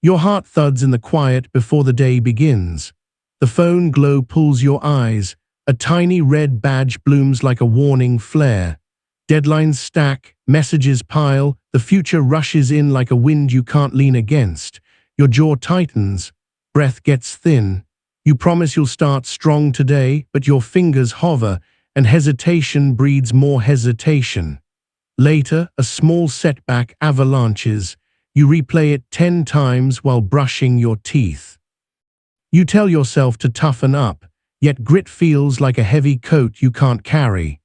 Your heart thuds in the quiet before the day begins. The phone glow pulls your eyes. A tiny red badge blooms like a warning flare. Deadlines stack, messages pile, the future rushes in like a wind you can't lean against. Your jaw tightens, breath gets thin. You promise you'll start strong today, but your fingers hover, and hesitation breeds more hesitation. Later, a small setback avalanches. You replay it 10 times while brushing your teeth. You tell yourself to toughen up, yet grit feels like a heavy coat you can't carry.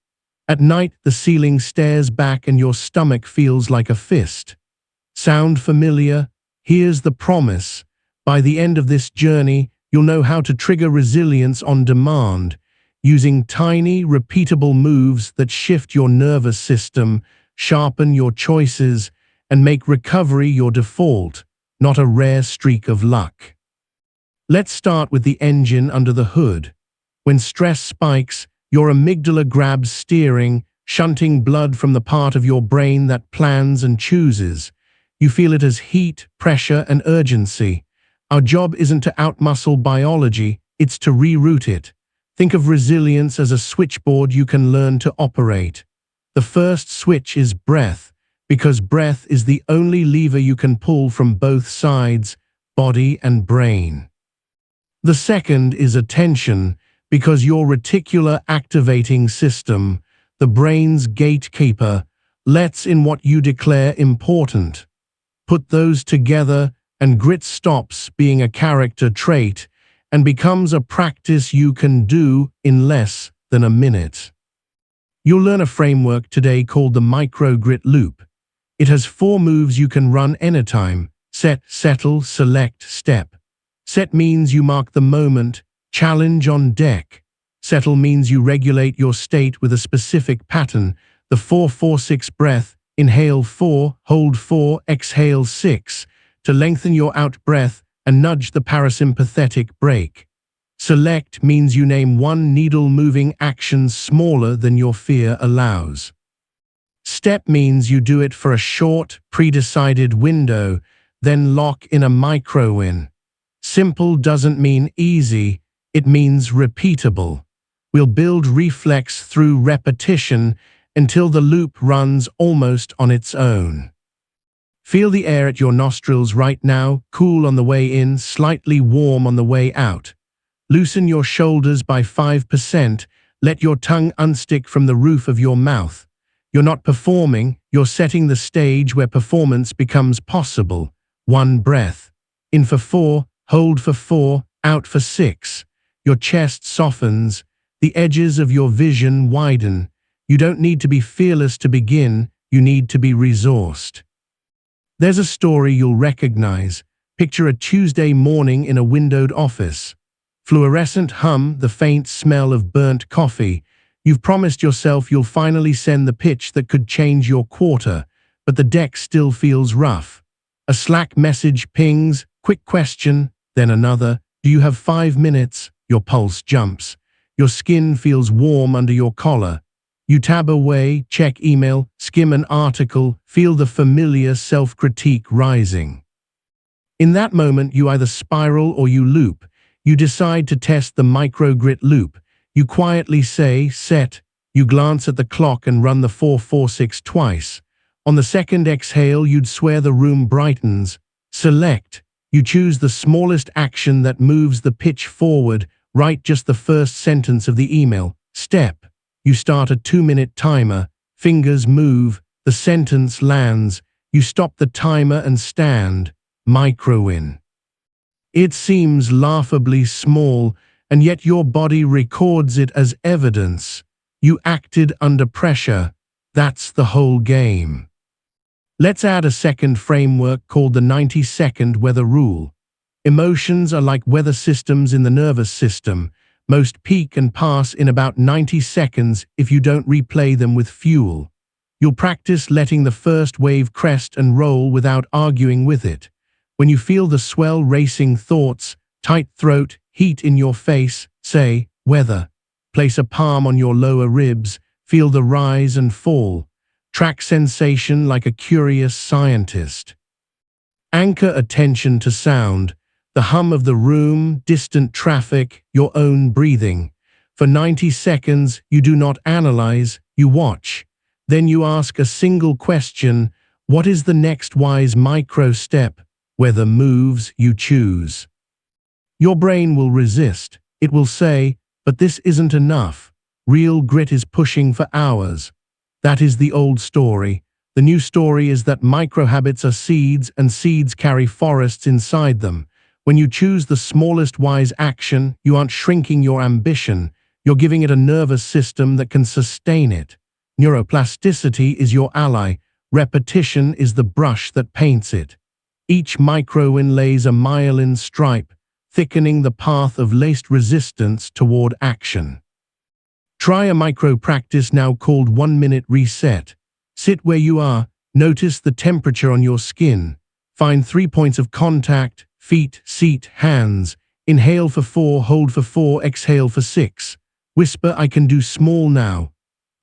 At night, the ceiling stares back and your stomach feels like a fist. Sound familiar? Here's the promise. By the end of this journey, you'll know how to trigger resilience on demand, using tiny, repeatable moves that shift your nervous system, sharpen your choices, and make recovery your default, not a rare streak of luck. Let's start with the engine under the hood. When stress spikes, your amygdala grabs steering, shunting blood from the part of your brain that plans and chooses. You feel it as heat, pressure, and urgency. Our job isn't to outmuscle biology, it's to reroute it. Think of resilience as a switchboard you can learn to operate. The first switch is breath, because breath is the only lever you can pull from both sides, body and brain. The second is attention, because your reticular activating system, the brain's gatekeeper, lets in what you declare important. Put those together, and grit stops being a character trait and becomes a practice you can do in less than a minute. You'll learn a framework today called the micro-grit loop. It has 4 moves you can run anytime: set, settle, select, step. Set means you mark the moment, challenge on deck. Settle means you regulate your state with a specific pattern, the 4-4-6 breath, inhale 4, hold 4, exhale 6, to lengthen your out-breath and nudge the parasympathetic brake. Select means you name one needle-moving action smaller than your fear allows. Step means you do it for a short, pre-decided window, then lock in a micro-win. Simple doesn't mean easy, it means repeatable. We'll build reflex through repetition until the loop runs almost on its own. Feel the air at your nostrils right now, cool on the way in, slightly warm on the way out. Loosen your shoulders by 5%, let your tongue unstick from the roof of your mouth. You're not performing, you're setting the stage where performance becomes possible. 1 breath. In for 4, hold for 4, out for 6. Your chest softens, the edges of your vision widen. You don't need to be fearless to begin, you need to be resourced. There's a story you'll recognize. Picture a Tuesday morning in a windowed office. Fluorescent hum, the faint smell of burnt coffee. You've promised yourself you'll finally send the pitch that could change your quarter, but the deck still feels rough. A Slack message pings, quick question, then another. Do you have 5 minutes? Your pulse jumps. Your skin feels warm under your collar. You tab away, check email, skim an article, feel the familiar self-critique rising. In that moment, you either spiral or you loop. You decide to test the micro-grit loop. You quietly say, set. You glance at the clock and run the 4-4-6 twice. On the second exhale, you'd swear the room brightens. Select. You choose the smallest action that moves the pitch forward. Write just the first sentence of the email. Step. You start a 2-minute timer. Fingers move. The sentence lands. You stop the timer and stand. Micro-win. It seems laughably small, and yet your body records it as evidence. You acted under pressure. That's the whole game. Let's add a second framework called the 90-second weather rule. Emotions are like weather systems in the nervous system. Most peak and pass in about 90 seconds if you don't replay them with fuel. You'll practice letting the first wave crest and roll without arguing with it. When you feel the swell racing thoughts, tight throat, heat in your face, say, weather. Place a palm on your lower ribs, feel the rise and fall. Track sensation like a curious scientist. Anchor attention to sound, the hum of the room, distant traffic, your own breathing. For 90 seconds, you do not analyze, you watch. Then you ask a single question: what is the next wise micro step? Whether moves you choose. Your brain will resist. It will say, but this isn't enough. Real grit is pushing for hours. That is the old story. The new story is that micro-habits are seeds, and seeds carry forests inside them. When you choose the smallest wise action, you aren't shrinking your ambition. You're giving it a nervous system that can sustain it. Neuroplasticity is your ally. Repetition is the brush that paints it. Each micro-win lays a myelin stripe, thickening the path of least resistance toward action. Try a micro-practice now called 1-minute reset. Sit where you are, notice the temperature on your skin. Find 3 points of contact: feet, seat, hands. Inhale for 4, hold for 4, exhale for 6. Whisper, I can do small now.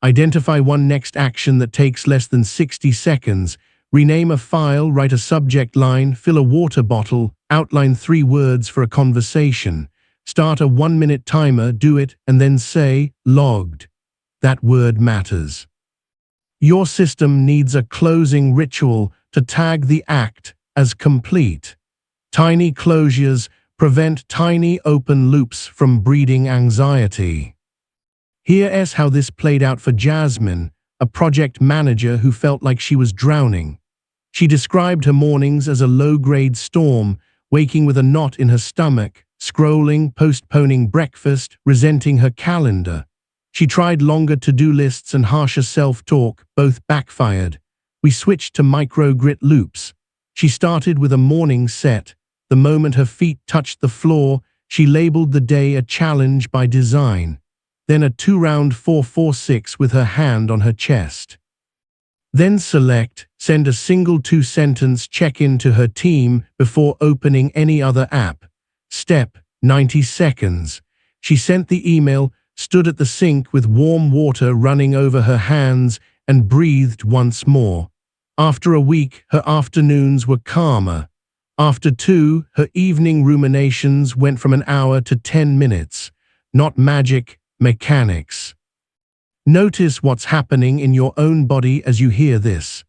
Identify one next action that takes less than 60 seconds. Rename a file, write a subject line, fill a water bottle, outline 3 words for a conversation. Start a 1-minute timer, do it, and then say, logged. That word matters. Your system needs a closing ritual to tag the act as complete. Tiny closures prevent tiny open loops from breeding anxiety. Here's how this played out for Jasmine, a project manager who felt like she was drowning. She described her mornings as a low-grade storm, waking with a knot in her stomach, scrolling, postponing breakfast, resenting her calendar. She tried longer to-do lists and harsher self-talk, both backfired. We switched to micro-grit loops. She started with a morning set. The moment her feet touched the floor, she labeled the day a challenge by design. Then a 2-round 4-4-6 with her hand on her chest. Then send a single 2-sentence check-in to her team before opening any other app. Step, 90 seconds. She sent the email, stood at the sink with warm water running over her hands, and breathed once more. After a week, her afternoons were calmer. After 2, her evening ruminations went from an hour to 10 minutes. Not magic, mechanics. Notice what's happening in your own body as you hear this.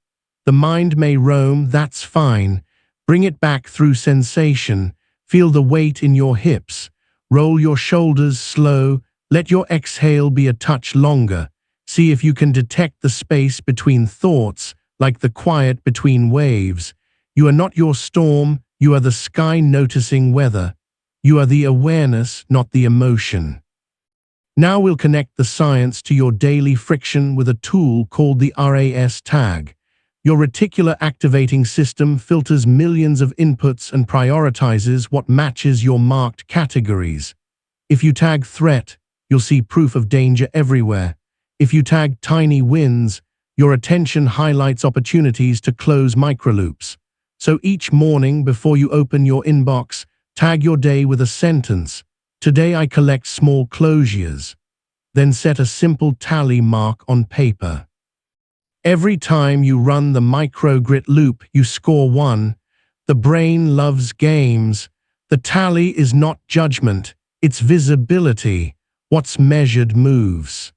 The mind may roam, that's fine. Bring it back through sensation. Feel the weight in your hips. Roll your shoulders slow. Let your exhale be a touch longer. See if you can detect the space between thoughts, like the quiet between waves. You are not your storm, you are the sky noticing weather. You are the awareness, not the emotion. Now we'll connect the science to your daily friction with a tool called the RAS tag. Your reticular activating system filters millions of inputs and prioritizes what matches your marked categories. If you tag threat, you'll see proof of danger everywhere. If you tag tiny wins, your attention highlights opportunities to close microloops. So each morning before you open your inbox, tag your day with a sentence. Today I collect small closures. Then set a simple tally mark on paper. Every time you run the micro-grit loop, you score 1. The brain loves games. The tally is not judgment, it's visibility. What's measured moves.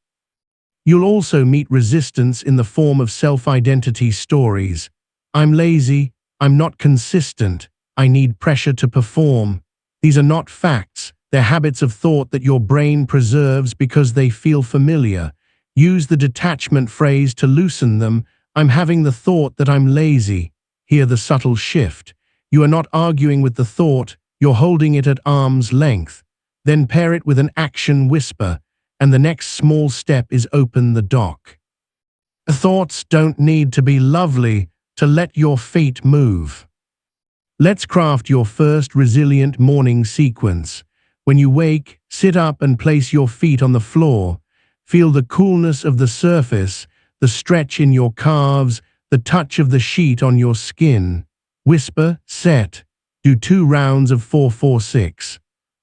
You'll also meet resistance in the form of self-identity stories. I'm lazy, I'm not consistent, I need pressure to perform. These are not facts, they're habits of thought that your brain preserves because they feel familiar. Use the detachment phrase to loosen them. I'm having the thought that I'm lazy. Hear the subtle shift. You are not arguing with the thought, you're holding it at arm's length. Then pair it with an action whisper, and the next small step is open the dock. Thoughts don't need to be lovely to let your feet move. Let's craft your first resilient morning sequence. When you wake, sit up and place your feet on the floor. Feel the coolness of the surface, the stretch in your calves, the touch of the sheet on your skin. Whisper, set. Do 2 rounds of 4-4-6.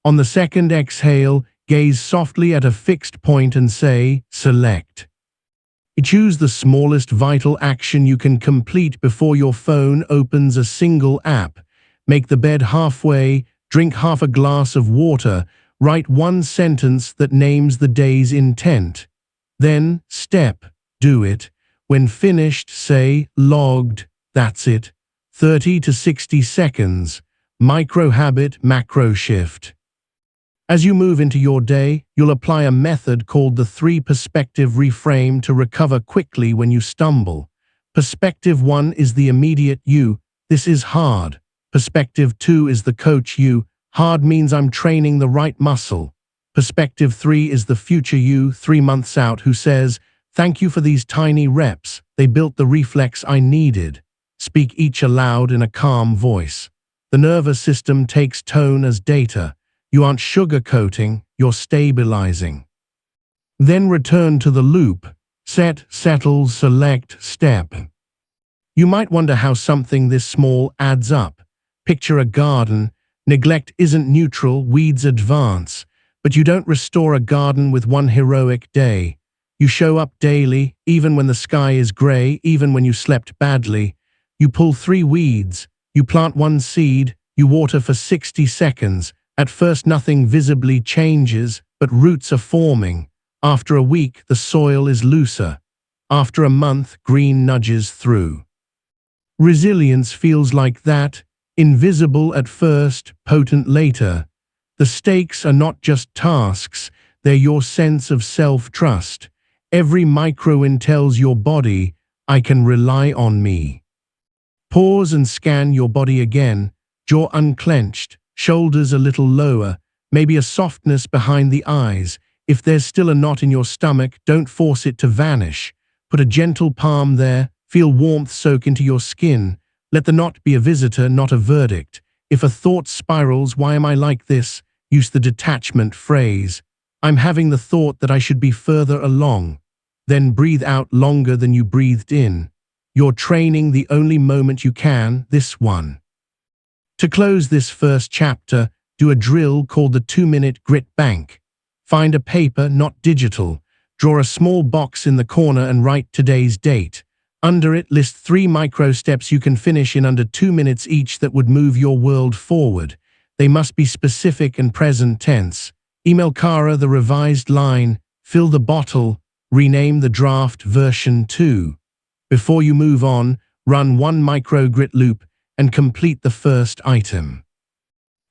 On the second exhale, gaze softly at a fixed point and say, select. Choose the smallest vital action you can complete before your phone opens a single app. Make the bed halfway, drink half a glass of water, write one sentence that names the day's intent. Then, do it. When finished, say, logged, that's it. 30 to 60 seconds. Micro habit, macro shift. As you move into your day, you'll apply a method called the 3-perspective reframe to recover quickly when you stumble. Perspective 1 is the immediate you. This is hard. Perspective 2 is the coach you. Hard means I'm training the right muscle. Perspective 3 is the future you, 3 months out, who says, thank you for these tiny reps. They built the reflex I needed. Speak each aloud in a calm voice. The nervous system takes tone as data. You aren't sugarcoating, you're stabilizing. Then return to the loop. Set, settle, select, step. You might wonder how something this small adds up. Picture a garden. Neglect isn't neutral, weeds advance. But you don't restore a garden with one heroic day. You show up daily, even when the sky is gray, even when you slept badly. You pull 3 weeds. You plant 1 seed. You water for 60 seconds. At first nothing visibly changes, but roots are forming. After a week, the soil is looser. After a month, green nudges through. Resilience feels like that, invisible at first, potent later. The stakes are not just tasks, they're your sense of self-trust. Every micro-win tells your body, I can rely on me. Pause and scan your body again, jaw unclenched, shoulders a little lower, maybe a softness behind the eyes. If there's still a knot in your stomach, don't force it to vanish. Put a gentle palm there, feel warmth soak into your skin. Let the knot be a visitor, not a verdict. If a thought spirals, why am I like this? Use the detachment phrase. I'm having the thought that I should be further along. Then breathe out longer than you breathed in. You're training the only moment you can, this one. To close this first chapter, do a drill called the 2-minute grit bank. Find a paper, not digital. Draw a small box in the corner and write today's date. Under it, list 3 micro steps you can finish in under 2 minutes each that would move your world forward. They must be specific and present tense. Email Kara the revised line, fill the bottle, rename the draft version 2. Before you move on, run 1 micro grit loop and complete the first item.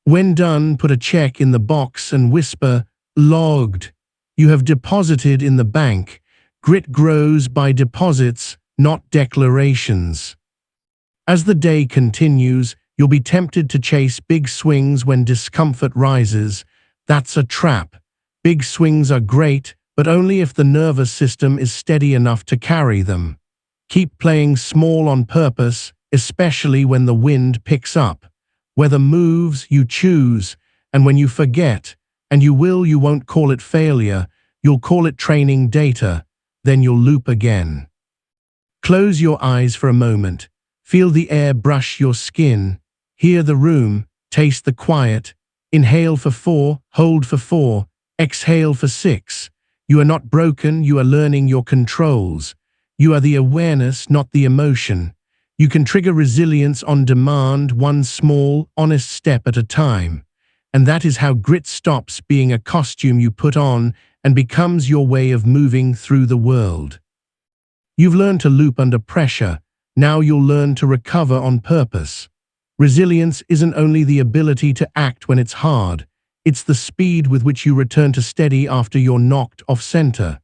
When done, put a check in the box and whisper, logged. You have deposited in the bank. Grit grows by deposits, not declarations. As the day continues, you'll be tempted to chase big swings when discomfort rises. That's a trap. Big swings are great, but only if the nervous system is steady enough to carry them. Keep playing small on purpose, especially when the wind picks up. Weather moves, you choose, and when you forget, and you won't call it failure, you'll call it training data, then you'll loop again. Close your eyes for a moment, feel the air brush your skin, hear the room, taste the quiet, inhale for 4, hold for 4, exhale for 6. You are not broken, you are learning your controls. You are the awareness, not the emotion. You can trigger resilience on demand, one small, honest step at a time. And that is how grit stops being a costume you put on and becomes your way of moving through the world. You've learned to loop under pressure. Now you'll learn to recover on purpose. Resilience isn't only the ability to act when it's hard. It's the speed with which you return to steady after you're knocked off center.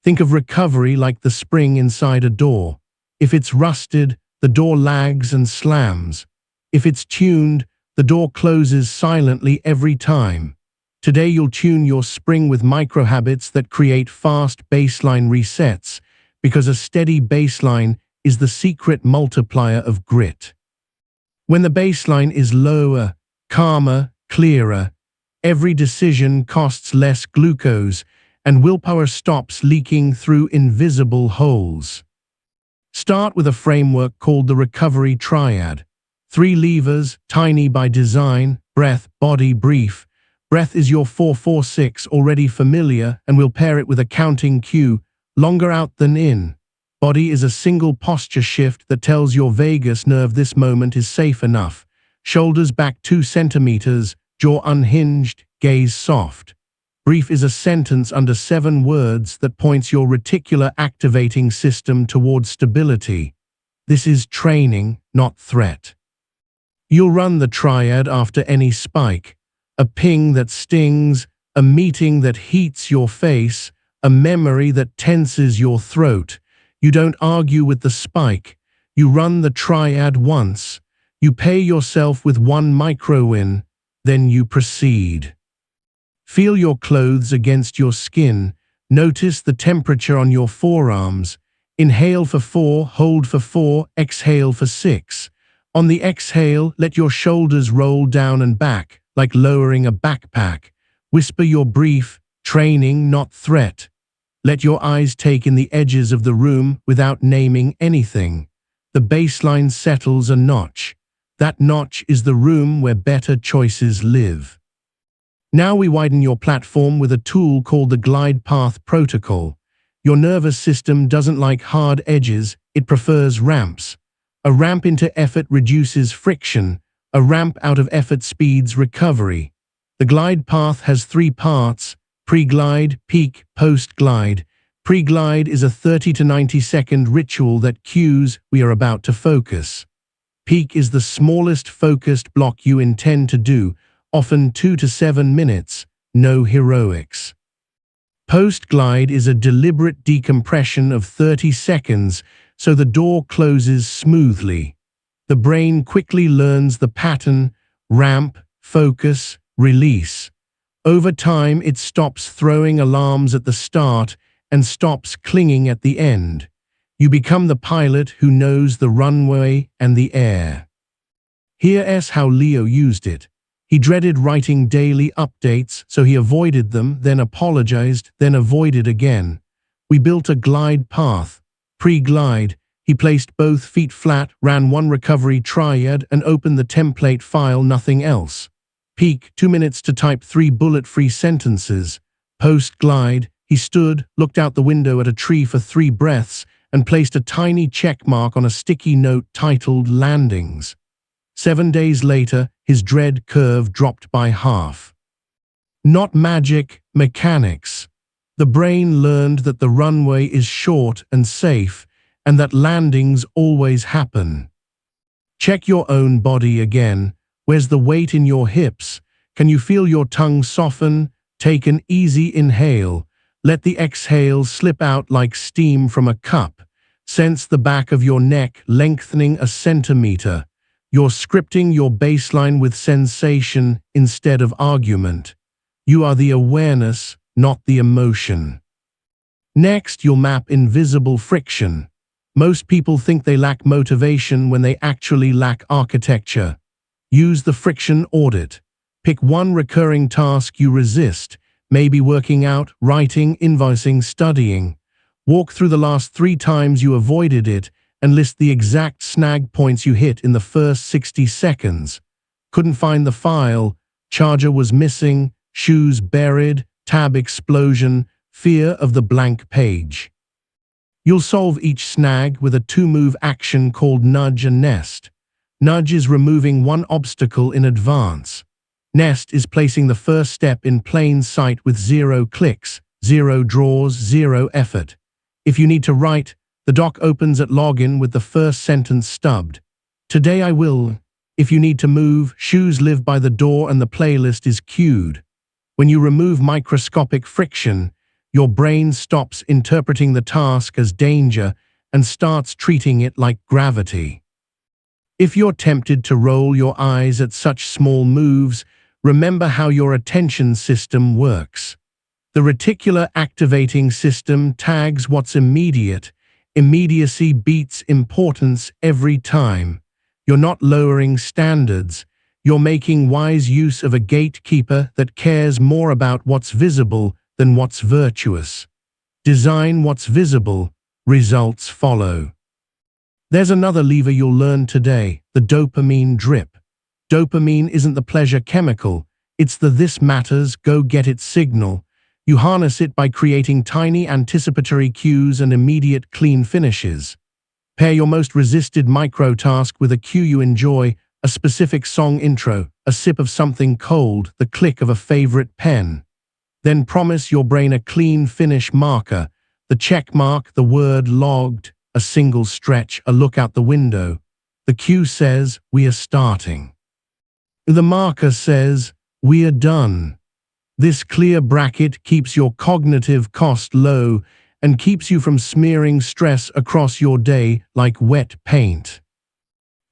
Think of recovery like the spring inside a door. If it's rusted, the door lags and slams. If it's tuned, the door closes silently every time. Today you'll tune your spring with micro-habits that create fast baseline resets, because a steady baseline is the secret multiplier of grit. When the baseline is lower, calmer, clearer, every decision costs less glucose, and willpower stops leaking through invisible holes. Start with a framework called the Recovery Triad. 3 levers, tiny by design: breath, body, brief. Breath is your 4-4-6, already familiar, and we'll pair it with a counting cue, longer out than in. Body is a single posture shift that tells your vagus nerve this moment is safe enough. Shoulders back 2 centimeters, jaw unhinged, gaze soft. Brief is a sentence under 7 words that points your reticular activating system towards stability. This is training, not threat. You'll run the triad after any spike. A ping that stings, a meeting that heats your face, a memory that tenses your throat. You don't argue with the spike. You run the triad once. You pay yourself with 1 micro-win, then you proceed. Feel your clothes against your skin. Notice the temperature on your forearms. Inhale for 4, hold for 4, exhale for 6. On the exhale, let your shoulders roll down and back, like lowering a backpack. Whisper your brief, training, not threat. Let your eyes take in the edges of the room without naming anything. The baseline settles a notch. That notch is the room where better choices live. Now we widen your platform with a tool called the Glide Path Protocol. Your nervous system doesn't like hard edges, it prefers ramps. A ramp into effort reduces friction. A ramp out of effort speeds recovery. The glide path has 3 parts: pre-glide, peak, post-glide. Pre-glide is a 30 to 90-second ritual that cues we are about to focus. Peak is the smallest focused block you intend to do, often 2 to 7 minutes, no heroics. Post-glide is a deliberate decompression of 30 seconds, so the door closes smoothly. The brain quickly learns the pattern: ramp, focus, release. Over time, it stops throwing alarms at the start and stops clinging at the end. You become the pilot who knows the runway and the air. Here's how Leo used it. He dreaded writing daily updates, so he avoided them, then apologized, then avoided again. We built a glide path. Pre-glide, he placed both feet flat, ran 1 recovery triad, and opened the template file, nothing else. Peak, 2 minutes to type 3 bullet-free sentences. Post-glide, he stood, looked out the window at a tree for 3 breaths, and placed a tiny check mark on a sticky note titled Landings. 7 days later, his dread curve dropped by half. Not magic, mechanics. The brain learned that the runway is short and safe, and that landings always happen. Check your own body again. Where's the weight in your hips? Can you feel your tongue soften? Take an easy inhale. Let the exhale slip out like steam from a cup. Sense the back of your neck lengthening a centimeter. You're scripting your baseline with sensation instead of argument. You are the awareness, not the emotion. Next, you'll map invisible friction. Most people think they lack motivation when they actually lack architecture. Use the friction audit. Pick 1 recurring task you resist, maybe working out, writing, invoicing, studying. Walk through the last 3 times you avoided it and list the exact snag points you hit in the first 60 seconds. Couldn't find the file, charger was missing, shoes buried, tab explosion, fear of the blank page. You'll solve each snag with a 2-move action called nudge and nest. Nudge is removing 1 obstacle in advance. Nest is placing the first step in plain sight with 0 clicks, 0 draws, 0 effort. If you need to write, the doc opens at login with the first sentence stubbed. Today I will. If you need to move, shoes live by the door and the playlist is queued. When you remove microscopic friction, your brain stops interpreting the task as danger and starts treating it like gravity. If you're tempted to roll your eyes at such small moves, remember how your attention system works. The reticular activating system tags what's immediate. Immediacy beats importance every time. You're not lowering standards. You're making wise use of a gatekeeper that cares more about what's visible than what's virtuous. Design what's visible, results follow. There's another lever you'll learn today, the dopamine drip. Dopamine isn't the pleasure chemical, it's the "this matters, go get it" signal. You harness it by creating tiny anticipatory cues and immediate clean finishes. Pair your most resisted micro-task with a cue you enjoy, a specific song intro, a sip of something cold, the click of a favorite pen. Then promise your brain a clean finish marker, the check mark, the word logged, a single stretch, a look out the window. The cue says, we are starting. The marker says, we are done. This clear bracket keeps your cognitive cost low and keeps you from smearing stress across your day like wet paint.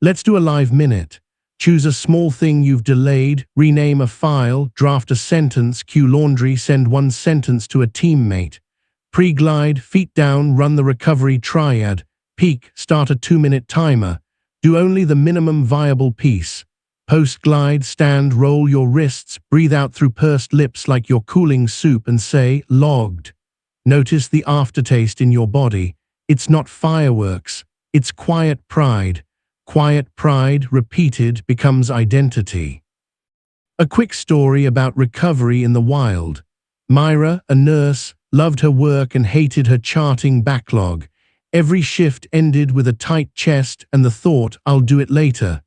Let's do a live minute. Choose a small thing you've delayed, rename a file, draft a sentence, cue laundry, send one sentence to a teammate. Pre-glide, feet down, run the recovery triad. Peak, start a 2-minute timer. Do only the minimum viable piece. Post-glide, stand, roll your wrists, breathe out through pursed lips like you're cooling soup and say, logged. Notice the aftertaste in your body. It's not fireworks, it's quiet pride. Quiet pride, repeated, becomes identity. A quick story about recovery in the wild. Myra, a nurse, loved her work and hated her charting backlog. Every shift ended with a tight chest and the thought, I'll do it later.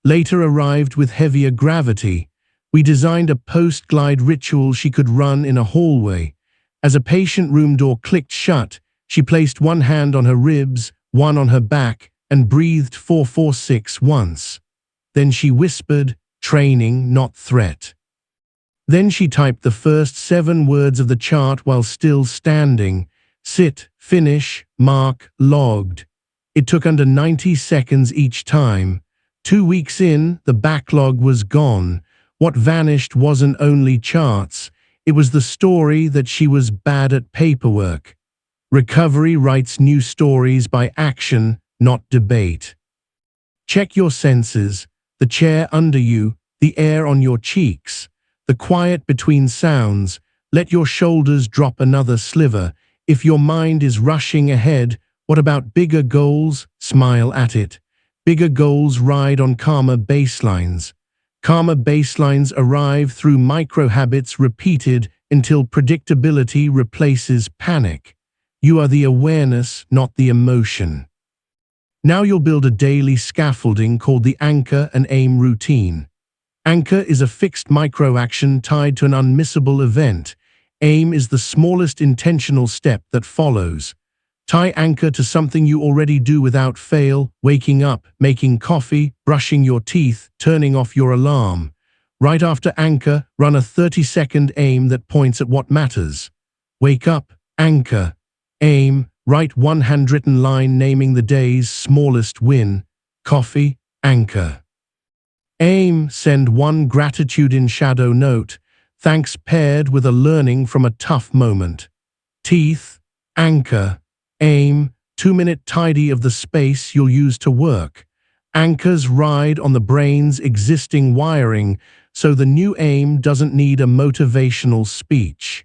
Later arrived with heavier gravity. We designed a post-glide ritual she could run in a hallway. As a patient room door clicked shut, she placed one hand on her ribs, one on her back, and breathed 4-4-6 once. Then she whispered, training, not threat. Then she typed the first 7 words of the chart while still standing. Sit, finish, mark, logged. It took under 90 seconds each time. 2 weeks in, the backlog was gone. What vanished wasn't only charts. It was the story that she was bad at paperwork. Recovery writes new stories by action, not debate. Check your senses, the chair under you, the air on your cheeks, the quiet between sounds. Let your shoulders drop another sliver. If your mind is rushing ahead, what about bigger goals? Smile at it. Bigger goals ride on calmer baselines. Calmer baselines arrive through micro-habits repeated until predictability replaces panic. You are the awareness, not the emotion. Now you'll build a daily scaffolding called the Anchor and Aim routine. Anchor is a fixed micro-action tied to an unmissable event. Aim is the smallest intentional step that follows. Tie anchor to something you already do without fail: waking up, making coffee, brushing your teeth, turning off your alarm. Right after anchor, run a 30-second aim that points at what matters. Wake up, anchor, aim, write one handwritten line naming the day's smallest win. Coffee, anchor. Aim, send one gratitude in shadow note, thanks paired with a learning from a tough moment. Teeth, anchor, aim, 2-minute tidy of the space you'll use to work. Anchors ride on the brain's existing wiring, so the new aim doesn't need a motivational speech.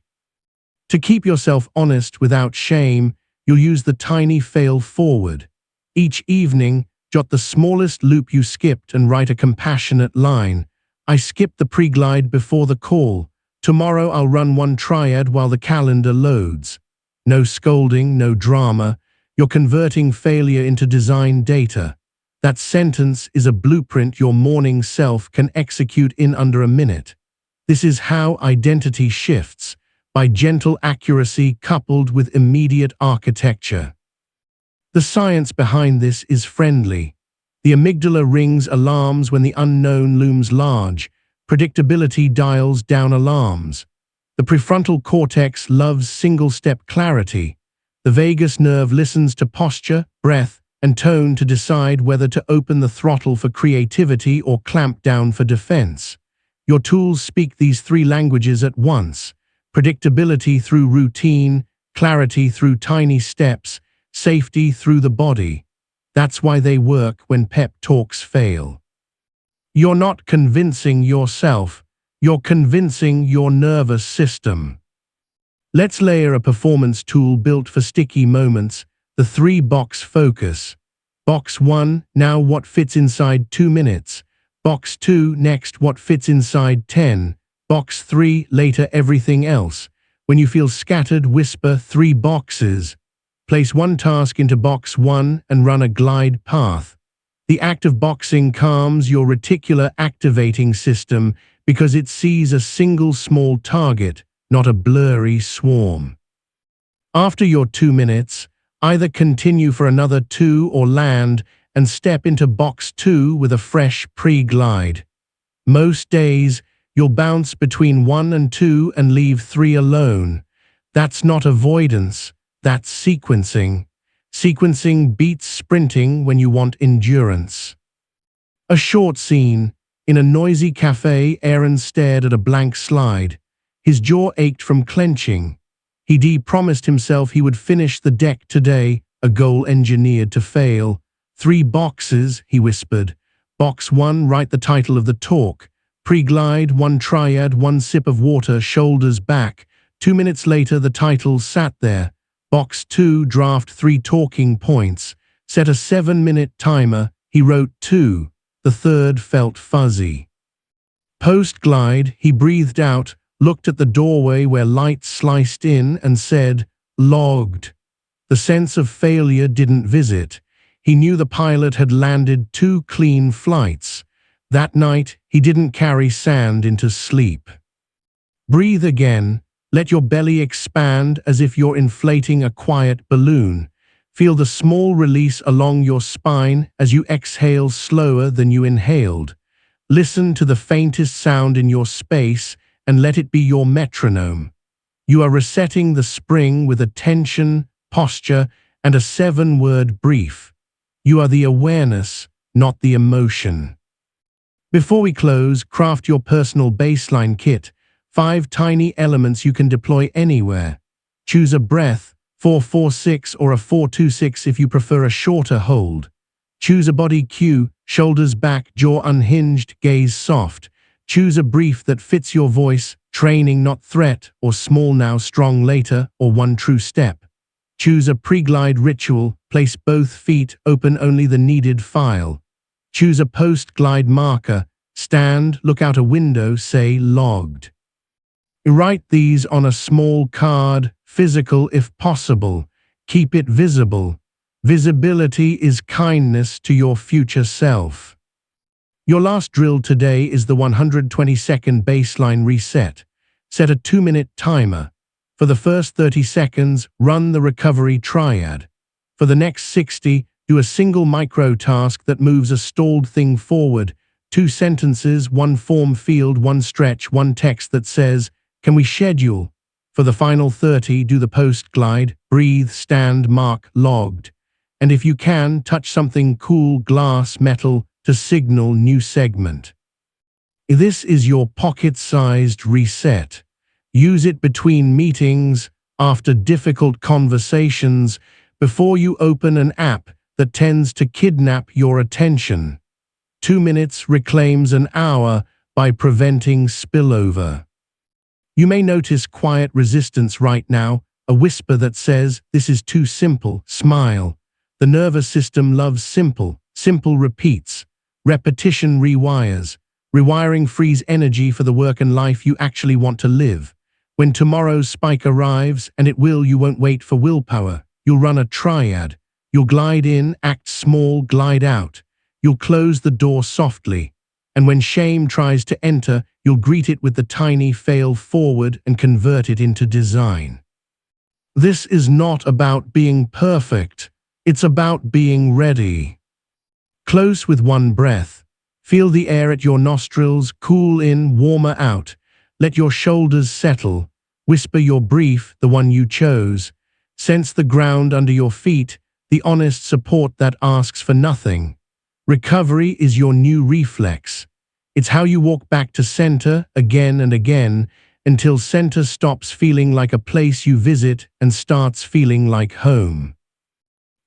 To keep yourself honest without shame, you'll use the tiny fail forward. Each evening, jot the smallest loop you skipped and write a compassionate line. I skipped the pre-glide before the call. Tomorrow I'll run one triad while the calendar loads. No scolding, no drama. You're converting failure into design data. That sentence is a blueprint your morning self can execute in under a minute. This is how identity shifts, by gentle accuracy coupled with immediate architecture. The science behind this is friendly. The amygdala rings alarms when the unknown looms large. Predictability dials down alarms. The prefrontal cortex loves single-step clarity. The vagus nerve listens to posture, breath, and tone to decide whether to open the throttle for creativity or clamp down for defense. Your tools speak these 3 languages at once: predictability through routine, clarity through tiny steps, safety through the body. That's why they work when pep talks fail. You're not convincing yourself, you're convincing your nervous system. Let's layer a performance tool built for sticky moments, the 3-box focus. Box 1, now what fits inside 2 minutes. Box 2, next what fits inside 10. Box 3, later everything else. When you feel scattered, whisper 3 boxes. Place one task into box 1 and run a glide path. The act of boxing calms your reticular activating system because it sees a single small target, not a blurry swarm. After your 2 minutes, either continue for another 2 or land and step into box 2 with a fresh pre-glide. Most days, you'll bounce between 1 and 2 and leave 3 alone. That's not avoidance, that's sequencing. Sequencing beats sprinting when you want endurance. A short scene. In a noisy cafe, Aaron stared at a blank slide. His jaw ached from clenching. He promised himself he would finish the deck today, a goal engineered to fail. 3 boxes, he whispered. Box 1, write the title of the talk. Pre-glide, 1 triad, 1 sip of water, shoulders back. 2 minutes later, the title sat there. Box 2, draft 3 talking points. Set a 7-minute timer. He wrote 2. The third felt fuzzy. Post-glide, he breathed out, looked at the doorway where light sliced in and said, logged. The sense of failure didn't visit. He knew the pilot had landed 2 clean flights. That night, he didn't carry sand into sleep. Breathe again. Let your belly expand as if you're inflating a quiet balloon. Feel the small release along your spine as you exhale slower than you inhaled. Listen to the faintest sound in your space and let it be your metronome. You are resetting the spring with attention, posture, and a 7-word brief. You are the awareness, not the emotion. Before we close, craft your personal baseline kit. 5 tiny elements you can deploy anywhere. Choose a breath, 4-4-6 or a 4-2-6 if you prefer a shorter hold. Choose a body cue, shoulders back, jaw unhinged, gaze soft. Choose a brief that fits your voice, training not threat, or small now, strong later, or 1 true step. Choose a pre-glide ritual, place both feet, open only the needed file. Choose a post-glide marker, stand, look out a window, say logged. Write these on a small card, physical if possible. Keep it visible. Visibility is kindness to your future self. Your last drill today is the 120-second baseline reset. Set a 2-minute timer. For the first 30 seconds, run the recovery triad. For the next 60, do a single micro task that moves a stalled thing forward. 2 sentences, 1 form field, 1 stretch, 1 text that says, can we schedule? For the final 30, do the post-glide, breathe, stand, mark, logged. And if you can, touch something cool, glass, metal, to signal new segment. This is your pocket-sized reset. Use it between meetings, after difficult conversations, before you open an app that tends to kidnap your attention. 2 minutes reclaims an hour by preventing spillover. You may notice quiet resistance right now, a whisper that says, this is too simple, smile. The nervous system loves simple, simple repeats. Repetition rewires. Rewiring frees energy for the work and life you actually want to live. When tomorrow's spike arrives, and it will, you won't wait for willpower. You'll run a triad. You'll glide in, act small, glide out. You'll close the door softly. And when shame tries to enter, you'll greet it with the tiny fail forward and convert it into design. This is not about being perfect. It's about being ready. Close with 1 breath. Feel the air at your nostrils, cool in, warmer out. Let your shoulders settle. Whisper your brief, the one you chose. Sense the ground under your feet, the honest support that asks for nothing. Recovery is your new reflex. It's how you walk back to center again and again until center stops feeling like a place you visit and starts feeling like home.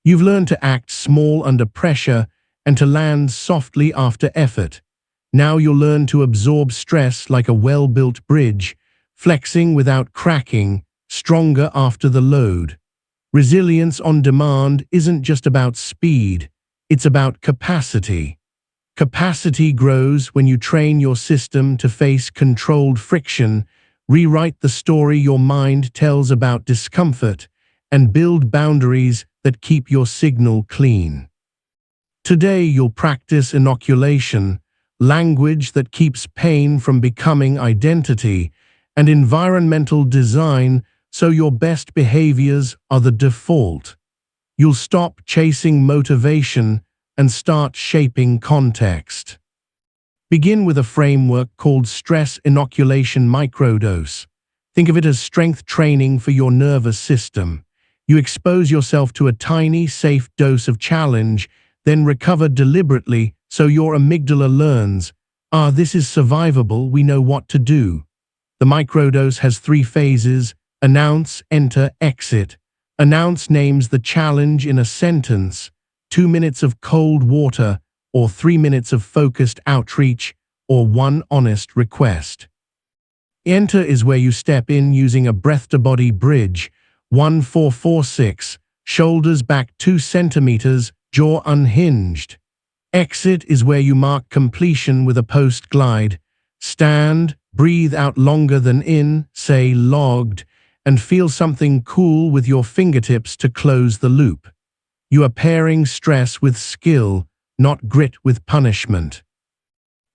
You've learned to act small under pressure and to land softly after effort. Now you'll learn to absorb stress like a well-built bridge, flexing without cracking, stronger after the load. Resilience on demand isn't just about speed, it's about capacity. Capacity grows when you train your system to face controlled friction, Rewrite the story your mind tells about discomfort and build boundaries that keep your signal clean. Today you'll practice inoculation, language that keeps pain from becoming identity, and environmental design so your best behaviors are the default. You'll stop chasing motivation and start shaping context. Begin with a framework called stress inoculation microdose. Think of it as strength training for your nervous system. You expose yourself to a tiny, safe dose of challenge, then recover deliberately so your amygdala learns, this is survivable, we know what to do. The microdose has 3 phases: announce, enter, exit. Announce names the challenge in a sentence, 2 minutes of cold water, or 3 minutes of focused outreach, or 1 honest request. Enter is where you step in using a breath-to-body bridge, 1-4-4-6, shoulders back 2 centimeters, jaw unhinged. Exit is where you mark completion with a post-glide. Stand, breathe out longer than in, say logged, and feel something cool with your fingertips to close the loop. You are pairing stress with skill, not grit with punishment.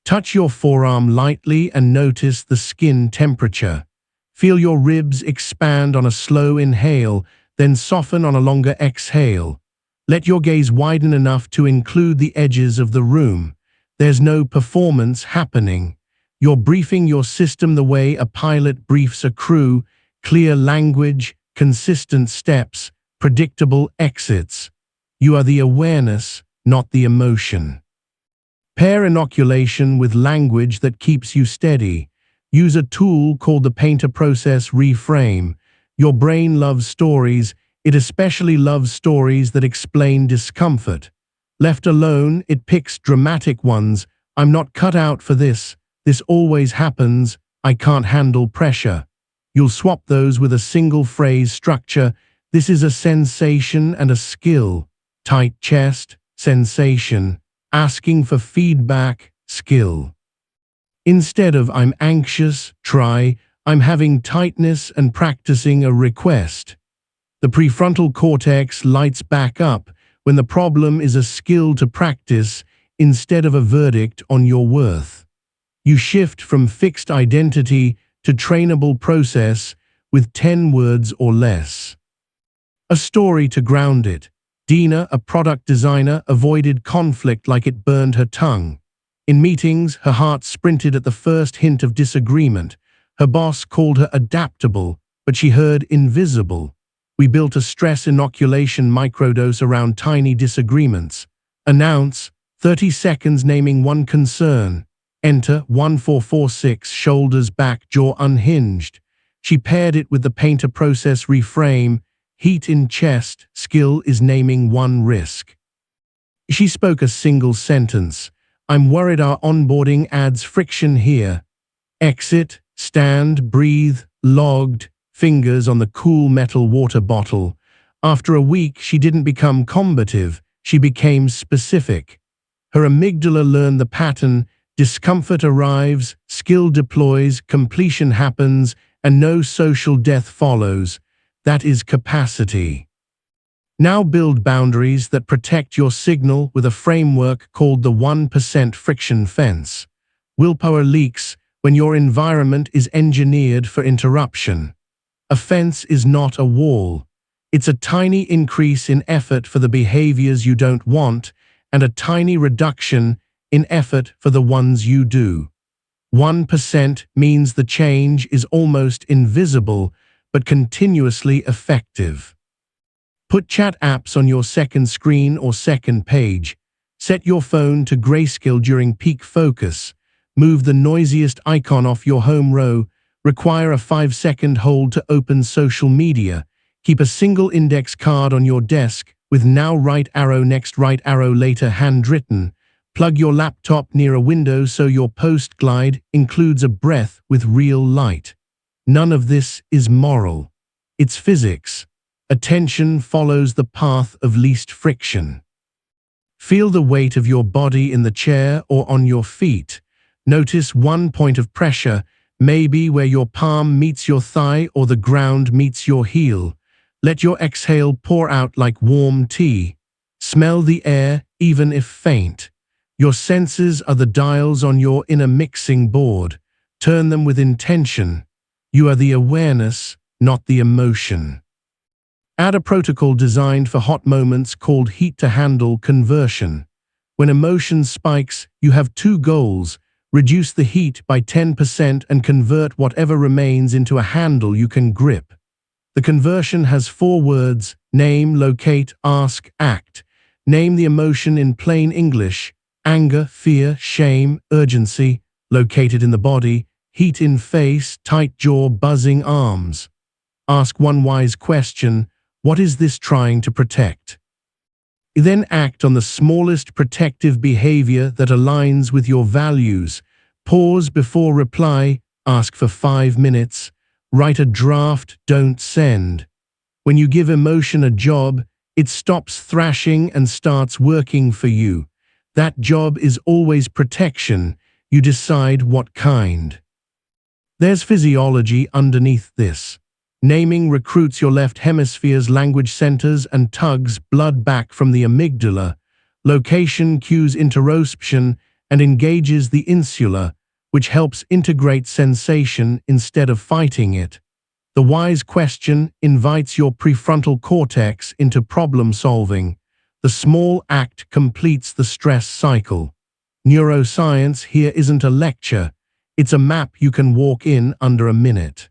Touch your forearm lightly and notice the skin temperature. Feel your ribs expand on a slow inhale, then soften on a longer exhale. Let your gaze widen enough to include the edges of the room. There's no performance happening. You're briefing your system the way a pilot briefs a crew: clear language, consistent steps, predictable exits. You are the awareness, not the emotion. Pair inoculation with language that keeps you steady. Use a tool called the painter process reframe. Your brain loves stories. It especially loves stories that explain discomfort. Left alone, it picks dramatic ones. I'm not cut out for this. This always happens. I can't handle pressure. You'll swap those with a single phrase structure. This is a sensation and a skill. Tight chest, sensation. Asking for feedback, skill. Instead of I'm anxious, try I'm having tightness and practicing a request. The prefrontal cortex lights back up when the problem is a skill to practice instead of a verdict on your worth. You shift from fixed identity to trainable process with 10 words or less. A story to ground it. Dina, a product designer, avoided conflict like it burned her tongue. In meetings, her heart sprinted at the first hint of disagreement. Her boss called her adaptable, but she heard invisible. We built a stress inoculation microdose around tiny disagreements. Announce, 30 seconds naming one concern. Enter, 1-4-4-6, shoulders back, jaw unhinged. She paired it with the painter process reframe. Heat in chest, skill is naming one risk. She spoke a single sentence. I'm worried our onboarding adds friction here. Exit, stand, breathe, logged, fingers on the cool metal water bottle. After a week, she didn't become combative, she became specific. Her amygdala learned the pattern: discomfort arrives, skill deploys, completion happens, and no social death follows. That is capacity. Now build boundaries that protect your signal with a framework called the 1% friction fence. Willpower leaks when your environment is engineered for interruption. A fence is not a wall. It's a tiny increase in effort for the behaviors you don't want and a tiny reduction in effort for the ones you do. 1% means the change is almost invisible but continuously effective. Put chat apps on your second screen or second page. Set your phone to grayscale during peak focus. Move the noisiest icon off your home row. Require a 5-second hold to open social media. Keep a single index card on your desk with now right arrow next right arrow later handwritten. Plug your laptop near a window so your post glide includes a breath with real light. None of this is moral. It's physics. Attention follows the path of least friction. Feel the weight of your body in the chair or on your feet. Notice one point of pressure. maybe where your palm meets your thigh or the ground meets your heel. Let your exhale pour out like warm tea. Smell the air, even if faint. Your senses are the dials on your inner mixing board. Turn them with intention. You are the awareness, not the emotion. Add a protocol designed for hot moments called heat-to-handle conversion. When emotion spikes, you have two goals: reduce the heat by 10% and convert whatever remains into a handle you can grip. The conversion has 4 words: name, locate, ask, act. Name the emotion in plain English: anger, fear, shame, urgency, located in the body, heat in face, tight jaw, buzzing arms. Ask one wise question: what is this trying to protect? Then act on the smallest protective behavior that aligns with your values. Pause before reply, ask for 5 minutes, write a draft, don't send. When you give emotion a job, it stops thrashing and starts working for you. That job is always protection. You decide what kind. There's physiology underneath this. Naming recruits your left hemisphere's language centers and tugs blood back from the amygdala. Location cues interoception and engages the insula, which helps integrate sensation instead of fighting it. The wise question invites your prefrontal cortex into problem solving. The small act completes the stress cycle. Neuroscience here isn't a lecture. It's a map you can walk in under a minute.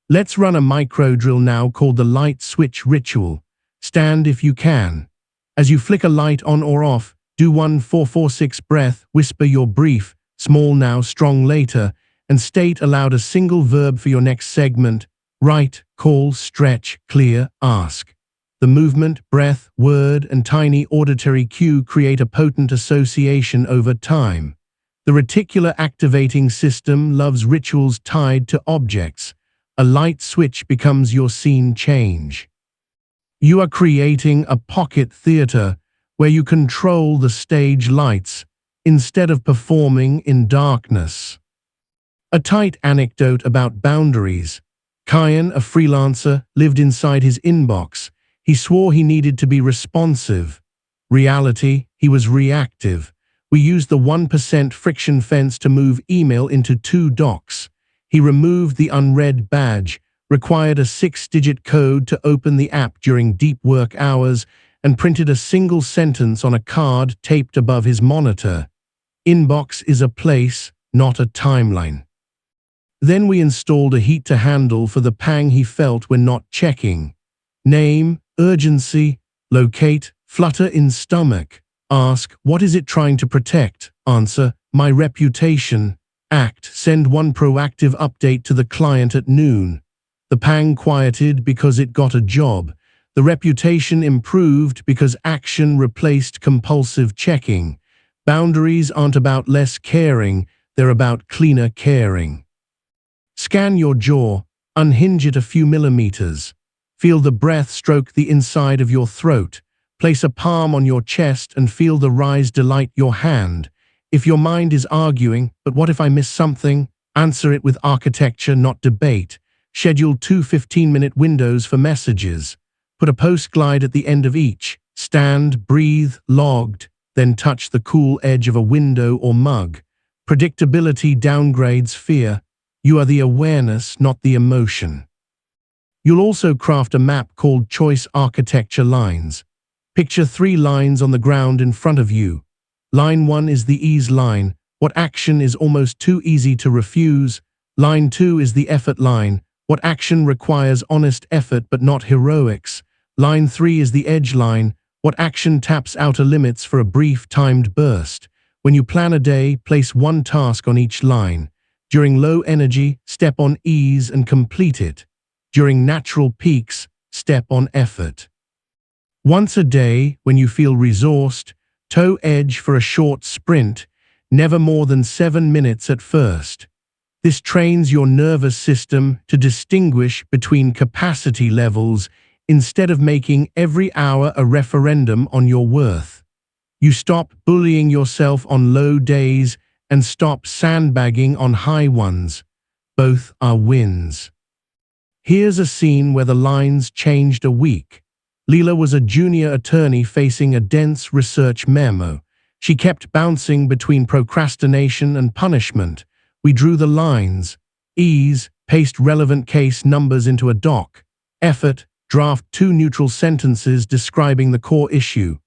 Let's run a micro drill now called the light switch ritual. Stand if you can. As you flick a light on or off, do 1-4-4-6 breath, whisper your brief, small now, strong later, and state aloud a single verb for your next segment: write, call, stretch, clear, ask. The movement, breath, word, and tiny auditory cue create a potent association over time. The reticular activating system loves rituals tied to objects. A light switch becomes your scene change. You are creating a pocket theater where you control the stage lights instead of performing in darkness. A tight anecdote about boundaries. Kyan, a freelancer, lived inside his inbox. He swore he needed to be responsive. Reality, he was reactive. We used the 1% friction fence to move email into 2 docs. He removed the unread badge, required a 6-digit code to open the app during deep work hours, and printed a single sentence on a card taped above his monitor. Inbox is a place, not a timeline. Then we installed a heat-to-handle for the pang he felt when not checking. Name, urgency, locate, flutter in stomach. Ask, what is it trying to protect? Answer, my reputation. Act, send one proactive update to the client at noon. The pang quieted because it got a job. The reputation improved because action replaced compulsive checking. Boundaries aren't about less caring, they're about cleaner caring. Scan your jaw, unhinge it a few millimeters. Feel the breath stroke the inside of your throat. Place a palm on your chest and feel the rise delight your hand. If your mind is arguing, but what if I miss something? Answer it with architecture, not debate. Schedule 2 15-minute windows for messages. Put a post glide at the end of each. Stand, breathe, logged, then touch the cool edge of a window or mug. Predictability downgrades fear. You are the awareness, not the emotion. You'll also craft a map called choice architecture lines. Picture 3 lines on the ground in front of you. Line 1 is the ease line, what action is almost too easy to refuse. Line 2 is the effort line, what action requires honest effort but not heroics. Line 3 is the edge line, what action taps outer limits for a brief timed burst. When you plan a day, place one task on each line. During low energy, step on ease and complete it. During natural peaks, step on effort. Once a day, when you feel resourced, toe edge for a short sprint, never more than 7 minutes at first. This trains your nervous system to distinguish between capacity levels instead of making every hour a referendum on your worth. You stop bullying yourself on low days and stop sandbagging on high ones. Both are wins. Here's a scene where the lines changed a week. Leela was a junior attorney facing a dense research memo. She kept bouncing between procrastination and punishment. We drew the lines. Ease, paste relevant case numbers into a doc. Effort, draft 2 neutral sentences describing the core issue.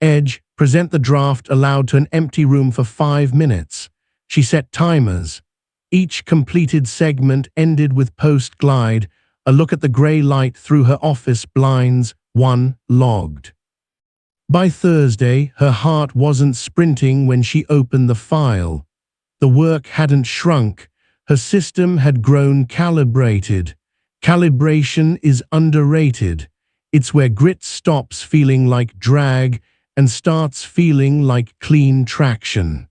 Edge, present the draft aloud to an empty room for 5 minutes. She set timers. Each completed segment ended with post-glide, a look at the grey light through her office blinds, 1 logged. By Thursday, her heart wasn't sprinting when she opened the file. The work hadn't shrunk. Her system had grown calibrated. Calibration is underrated. It's where grit stops feeling like drag and starts feeling like clean traction.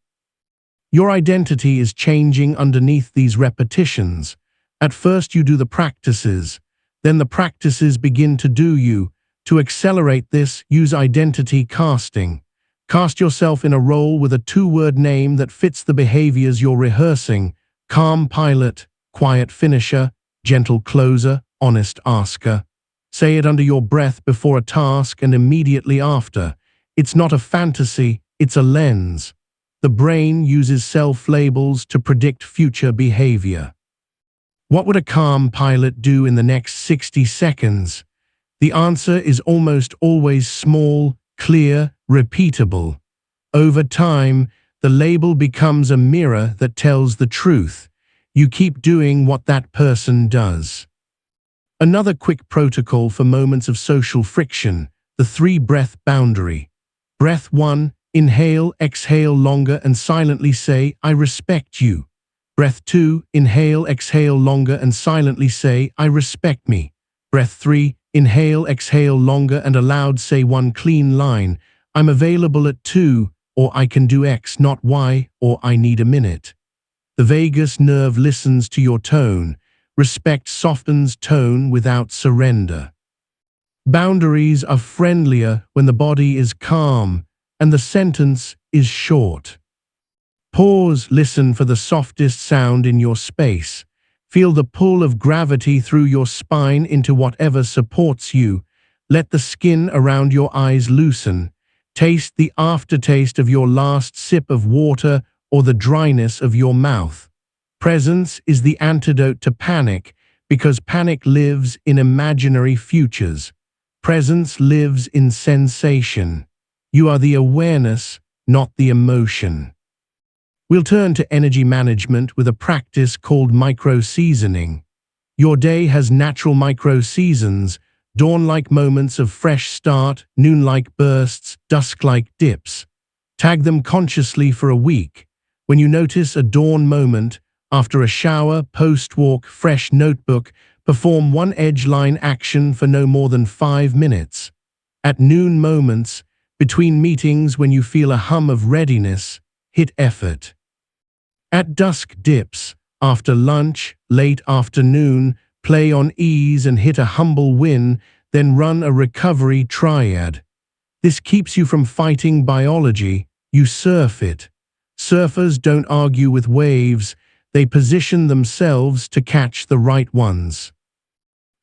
Your identity is changing underneath these repetitions. At first you do the practices, then the practices begin to do you. To accelerate this, use identity casting. Cast yourself in a role with a 2-word name that fits the behaviors you're rehearsing. Calm pilot, quiet finisher, gentle closer, honest asker. Say it under your breath before a task and immediately after. It's not a fantasy, it's a lens. The brain uses self-labels to predict future behavior. What would a calm pilot do in the next 60 seconds? The answer is almost always small, clear, repeatable. Over time, the label becomes a mirror that tells the truth. You keep doing what that person does. Another quick protocol for moments of social friction, the 3-breath boundary. Breath 1, inhale, exhale longer and silently say, I respect you. Breath 2, inhale, exhale longer and silently say, I respect me. Breath 3, inhale, exhale longer and aloud say one clean line, I'm available at 2, or I can do X, not Y, or I need a minute. The vagus nerve listens to your tone. Respect softens tone without surrender. Boundaries are friendlier when the body is calm and the sentence is short. Pause, listen for the softest sound in your space. Feel the pull of gravity through your spine into whatever supports you. Let the skin around your eyes loosen. Taste the aftertaste of your last sip of water or the dryness of your mouth. Presence is the antidote to panic because panic lives in imaginary futures. Presence lives in sensation. You are the awareness, not the emotion. We'll turn to energy management with a practice called micro-seasoning. Your day has natural micro-seasons, dawn-like moments of fresh start, noon-like bursts, dusk-like dips. Tag them consciously for a week. When you notice a dawn moment, after a shower, post-walk, fresh notebook, perform one edge-line action for no more than 5 minutes. At noon moments, between meetings when you feel a hum of readiness, hit effort. At dusk dips, after lunch, late afternoon, play on ease and hit a humble win, then run a recovery triad. This keeps you from fighting biology, you surf it. Surfers don't argue with waves, they position themselves to catch the right ones.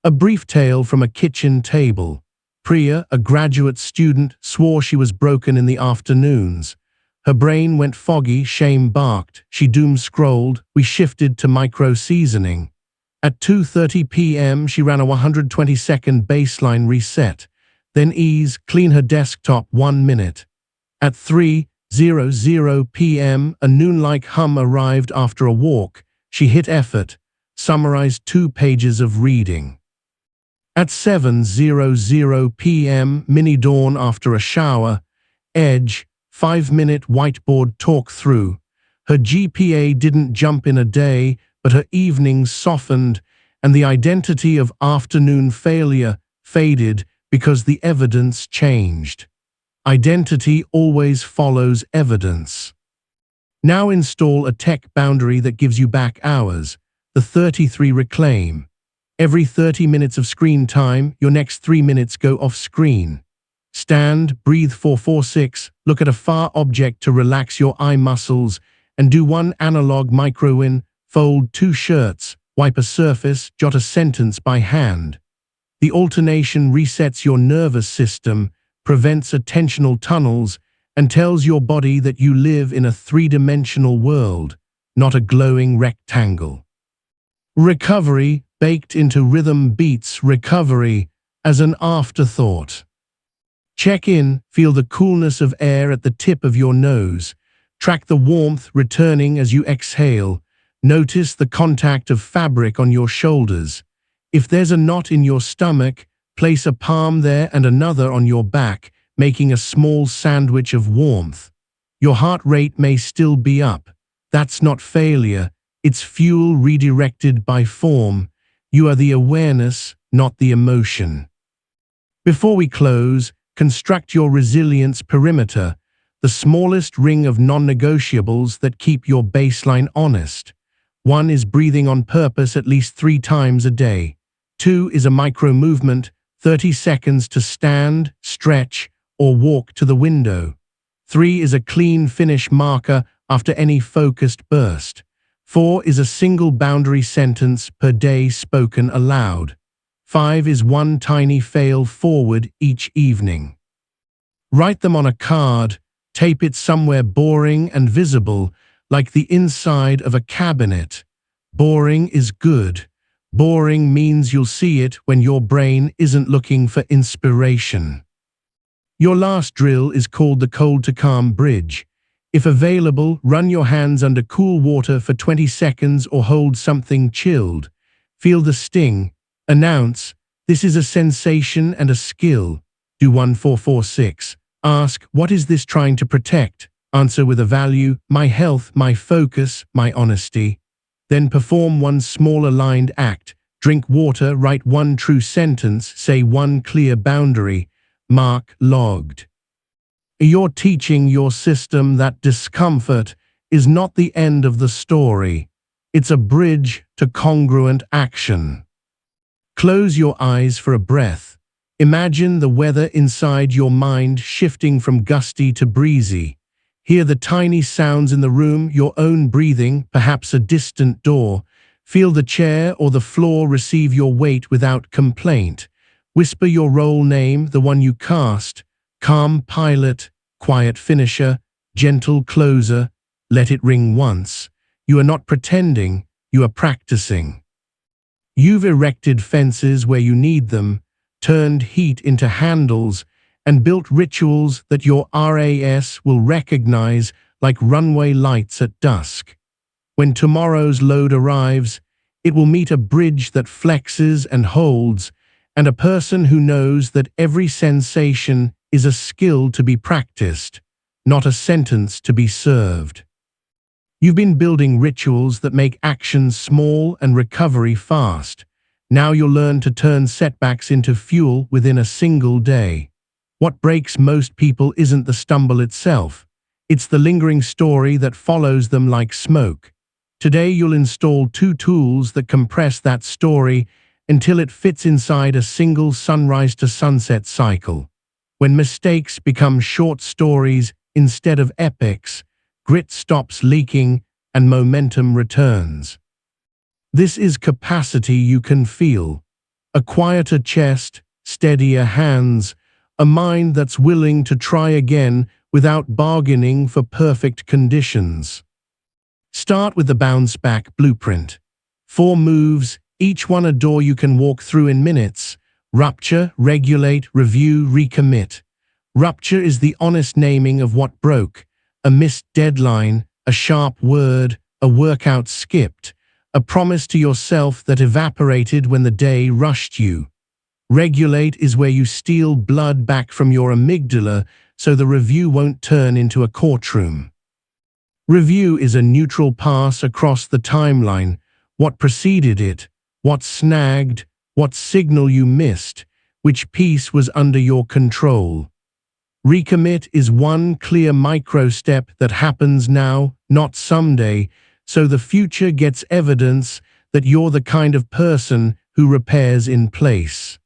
A brief tale from a kitchen table. Priya, a graduate student, swore she was broken in the afternoons. Her brain went foggy, shame barked. She doom-scrolled. We shifted to micro-seasoning. At 2:30 p.m., she ran a 120-second baseline reset. Then ease, clean her desktop 1 minute. At 3:00 p.m., a noon-like hum arrived after a walk. She hit effort, summarized 2 pages of reading. At 7:00 p.m., mini dawn after a shower. Edge, 5-minute whiteboard talk through. Her GPA didn't jump in a day, but her evenings softened, and the identity of afternoon failure faded because the evidence changed. Identity always follows evidence. Now install a tech boundary that gives you back hours, the 33 reclaim. Every 30 minutes of screen time, your next 3 minutes go off screen. Stand, breathe 4-4-6, look at a far object to relax your eye muscles, and do one analog micro-win, fold 2 shirts, wipe a surface, jot a sentence by hand. The alternation resets your nervous system, prevents attentional tunnels, and tells your body that you live in a three-dimensional world, not a glowing rectangle. Recovery, baked into rhythm, beats recovery as an afterthought. Check in, feel the coolness of air at the tip of your nose. Track the warmth returning as you exhale. Notice the contact of fabric on your shoulders. If there's a knot in your stomach, place a palm there and another on your back, making a small sandwich of warmth. Your heart rate may still be up. That's not failure. It's fuel redirected by form. You are the awareness, not the emotion. Before we close, construct your resilience perimeter, the smallest ring of non-negotiables that keep your baseline honest. 1 is breathing on purpose at least 3 times a day. 2 is a micro-movement, 30 seconds to stand, stretch, or walk to the window. 3 is a clean finish marker after any focused burst. 4 is a single boundary sentence per day spoken aloud. 5 is one tiny fail forward each evening. Write them on a card, tape it somewhere boring and visible, like the inside of a cabinet. Boring is good. Boring means you'll see it when your brain isn't looking for inspiration. Your last drill is called the cold to calm bridge. If available, run your hands under cool water for 20 seconds or hold something chilled. Feel the sting. Announce, this is a sensation and a skill. Do 1446. Ask, what is this trying to protect? Answer with a value, my health, my focus, my honesty. Then perform one small aligned act. Drink water, write one true sentence, say one clear boundary. Mark logged. You're teaching your system that discomfort is not the end of the story. It's a bridge to congruent action. Close your eyes for a breath. Imagine the weather inside your mind shifting from gusty to breezy. Hear the tiny sounds in the room, your own breathing, perhaps a distant door. Feel the chair or the floor receive your weight without complaint. Whisper your role name, the one you cast. Calm pilot, quiet finisher, gentle closer. Let it ring once. You are not pretending, you are practicing. You've erected fences where you need them, turned heat into handles, and built rituals that your RAS will recognize like runway lights at dusk. When tomorrow's load arrives, it will meet a bridge that flexes and holds, and a person who knows that every sensation is a skill to be practiced, not a sentence to be served. You've been building rituals that make actions small and recovery fast. Now you'll learn to turn setbacks into fuel within a single day. What breaks most people isn't the stumble itself. It's the lingering story that follows them like smoke. Today you'll install 2 tools that compress that story until it fits inside a single sunrise to sunset cycle. When mistakes become short stories instead of epics, grit stops leaking and momentum returns. This is capacity you can feel. A quieter chest, steadier hands, a mind that's willing to try again without bargaining for perfect conditions. Start with the bounce back blueprint. 4 moves, each one a door you can walk through in minutes. Rupture, regulate, review, recommit. Rupture is the honest naming of what broke. A missed deadline, a sharp word, a workout skipped, a promise to yourself that evaporated when the day rushed you. Regulate is where you steal blood back from your amygdala so the review won't turn into a courtroom. Review is a neutral pass across the timeline, what preceded it, what snagged, what signal you missed, which piece was under your control. Recommit is one clear micro-step that happens now, not someday, so the future gets evidence that you're the kind of person who repairs in place.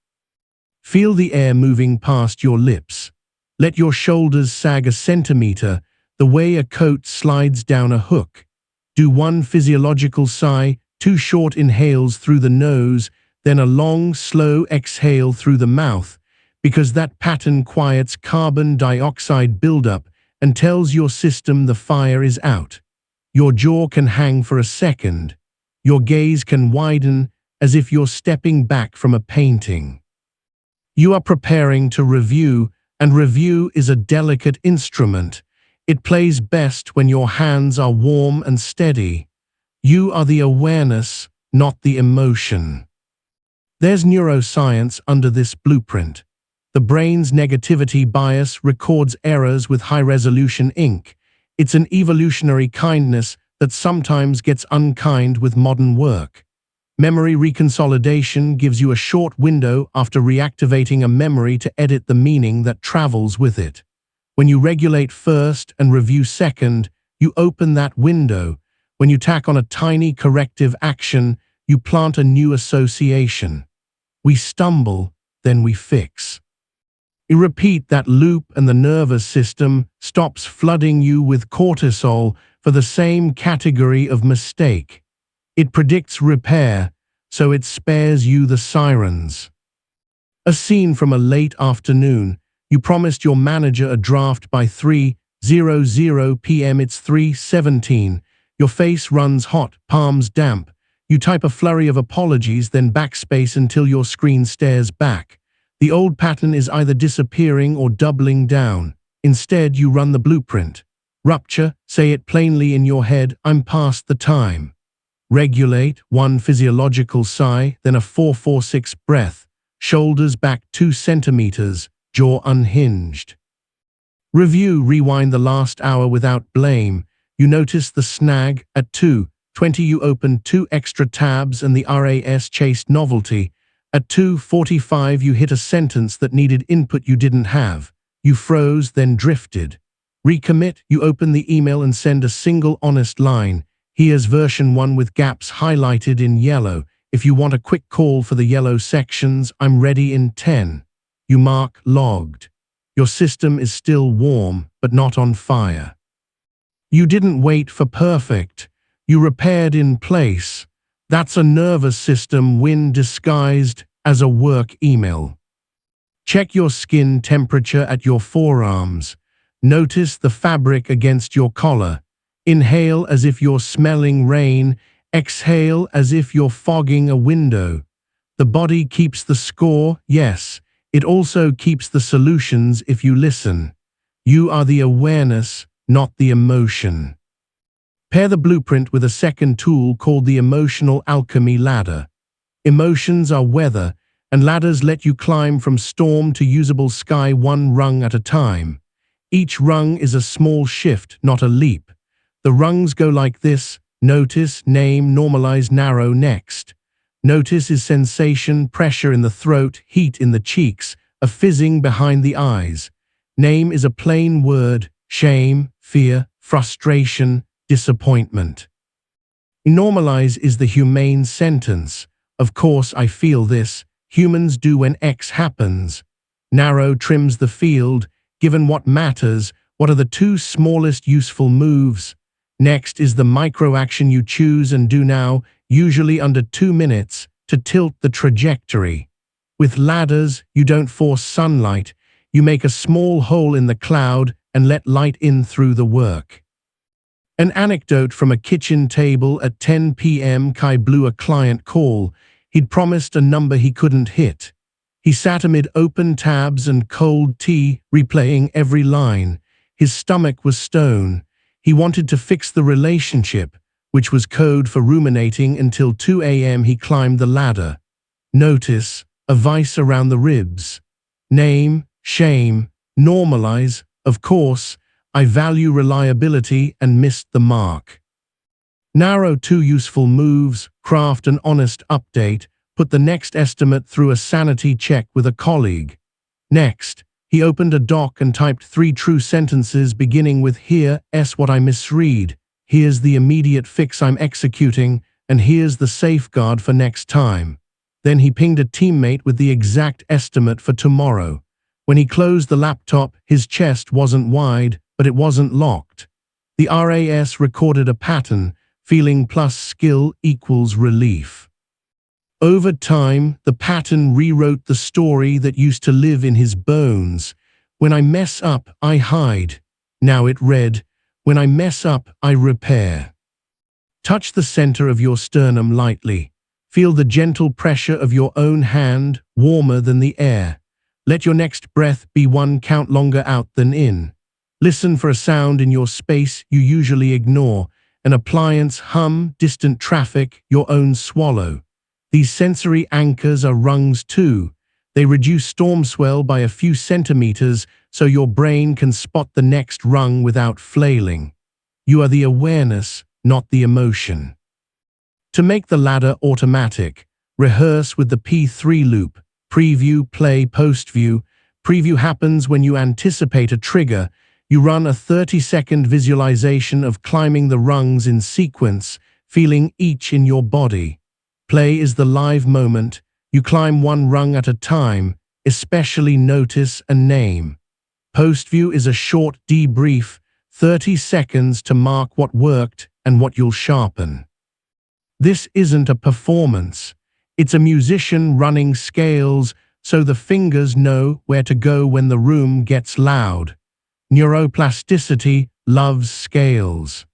Feel the air moving past your lips. Let your shoulders sag a centimeter, the way a coat slides down a hook. Do one physiological sigh, 2 short inhales through the nose, then a long, slow exhale through the mouth, because that pattern quiets carbon dioxide buildup and tells your system the fire is out. Your jaw can hang for a second. Your gaze can widen as if you're stepping back from a painting. You are preparing to review, and review is a delicate instrument. It plays best when your hands are warm and steady. You are the awareness, not the emotion. There's neuroscience under this blueprint. The brain's negativity bias records errors with high-resolution ink. It's an evolutionary kindness that sometimes gets unkind with modern work. Memory reconsolidation gives you a short window after reactivating a memory to edit the meaning that travels with it. When you regulate first and review second, you open that window. When you tack on a tiny corrective action, you plant a new association. We stumble, then we fix. You repeat that loop and the nervous system stops flooding you with cortisol for the same category of mistake. It predicts repair, so it spares you the sirens. A scene from a late afternoon. You promised your manager a draft by 3:00 p.m. It's 3:17. Your face runs hot, palms damp. You type a flurry of apologies, then backspace until your screen stares back. The old pattern is either disappearing or doubling down. Instead, you run the blueprint. Rupture, say it plainly in your head, I'm past the time. Regulate, 1 physiological sigh, then a 4-4-6 breath. Shoulders back 2 centimeters, jaw unhinged. Review, rewind the last hour without blame. You notice the snag. At 2:20 you open 2 extra tabs and the RAS chased novelty. At 2:45 you hit a sentence that needed input you didn't have. You froze, then drifted. Recommit, you open the email and send a single honest line. Here's version 1 with gaps highlighted in yellow. If you want a quick call for the yellow sections, I'm ready in 10. You mark logged. Your system is still warm, but not on fire. You didn't wait for perfect. You repaired in place. That's a nervous system win disguised as a work email. Check your skin temperature at your forearms. Notice the fabric against your collar. Inhale as if you're smelling rain. Exhale as if you're fogging a window. The body keeps the score, yes. It also keeps the solutions if you listen. You are the awareness, not the emotion. Pair the blueprint with a second tool called the Emotional Alchemy Ladder. Emotions are weather, and ladders let you climb from storm to usable sky 1 rung at a time. Each rung is a small shift, not a leap. The rungs go like this: notice, name, normalize, narrow. Next. Notice is sensation, pressure in the throat, heat in the cheeks, a fizzing behind the eyes. Name is a plain word: shame, fear, frustration, disappointment. Normalize is the humane sentence: of course I feel this, humans do when X happens. Narrow trims the field, given what matters, what are the 2 smallest useful moves? Next is the micro-action you choose and do now, usually under 2 minutes, to tilt the trajectory. With ladders, you don't force sunlight, you make a small hole in the cloud and let light in through the work. An anecdote from a kitchen table at 10 p.m. Kai blew a client call. He'd promised a number he couldn't hit. He sat amid open tabs and cold tea, replaying every line. His stomach was stone. He wanted to fix the relationship, which was code for ruminating. Until 2 a.m. he climbed the ladder. Notice, a vice around the ribs. Name, shame, normalize, of course, I value reliability and missed the mark. Narrow 2 useful moves, craft an honest update, put the next estimate through a sanity check with a colleague. Next, he opened a doc and typed 3 true sentences beginning with here's what I misread, here's the immediate fix I'm executing, and here's the safeguard for next time. Then he pinged a teammate with the exact estimate for tomorrow. When he closed the laptop, his chest wasn't wide, but it wasn't locked. The RAS recorded a pattern: Feeling plus skill equals relief. Over time, the pattern rewrote the story that used to live in his bones. When I mess up, I hide. Now it read, when I mess up, I repair. Touch the center of your sternum lightly. Feel the gentle pressure of your own hand, warmer than the air. Let your next breath be one count longer out than in. Listen for a sound in your space you usually ignore, an appliance hum, distant traffic, your own swallow. These sensory anchors are rungs too. They reduce storm swell by a few centimeters so your brain can spot the next rung without flailing. You are the awareness, not the emotion. To make the ladder automatic, rehearse with the P3 loop. Preview, play, post-view. Preview happens when you anticipate a trigger. You run a 30-second visualization of climbing the rungs in sequence, feeling each in your body. Play is the live moment. You climb one rung at a time, especially notice and name. Post-view is a short debrief, 30 seconds to mark what worked and what you'll sharpen. This isn't a performance. It's a musician running scales so the fingers know where to go when the room gets loud. Neuroplasticity loves scales.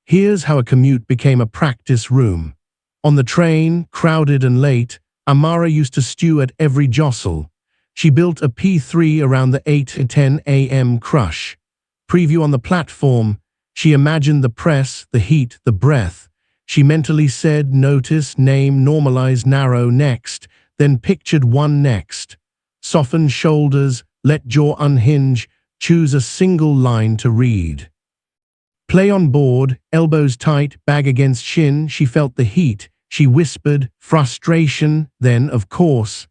Here's how a commute became a practice room. On the train, crowded and late, Amara used to stew at every jostle. She built a P3 around the 8 to 10 a.m. crush. Preview on the platform. She imagined the press, the heat, the breath. She mentally said, notice, name, normalize, narrow, next, then pictured one next. Soften shoulders, let jaw unhinge, choose a single line to read. Play on board, elbows tight, bag against shin, she felt the heat. She whispered, frustration, then, of course.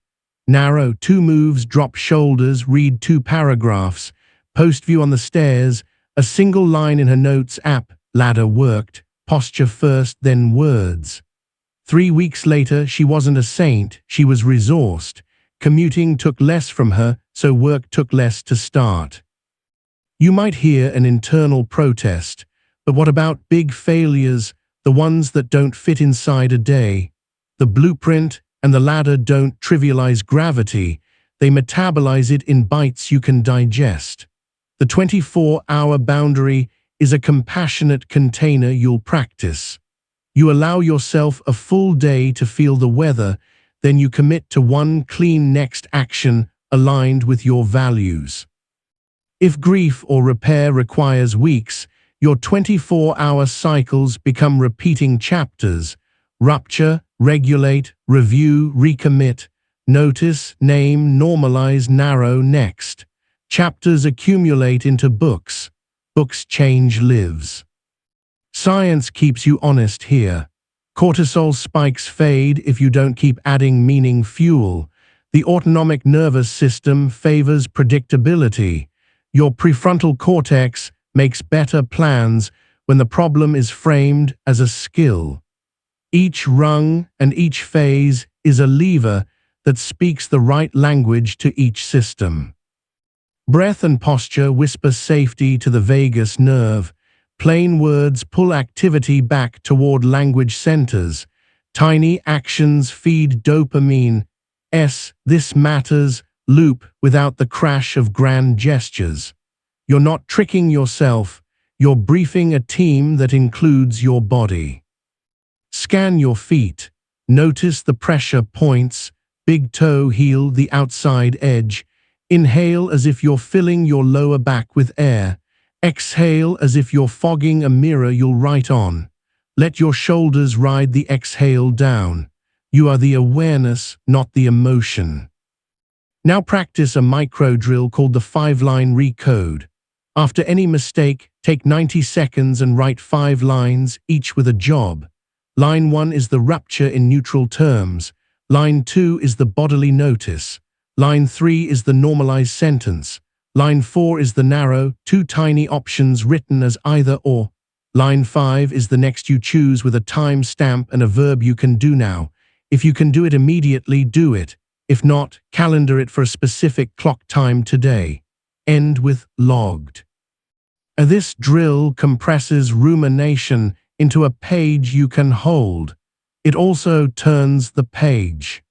Narrow, 2 moves, drop shoulders, read 2 paragraphs. Post-view on the stairs, a single line in her notes app, ladder worked. Posture first, then words. 3 weeks later, she wasn't a saint, she was resourced. Commuting took less from her, so work took less to start. You might hear an internal protest, but what about big failures, the ones that don't fit inside a day? The blueprint and the ladder don't trivialize gravity, they metabolize it in bites you can digest. The 24-hour boundary is a compassionate container you'll practice. You allow yourself a full day to feel the weather, then you commit to one clean next action aligned with your values. If grief or repair requires weeks, your 24-hour cycles become repeating chapters. Rupture, regulate, review, recommit, notice, name, normalize, narrow, next. Chapters accumulate into books. Books change lives. Science keeps you honest here. Cortisol spikes fade if you don't keep adding meaning fuel. The autonomic nervous system favors predictability. Your prefrontal cortex makes better plans when the problem is framed as a skill. Each rung and each phase is a lever that speaks the right language to each system. Breath and posture whisper safety to the vagus nerve. Plain words pull activity back toward language centers. Tiny actions feed dopamine. This matters loop without the crash of grand gestures. You're not tricking yourself, you're briefing a team that includes your body. Scan your feet. Notice the pressure points, big toe heel, the outside edge. Inhale as if you're filling your lower back with air. Exhale as if you're fogging a mirror you'll write on. Let your shoulders ride the exhale down. You are the awareness, not the emotion. Now practice a micro drill called the 5-line recode. After any mistake, take 90 seconds and write 5 lines, each with a job. Line 1 is the rupture in neutral terms. Line 2 is the bodily notice. Line 3 is the normalized sentence. Line 4 is the narrow, 2 tiny options written as either or. Line 5 is the next you choose with a time stamp and a verb you can do now. If you can do it immediately, do it. If not, calendar it for a specific clock time today. End with logged. This drill compresses rumination into a page you can hold. It also turns the page.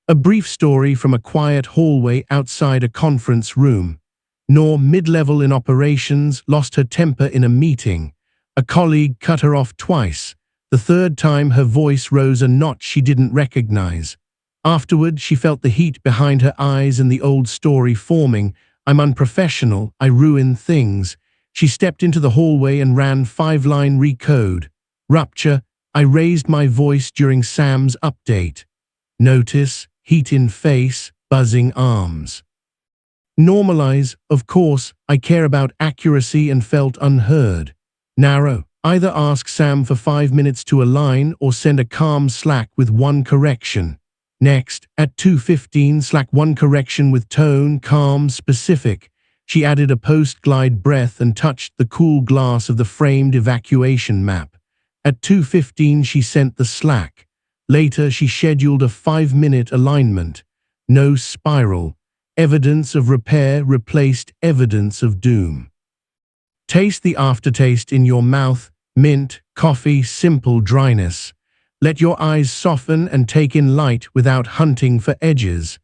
A brief story from a quiet hallway outside a conference room. Nor, mid-level in operations, lost her temper in a meeting. A colleague cut her off twice. The third time her voice rose a notch she didn't recognize. Afterward, she felt the heat behind her eyes and the old story forming. I'm unprofessional, I ruin things. She stepped into the hallway and ran 5-line recode. Rupture, I raised my voice during Sam's update. Notice, heat in face, buzzing arms. Normalize, of course, I care about accuracy and felt unheard. Narrow, either ask Sam for 5 minutes to align or send a calm Slack with one correction. Next, at 2:15, Slack one correction with tone, calm, specific. She added a post-glide breath and touched the cool glass of the framed evacuation map. At 2:15, she sent the Slack. Later, she scheduled a 5-minute alignment. No spiral. Evidence of repair replaced evidence of doom. Taste the aftertaste in your mouth, mint, coffee, simple dryness. Let your eyes soften and take in light without hunting for edges.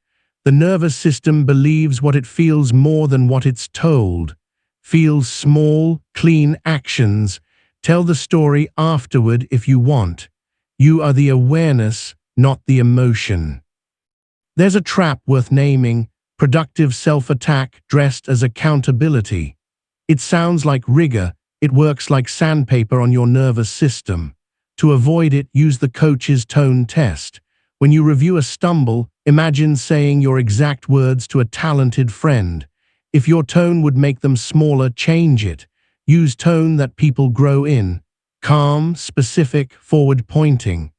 The nervous system believes what it feels more than what it's told. Feels small, clean actions. Tell the story afterward if you want. You are the awareness, not the emotion. There's a trap worth naming. Productive self-attack dressed as accountability. It sounds like rigor, it works like sandpaper on your nervous system. To avoid it, use the coach's tone test. When you review a stumble, imagine saying your exact words to a talented friend. If your tone would make them smaller, change it. Use tone that people grow in. Calm, specific, forward-pointing.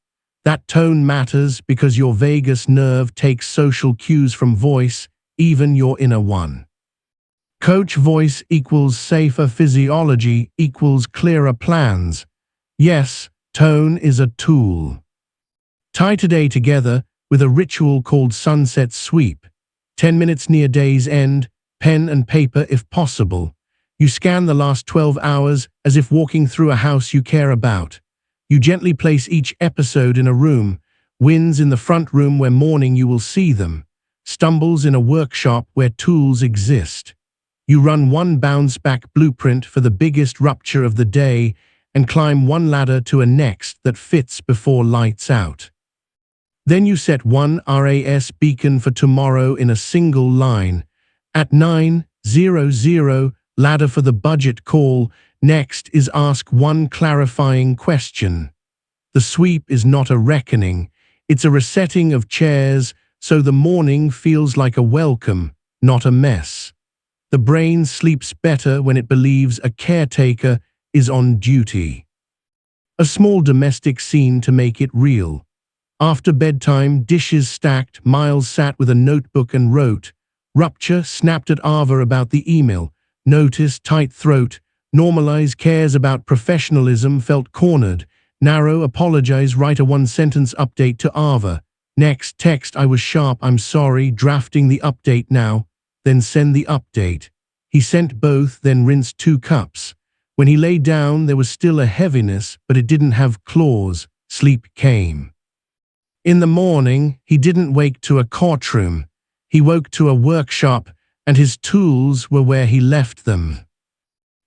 That tone matters because your vagus nerve takes social cues from voice, even your inner one. Coach voice equals safer physiology equals clearer plans. Yes, tone is a tool. Tie today together with a ritual called sunset sweep. 10 minutes near day's end, pen and paper if possible. You scan the last 12 hours as if walking through a house you care about. You gently place each episode in a room, wins in the front room where morning you will see them. Stumbles in a workshop where tools exist. You run one bounce-back blueprint for the biggest rupture of the day and climb one ladder to a next that fits before lights out. Then you set one RAS beacon for tomorrow in a single line. At 9:00, ladder for the budget call. Next is ask one clarifying question. The sweep is not a reckoning. It's a resetting of chairs, so the morning feels like a welcome, not a mess. The brain sleeps better when it believes a caretaker is on duty. A small domestic scene to make it real. After bedtime, dishes stacked, Miles sat with a notebook and wrote. Rupture, snapped at Ava about the email. Notice, tight throat. Normalize, cares about professionalism, felt cornered. Narrow, apologize, write a one-sentence update to Ava. Next, text, I was sharp, I'm sorry, drafting the update now. Then send the update. He sent both, then rinsed 2 cups. When he lay down, there was still a heaviness, but it didn't have claws. Sleep came. In the morning, he didn't wake to a courtroom. He woke to a workshop, and his tools were where he left them.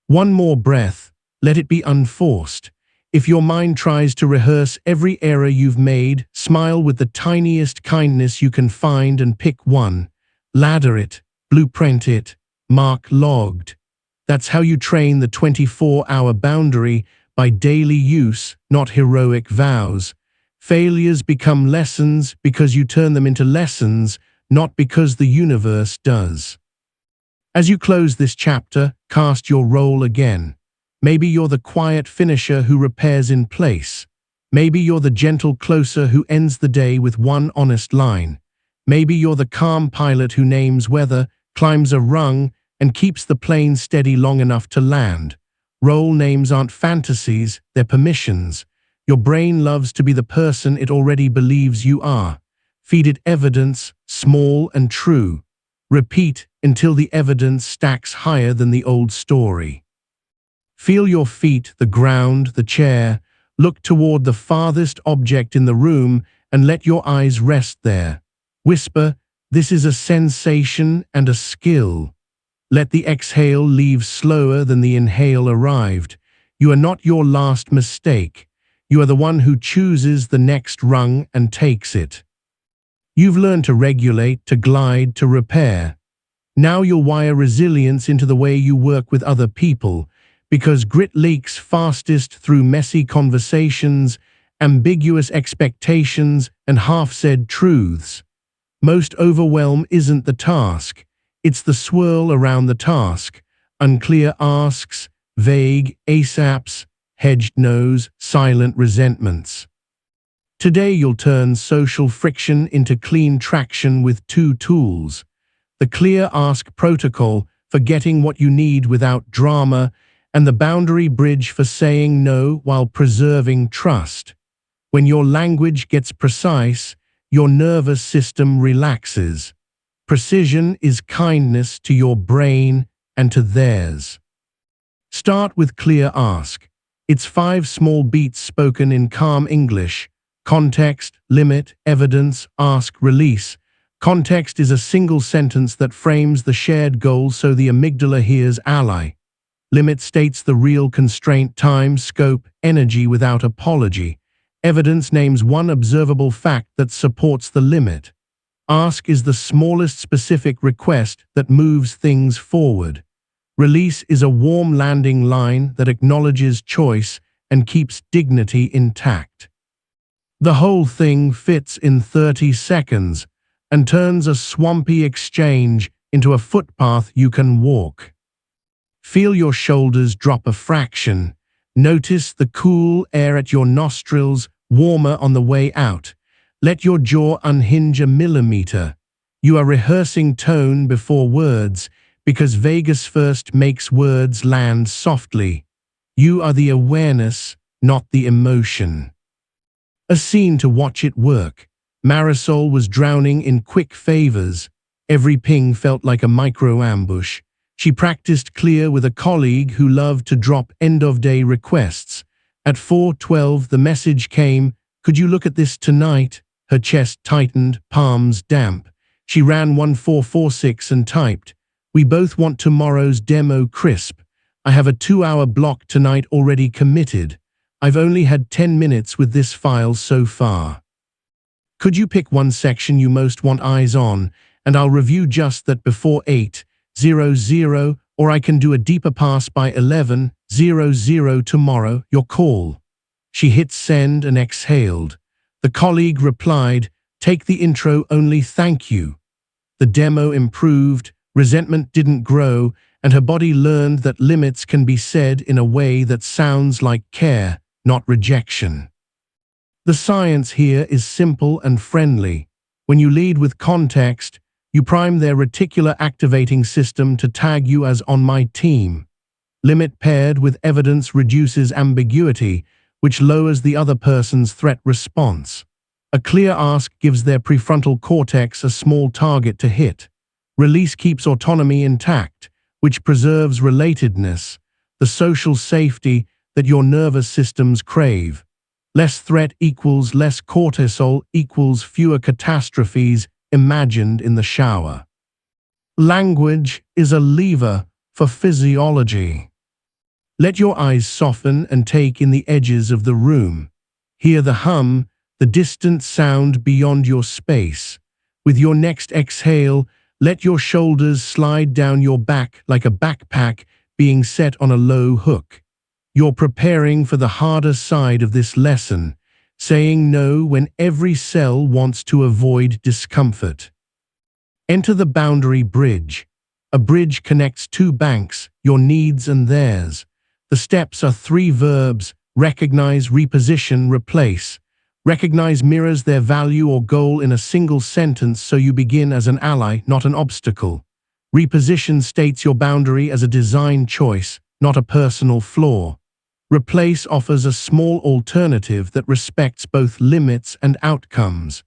One more breath, let it be unforced. If your mind tries to rehearse every error you've made, smile with the tiniest kindness you can find and pick one. Ladder it, blueprint it, mark logged. That's how you train the 24-hour boundary, by daily use, not heroic vows. Failures become lessons because you turn them into lessons, not because the universe does. As you close this chapter, cast your role again. Maybe you're the quiet finisher who repairs in place. Maybe you're the gentle closer who ends the day with one honest line. Maybe you're the calm pilot who names weather, climbs a rung, and keeps the plane steady long enough to land. Role names aren't fantasies, they're permissions. Your brain loves to be the person it already believes you are. Feed it evidence, small and true. Repeat until the evidence stacks higher than the old story. Feel your feet, the ground, the chair. Look toward the farthest object in the room and let your eyes rest there. Whisper, "This is a sensation and a skill." Let the exhale leave slower than the inhale arrived. You are not your last mistake. You are the one who chooses the next rung and takes it. You've learned to regulate, to glide, to repair. Now you'll wire resilience into the way you work with other people, because grit leaks fastest through messy conversations, ambiguous expectations, and half-said truths. Most overwhelm isn't the task. It's the swirl around the task. Unclear asks, vague ASAPs, hedged no's, silent resentments. Today you'll turn social friction into clean traction with two tools. The clear ask protocol for getting what you need without drama, and the boundary bridge for saying no while preserving trust. When your language gets precise, your nervous system relaxes. Precision is kindness to your brain and to theirs. Start with clear ask. It's 5 small beats spoken in calm English. Context, limit, evidence, ask, release. Context is a single sentence that frames the shared goal so the amygdala hears ally. Limit states the real constraint, time, scope, energy without apology. Evidence names one observable fact that supports the limit. Ask is the smallest specific request that moves things forward. Release is a warm landing line that acknowledges choice and keeps dignity intact. The whole thing fits in 30 seconds and turns a swampy exchange into a footpath you can walk. Feel your shoulders drop a fraction. Notice the cool air at your nostrils, warmer on the way out. Let your jaw unhinge a millimeter. You are rehearsing tone before words, because Vegas first makes words land softly. You are the awareness, not the emotion. A scene to watch it work. Marisol was drowning in quick favors. Every ping felt like a micro-ambush. She practiced clear with a colleague who loved to drop end-of-day requests. At 4:12 the message came, "Could you look at this tonight?" Her chest tightened, palms damp. She ran 1446 and typed, "We both want tomorrow's demo crisp. I have a 2-hour block tonight already committed. I've only had 10 minutes with this file so far. Could you pick one section you most want eyes on, and I'll review just that before 8:00, or I can do a deeper pass by 11:00 tomorrow, your call." She hit send and exhaled. The colleague replied, "Take the intro only, thank you." The demo improved, resentment didn't grow, and her body learned that limits can be said in a way that sounds like care, not rejection. The science here is simple and friendly. When you lead with context, you prime their reticular activating system to tag you as on my team. Limit paired with evidence reduces ambiguity, which lowers the other person's threat response. A clear ask gives their prefrontal cortex a small target to hit. Release keeps autonomy intact, which preserves relatedness, the social safety that your nervous systems crave. Less threat equals less cortisol equals fewer catastrophes imagined in the shower. Language is a lever for physiology. Let your eyes soften and take in the edges of the room. Hear the hum, the distant sound beyond your space. With your next exhale, let your shoulders slide down your back like a backpack being set on a low hook. You're preparing for the harder side of this lesson, saying no when every cell wants to avoid discomfort. Enter the boundary bridge. A bridge connects 2 banks, your needs and theirs. The steps are 3 verbs: recognize, reposition, replace. Recognize mirrors their value or goal in a single sentence, so you begin as an ally, not an obstacle. Reposition states your boundary as a design choice, not a personal flaw. Replace offers a small alternative that respects both limits and outcomes.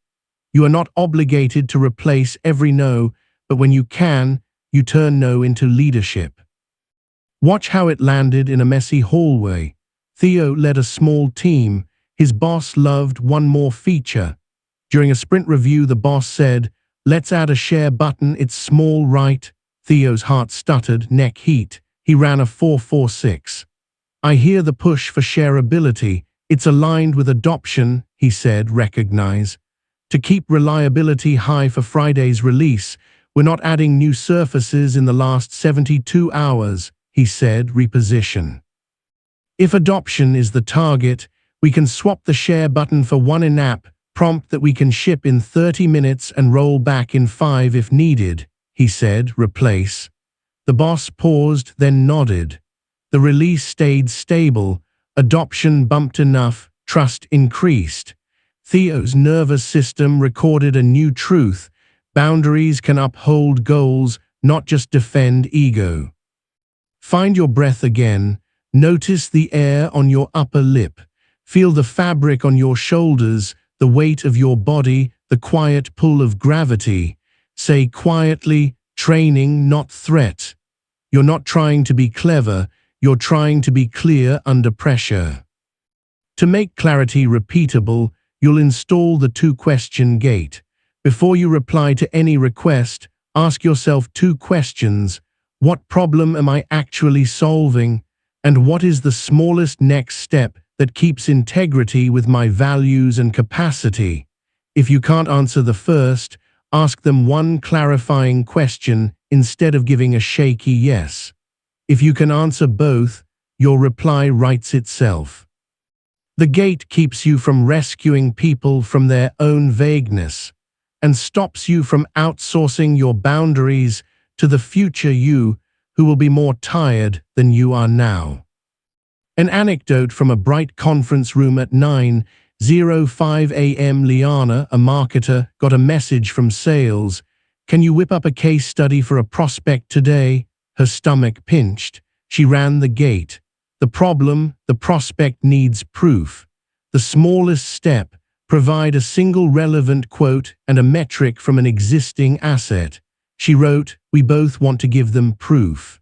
You are not obligated to replace every no, but when you can, you turn no into leadership. Watch how it landed in a messy hallway. Theo led a small team. His boss loved one more feature. During a sprint review, the boss said, "Let's add a share button, it's small, right?" Theo's heart stuttered, neck heat. He ran a 446. "I hear the push for shareability. It's aligned with adoption," he said, recognize. "To keep reliability high for Friday's release, we're not adding new surfaces in the last 72 hours, he said, reposition. If adoption is the target, we can swap the share button for one in-app prompt that we can ship in 30 minutes and roll back in 5 if needed, he said, replace. The boss paused, then nodded. The release stayed stable, adoption bumped enough, trust increased. Theo's nervous system recorded a new truth. Boundaries can uphold goals, not just defend ego. Find your breath again. Notice the air on your upper lip. Feel the fabric on your shoulders, the weight of your body, the quiet pull of gravity. Say quietly, training, not threat. You're not trying to be clever, you're trying to be clear under pressure. To make clarity repeatable, you'll install the two-question gate. Before you reply to any request, ask yourself 2 questions. What problem am I actually solving? And what is the smallest next step that keeps integrity with my values and capacity? If you can't answer the first, ask them one clarifying question instead of giving a shaky yes. If you can answer both, your reply writes itself. The gate keeps you from rescuing people from their own vagueness and stops you from outsourcing your boundaries to the future you, who will be more tired than you are now. An anecdote from a bright conference room at 9:05 a.m. Liana, a marketer, got a message from sales. "Can you whip up a case study for a prospect today?" Her stomach pinched. She ran the gate. The problem, the prospect needs proof. The smallest step, provide a single relevant quote and a metric from an existing asset. She wrote, "We both want to give them proof.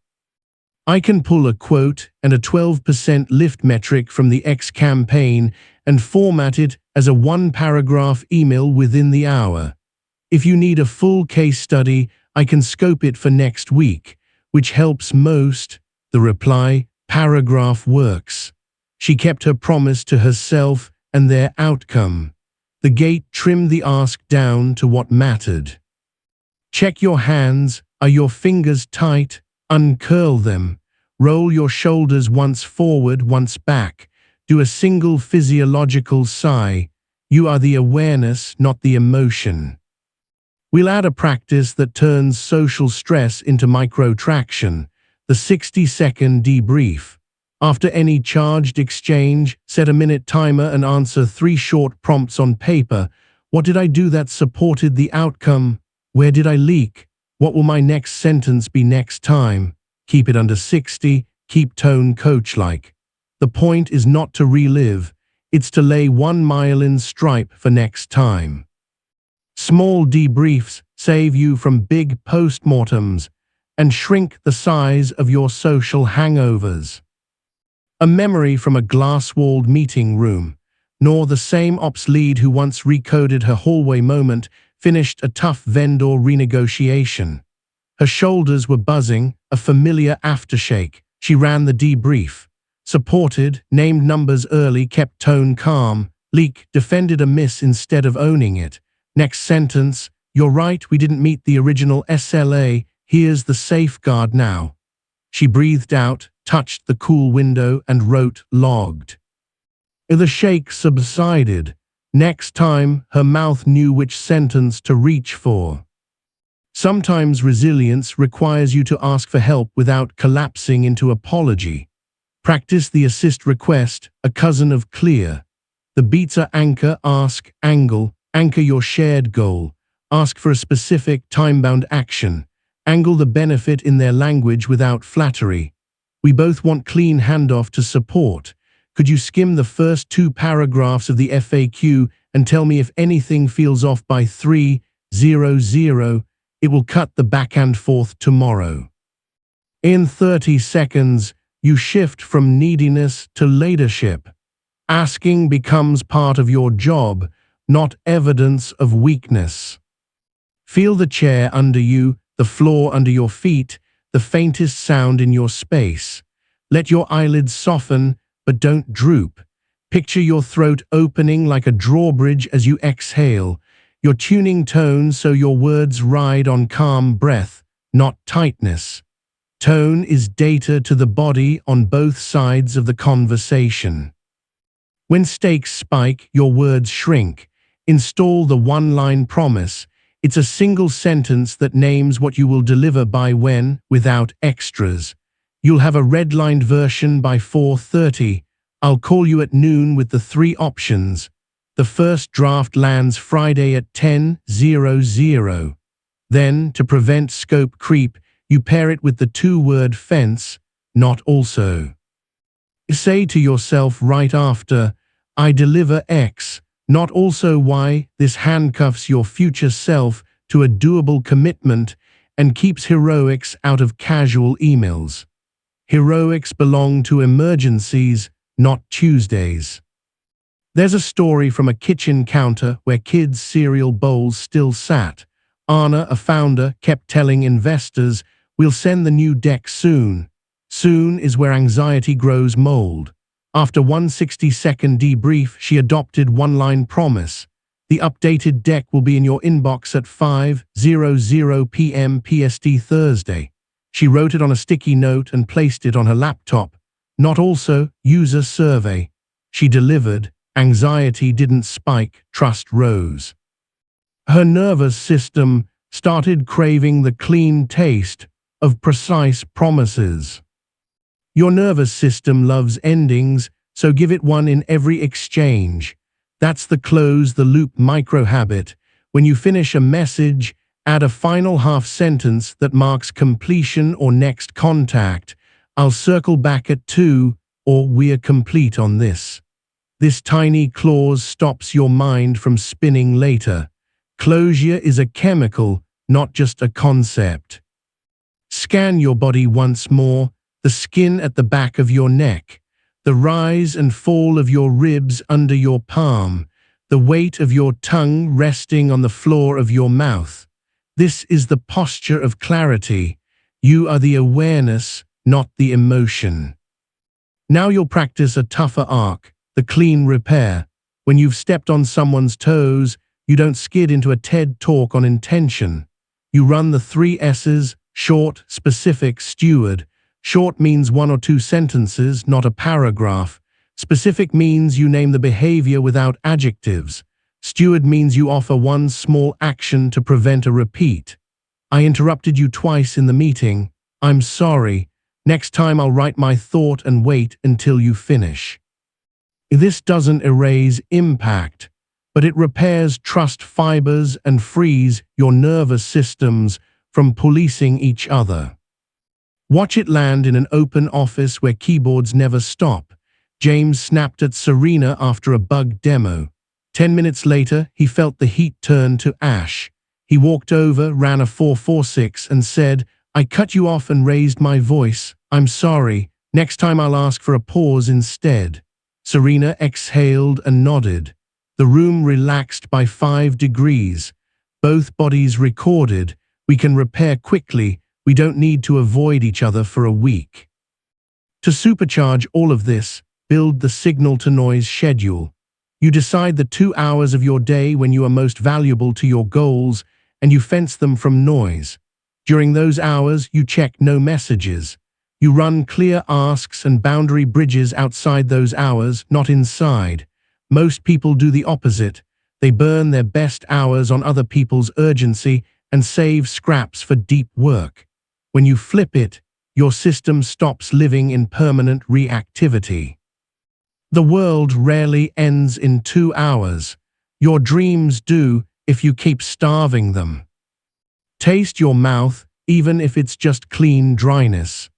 I can pull a quote and a 12% lift metric from the X campaign and format it as a 1-paragraph email within the hour. If you need a full case study, I can scope it for next week, which helps most." The reply, "Paragraph works." She kept her promise to herself and their outcome. The gate trimmed the ask down to what mattered. Check your hands. Are your fingers tight? Uncurl them. Roll your shoulders once forward, once back. Do a single physiological sigh. You are the awareness, not the emotion. We'll add a practice that turns social stress into micro-traction, the 60-second debrief. After any charged exchange, set a minute timer and answer 3 short prompts on paper. What did I do that supported the outcome? Where did I leak? What will my next sentence be next time? Keep it under 60, keep tone coach-like. The point is not to relive, it's to lay 1 mile in stripe for next time. Small debriefs save you from big postmortems and shrink the size of your social hangovers. A memory from a glass-walled meeting room. Nor the same ops lead who once recoded her hallway moment finished a tough vendor renegotiation. Her shoulders were buzzing, a familiar aftershake. She ran the debrief. Supported, named numbers early, kept tone calm. Leak, defended a miss instead of owning it. Next sentence, "You're right, we didn't meet the original SLA. Here's the safeguard now." She breathed out, touched the cool window, and wrote, "Logged." The shake subsided. Next time, her mouth knew which sentence to reach for. Sometimes resilience requires you to ask for help without collapsing into apology. Practice the assist request, a cousin of clear. The beats are anchor, ask, angle. Anchor your shared goal. Ask for a specific, time-bound action. Angle the benefit in their language without flattery. We both want clean handoff to support. Could you skim the first 2 paragraphs of the FAQ and tell me if anything feels off by 3:00? It will cut the back and forth tomorrow. In 30 seconds, you shift from neediness to leadership. Asking becomes part of your job, not evidence of weakness. Feel the chair under you, the floor under your feet, the faintest sound in your space. Let your eyelids soften, but don't droop. Picture your throat opening like a drawbridge as you exhale. You're tuning tone so your words ride on calm breath, not tightness. Tone is data to the body on both sides of the conversation. When stakes spike, your words shrink. Install the one-line promise. It's a single sentence that names what you will deliver by when, without extras. You'll have a redlined version by 4:30. I'll call you at noon with the 3 options. The first draft lands Friday at 10:00. Then, to prevent scope creep, you pair it with the 2-word fence, not also. Say to yourself right after, I deliver X, not also Y. This handcuffs your future self to a doable commitment and keeps heroics out of casual emails. Heroics belong to emergencies, not Tuesdays. There's a story from a kitchen counter where kids' cereal bowls still sat. Anna, a founder, kept telling investors, we'll send the new deck soon. Soon is where anxiety grows mold. After one 60-second debrief, she adopted one-line promise. The updated deck will be in your inbox at 5:00 p.m. PST Thursday. She wrote it on a sticky note and placed it on her laptop. Not also, user survey. She delivered. Anxiety didn't spike, trust rose. Her nervous system started craving the clean taste of precise promises. Your nervous system loves endings, so give it one in every exchange. That's the close-the-loop micro-habit. When you finish a message, add a final half-sentence that marks completion or next contact. I'll circle back at 2, or we're complete on this. This tiny clause stops your mind from spinning later. Closure is a chemical, not just a concept. Scan your body once more, the skin at the back of your neck, the rise and fall of your ribs under your palm, the weight of your tongue resting on the floor of your mouth. This is the posture of clarity. You are the awareness, not the emotion. Now you'll practice a tougher arc, the clean repair. When you've stepped on someone's toes, you don't skid into a TED talk on intention. You run the 3 S's, short, specific, steward. Short means 1 or 2 sentences, not a paragraph. Specific means you name the behavior without adjectives. Steward means you offer one small action to prevent a repeat. I interrupted you twice in the meeting. I'm sorry. Next time I'll write my thought and wait until you finish. This doesn't erase impact, but it repairs trust fibers and frees your nervous systems from policing each other. Watch it land in an open office where keyboards never stop. James snapped at Serena after a bug demo. 10 minutes later, he felt the heat turn to ash. He walked over, ran a 446 and said, I cut you off and raised my voice. I'm sorry. Next time I'll ask for a pause instead. Serena exhaled and nodded. The room relaxed by 5 degrees. Both bodies recorded. We can repair quickly. We don't need to avoid each other for a week. To supercharge all of this, build the signal-to-noise schedule. You decide the 2 hours of your day when you are most valuable to your goals, and you fence them from noise. During those hours, you check no messages. You run clear asks and boundary bridges outside those hours, not inside. Most people do the opposite. They burn their best hours on other people's urgency and save scraps for deep work. When you flip it, your system stops living in permanent reactivity. The world rarely ends in 2 hours. Your dreams do if you keep starving them. Taste your mouth, even if it's just clean dryness.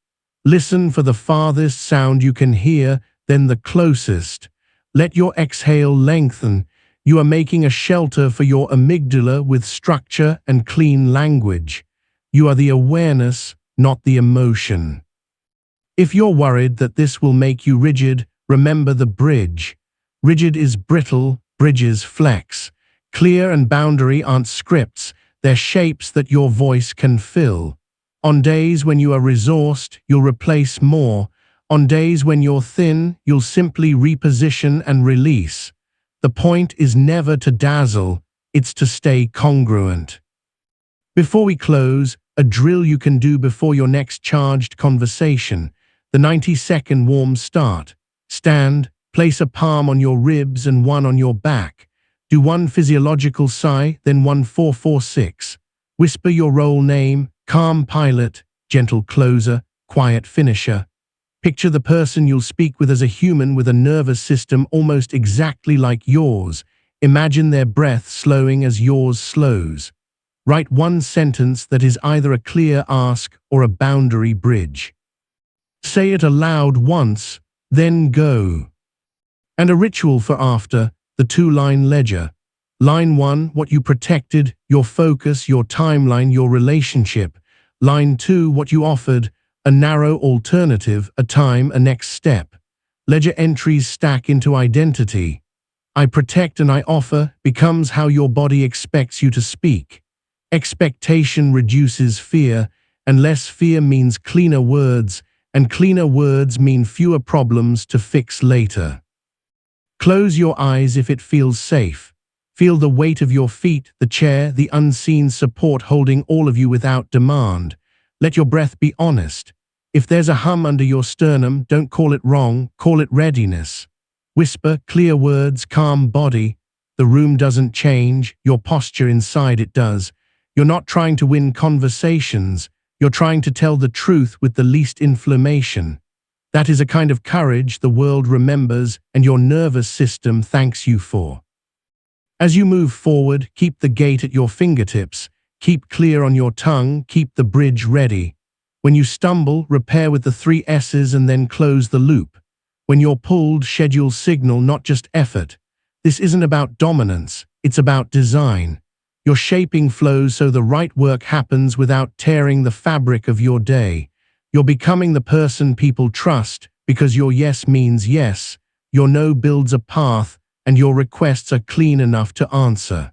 Listen for the farthest sound you can hear, then the closest. Let your exhale lengthen. You are making a shelter for your amygdala with structure and clean language. You are the awareness, not the emotion. If you're worried that this will make you rigid, remember the bridge. Rigid is brittle, bridges flex. Clear and boundary aren't scripts, they're shapes that your voice can fill. On days when you are resourced, you'll replace more. On days when you're thin, you'll simply reposition and release. The point is never to dazzle, it's to stay congruent. Before we close, a drill you can do before your next charged conversation. The 90-second warm start. Stand, place a palm on your ribs and one on your back. Do one physiological sigh, then one 4-4-6. Whisper your role name, calm pilot, gentle closer, quiet finisher. Picture the person you'll speak with as a human with a nervous system almost exactly like yours. Imagine their breath slowing as yours slows. Write one sentence that is either a clear ask or a boundary bridge. Say it aloud once, then go. And a ritual for after, the 2-line ledger. Line 1, what you protected, your focus, your timeline, your relationship. Line 2, what you offered, a narrow alternative, a time, a next step. Ledger entries stack into identity. I protect and I offer becomes how your body expects you to speak. Expectation reduces fear, and less fear means cleaner words, and cleaner words mean fewer problems to fix later. Close your eyes if it feels safe. Feel the weight of your feet, the chair, the unseen support holding all of you without demand. Let your breath be honest. If there's a hum under your sternum, don't call it wrong, call it readiness. Whisper, clear words, calm body. The room doesn't change, your posture inside it does. You're not trying to win conversations, you're trying to tell the truth with the least inflammation. That is a kind of courage the world remembers and your nervous system thanks you for. As you move forward, keep the gate at your fingertips, keep clear on your tongue, keep the bridge ready. When you stumble, repair with the 3 S's and then close the loop. When you're pulled, schedule signal, not just effort. This isn't about dominance, it's about design. You're shaping flows so the right work happens without tearing the fabric of your day. You're becoming the person people trust because your yes means yes, your no builds a path, and your requests are clean enough to answer.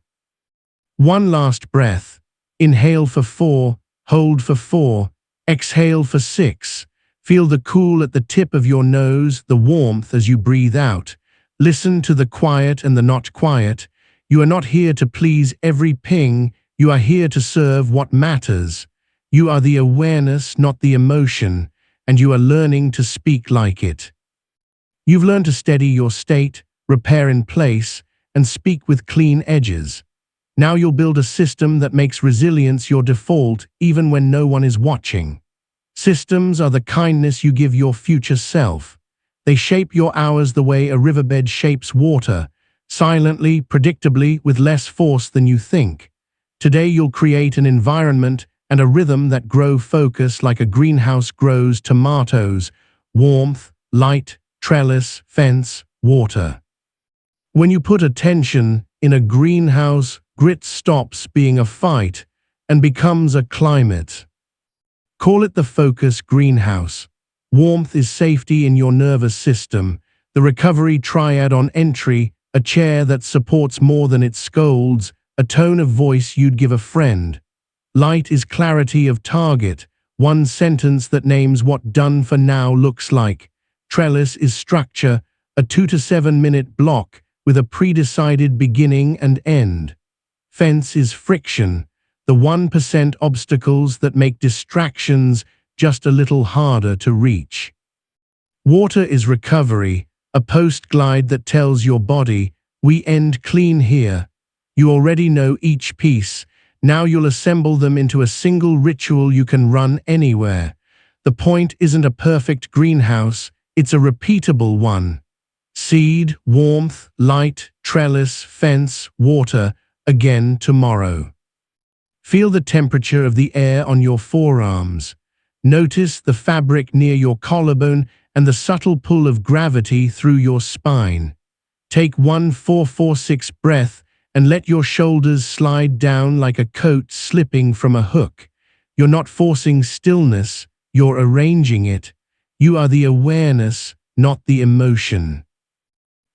One last breath. Inhale for 4, hold for 4, exhale for 6. Feel the cool at the tip of your nose, the warmth as you breathe out. Listen to the quiet and the not quiet. You are not here to please every ping, you are here to serve what matters. You are the awareness, not the emotion, and you are learning to speak like it. You've learned to steady your state, repair in place, and speak with clean edges. Now you'll build a system that makes resilience your default even when no one is watching. Systems are the kindness you give your future self. They shape your hours the way a riverbed shapes water, silently, predictably, with less force than you think. Today you'll create an environment and a rhythm that grow focus like a greenhouse grows tomatoes, warmth, light, trellis, fence, water. When you put attention in a greenhouse, grit stops being a fight and becomes a climate. Call it the focus greenhouse. Warmth is safety in your nervous system, the recovery triad on entry, a chair that supports more than it scolds, a tone of voice you'd give a friend. Light is clarity of target, one sentence that names what done for now looks like. Trellis is structure, a 2 to 7 minute block with a pre-decided beginning and end. Fence is friction, the 1% obstacles that make distractions just a little harder to reach. Water is recovery, a post-glide that tells your body, we end clean here. You already know each piece, now you'll assemble them into a single ritual you can run anywhere. The point isn't a perfect greenhouse, it's a repeatable one. Seed, warmth, light, trellis, fence, water, again tomorrow. Feel the temperature of the air on your forearms. Notice the fabric near your collarbone and the subtle pull of gravity through your spine. Take one 4-4-6 breath and let your shoulders slide down like a coat slipping from a hook. You're not forcing stillness, you're arranging it. You are the awareness, not the emotion.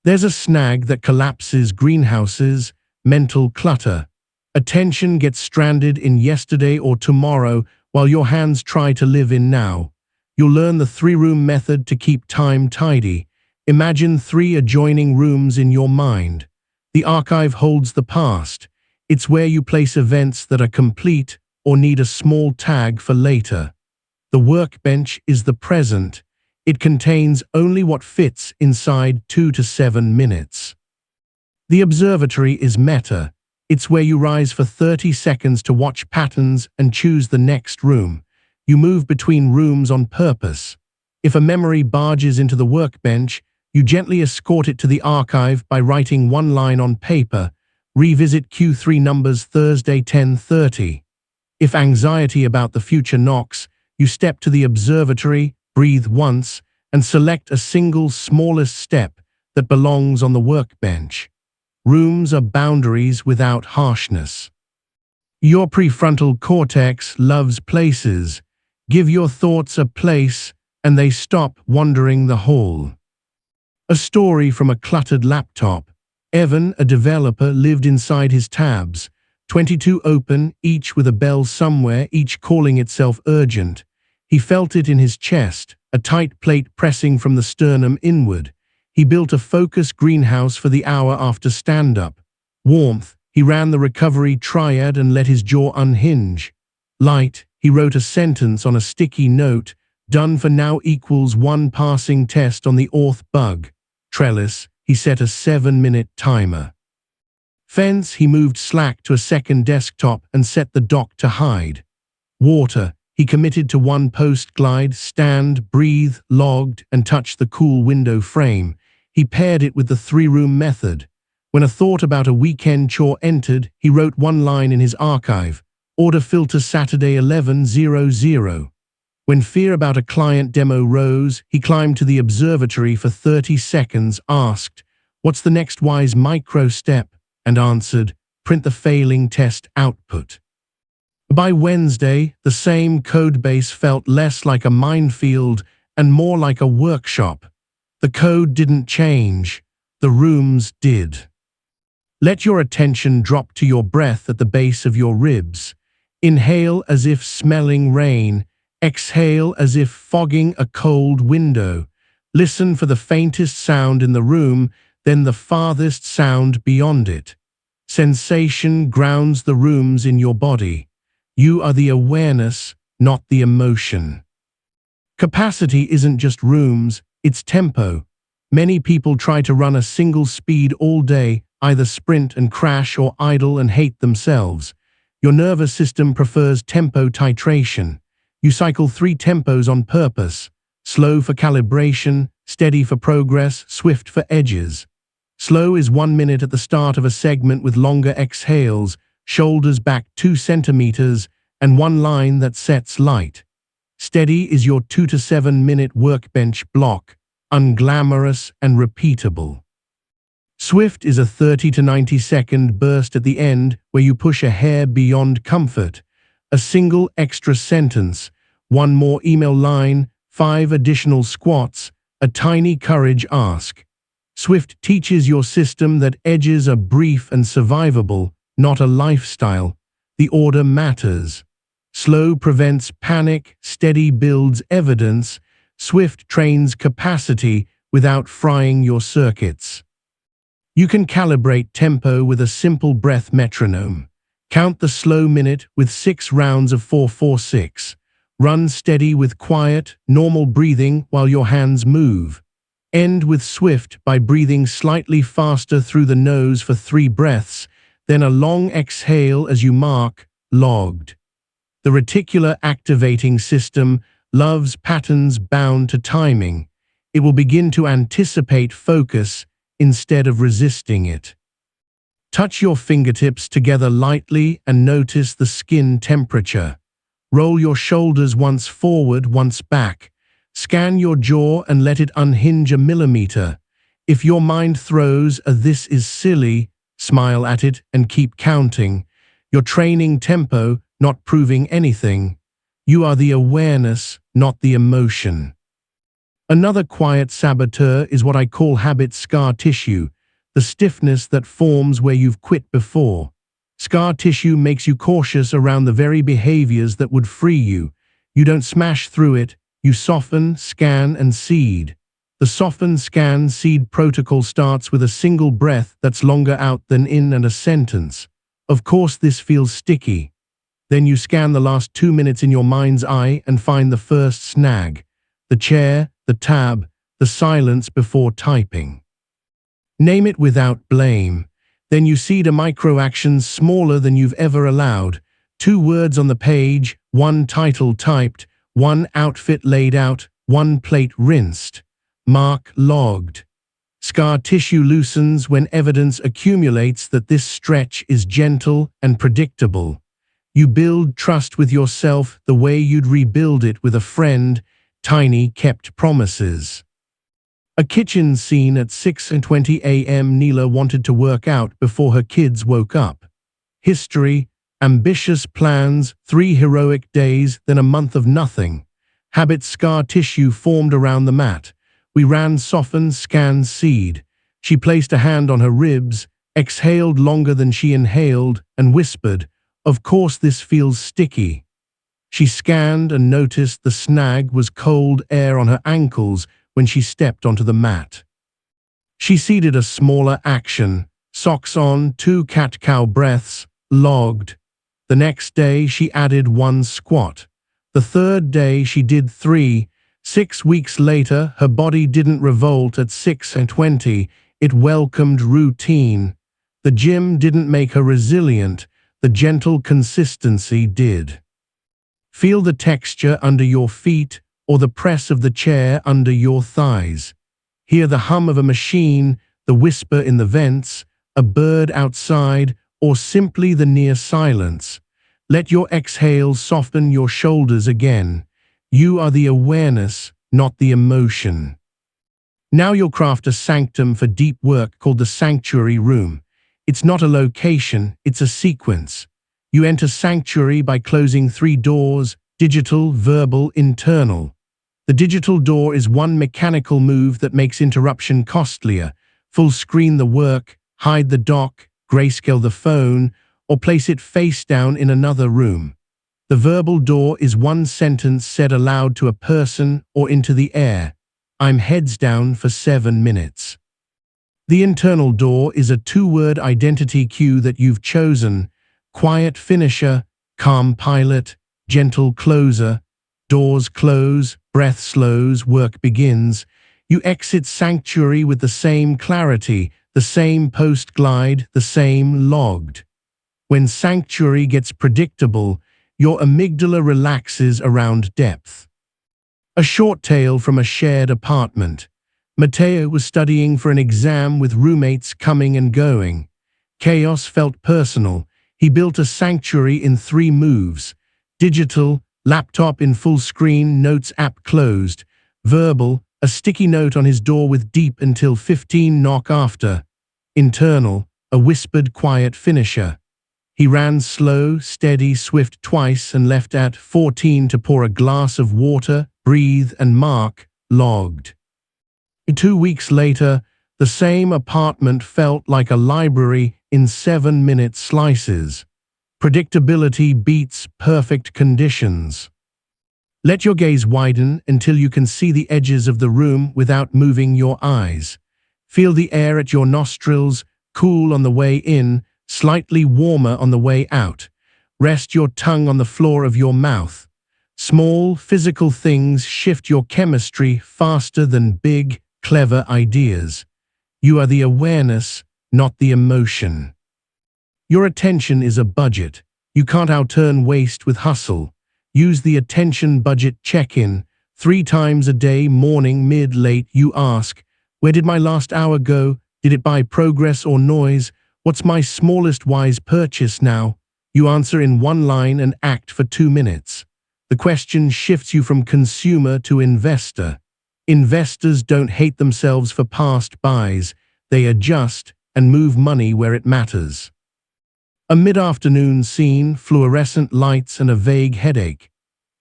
There's a snag that collapses greenhouses, mental clutter. Attention gets stranded in yesterday or tomorrow while your hands try to live in now. You'll learn the three-room method to keep time tidy. Imagine 3 adjoining rooms in your mind. The archive holds the past. It's where you place events that are complete or need a small tag for later. The workbench is the present. It contains only what fits inside 2 to 7 minutes. The observatory is meta. It's where you rise for 30 seconds to watch patterns and choose the next room. You move between rooms on purpose. If a memory barges into the workbench, you gently escort it to the archive by writing 1 line on paper. Revisit Q3 numbers Thursday 10:30. If anxiety about the future knocks, you step to the observatory, breathe once, and select a single smallest step that belongs on the workbench. Rooms are boundaries without harshness. Your prefrontal cortex loves places. Give your thoughts a place, and they stop wandering the hall. A story from a cluttered laptop. Evan, a developer, lived inside his tabs, 22 open, each with a bell somewhere, each calling itself urgent. He felt it in his chest, a tight plate pressing from the sternum inward. He built a focus greenhouse for the hour after stand-up. Warmth, he ran the recovery triad and let his jaw unhinge. Light, he wrote a sentence on a sticky note, done for now equals 1 passing test on the auth bug. Trellis, he set a 7-minute timer. Fence, he moved Slack to a second desktop and set the dock to hide. Water, he committed to 1 post glide, stand, breathe, logged, and touch the cool window frame. He paired it with the 3-room method. When a thought about a weekend chore entered, he wrote 1 line in his archive. Order filter Saturday 11:00. When fear about a client demo rose, he climbed to the observatory for 30 seconds, asked, "What's the next wise micro step?" and answered, "Print the failing test output." By Wednesday, the same codebase felt less like a minefield and more like a workshop. The code didn't change, the rooms did. Let your attention drop to your breath at the base of your ribs. Inhale as if smelling rain. Exhale as if fogging a cold window. Listen for the faintest sound in the room, then the farthest sound beyond it. Sensation grounds the rooms in your body. You are the awareness, not the emotion. Capacity isn't just rooms, it's tempo. Many people try to run a single speed all day, either sprint and crash or idle and hate themselves. Your nervous system prefers tempo titration. You cycle 3 tempos on purpose: slow for calibration, steady for progress, swift for edges. Slow is 1 minute at the start of a segment with longer exhales, shoulders back 2 centimeters, and 1 line that sets light. Steady is your 2 to 7 minute workbench block, unglamorous and repeatable. Swift is a 30 to 90 second burst at the end where you push a hair beyond comfort. A single extra sentence, 1 more email line, 5 additional squats, a tiny courage ask. Swift teaches your system that edges are brief and survivable, not a lifestyle. The order matters. Slow prevents panic, steady builds evidence. Swift trains capacity without frying your circuits. You can calibrate tempo with a simple breath metronome. Count the slow minute with 6 rounds of 4-4-6. Run steady with quiet, normal breathing while your hands move. End with swift by breathing slightly faster through the nose for 3 breaths, then a long exhale as you mark, logged. The reticular activating system loves patterns bound to timing. It will begin to anticipate focus instead of resisting it. Touch your fingertips together lightly and notice the skin temperature. Roll your shoulders once forward, once back. Scan your jaw and let it unhinge a millimeter. If your mind throws a "this is silly," smile at it and keep counting. You're training tempo, not proving anything. You are the awareness, not the emotion. Another quiet saboteur is what I call habit scar tissue, the stiffness that forms where you've quit before. Scar tissue makes you cautious around the very behaviors that would free you. You don't smash through it, you soften, scan, and seed. The soften, scan, seed protocol starts with a single breath that's longer out than in and a sentence. Of course, this feels sticky. Then you scan the last 2 minutes in your mind's eye and find the first snag. The chair, the tab, the silence before typing. Name it without blame. Then you seed a micro-actions smaller than you've ever allowed. 2 words on the page, 1 title typed, 1 outfit laid out, 1 plate rinsed. Mark logged. Scar tissue loosens when evidence accumulates that this stretch is gentle and predictable. You build trust with yourself the way you'd rebuild it with a friend, tiny kept promises. A kitchen scene at 6:20 a.m. Neela wanted to work out before her kids woke up. History, ambitious plans, 3 heroic days, then a month of nothing. Habit scar tissue formed around the mat. We ran soften, scan, seed. She placed a hand on her ribs, exhaled longer than she inhaled, and whispered, "Of course this feels sticky." She scanned and noticed the snag was cold air on her ankles when she stepped onto the mat. She seeded a smaller action, socks on, 2 cat-cow breaths, logged. The next day she added 1 squat. The third day she did 3. 6 weeks later, her body didn't revolt at 6:20. It welcomed routine. The gym didn't make her resilient. The gentle consistency did. Feel the texture under your feet or the press of the chair under your thighs. Hear the hum of a machine, the whisper in the vents, a bird outside, or simply the near silence. Let your exhale soften your shoulders again. You are the awareness, not the emotion. Now you'll craft a sanctum for deep work called the sanctuary room. It's not a location, it's a sequence. You enter sanctuary by closing 3 doors, digital, verbal, internal. The digital door is one mechanical move that makes interruption costlier. Full screen the work, hide the dock, grayscale the phone, or place it face down in another room. The verbal door is one sentence said aloud to a person or into the air. I'm heads down for 7 minutes. The internal door is a 2-word identity cue that you've chosen. Quiet finisher, calm pilot, gentle closer. Doors close, breath slows, work begins. You exit sanctuary with the same clarity, the same post-glide, the same logged. When sanctuary gets predictable, your amygdala relaxes around depth. A short tale from a shared apartment. Matteo was studying for an exam with roommates coming and going. Chaos felt personal. He built a sanctuary in 3 moves. Digital, laptop in full screen, notes app closed. Verbal, a sticky note on his door with deep until 15 knock after. Internal, a whispered quiet finisher. He ran slow, steady, swift twice and left at 14 to pour a glass of water, breathe and mark, logged. 2 weeks later, the same apartment felt like a library in 7-minute slices. Predictability beats perfect conditions. Let your gaze widen until you can see the edges of the room without moving your eyes. Feel the air at your nostrils, cool on the way in, slightly warmer on the way out. Rest your tongue on the floor of your mouth. Small, physical things shift your chemistry faster than big, clever ideas. You are the awareness, not the emotion. Your attention is a budget. You can't outearn waste with hustle. Use the attention budget check-in. 3 times a day, morning, mid, late, you ask, where did my last hour go? Did it buy progress or noise? What's my smallest wise purchase now? You answer in 1 line and act for 2 minutes. The question shifts you from consumer to investor. Investors don't hate themselves for past buys. They adjust and move money where it matters. A mid-afternoon scene, fluorescent lights and a vague headache.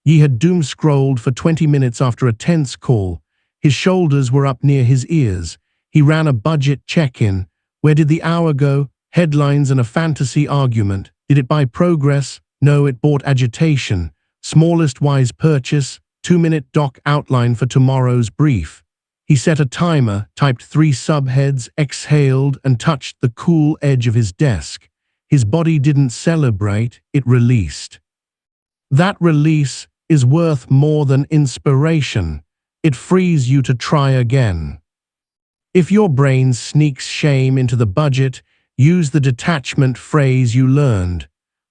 Yi had doom-scrolled for 20 minutes after a tense call. His shoulders were up near his ears. He ran a budget check-in. Where did the hour go? Headlines and a fantasy argument. Did it buy progress? No, it bought agitation. Smallest wise purchase, 2-minute doc outline for tomorrow's brief. He set a timer, typed 3 subheads, exhaled, and touched the cool edge of his desk. His body didn't celebrate, it released. That release is worth more than inspiration. It frees you to try again. If your brain sneaks shame into the budget, use the detachment phrase you learned.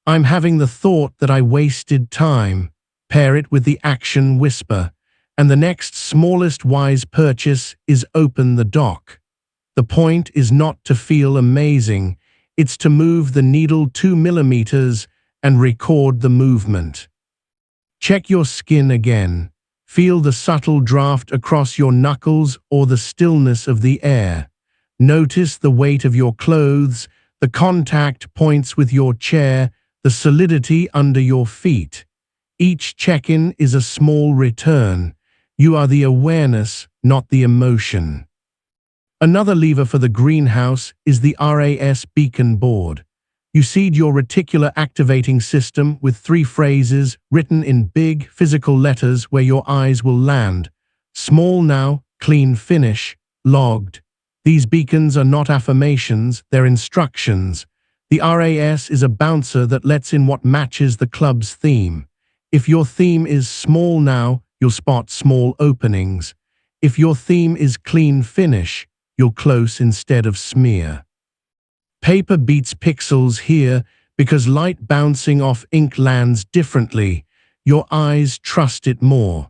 I'm having the thought that I wasted time. Pair it with the action whisper. And the next smallest wise purchase is open the doc. The point is not to feel amazing. It's to move the needle 2 millimeters and record the movement. Check your skin again. Feel the subtle draft across your knuckles or the stillness of the air. Notice the weight of your clothes, the contact points with your chair, the solidity under your feet. Each check-in is a small return. You are the awareness, not the emotion. Another lever for the greenhouse is the RAS beacon board. You seed your reticular activating system with 3 phrases written in big, physical letters where your eyes will land. Small now, clean finish, logged. These beacons are not affirmations, they're instructions. The RAS is a bouncer that lets in what matches the club's theme. If your theme is small now, you'll spot small openings. If your theme is clean finish, you'll close instead of smear. Paper beats pixels here because light bouncing off ink lands differently. Your eyes trust it more.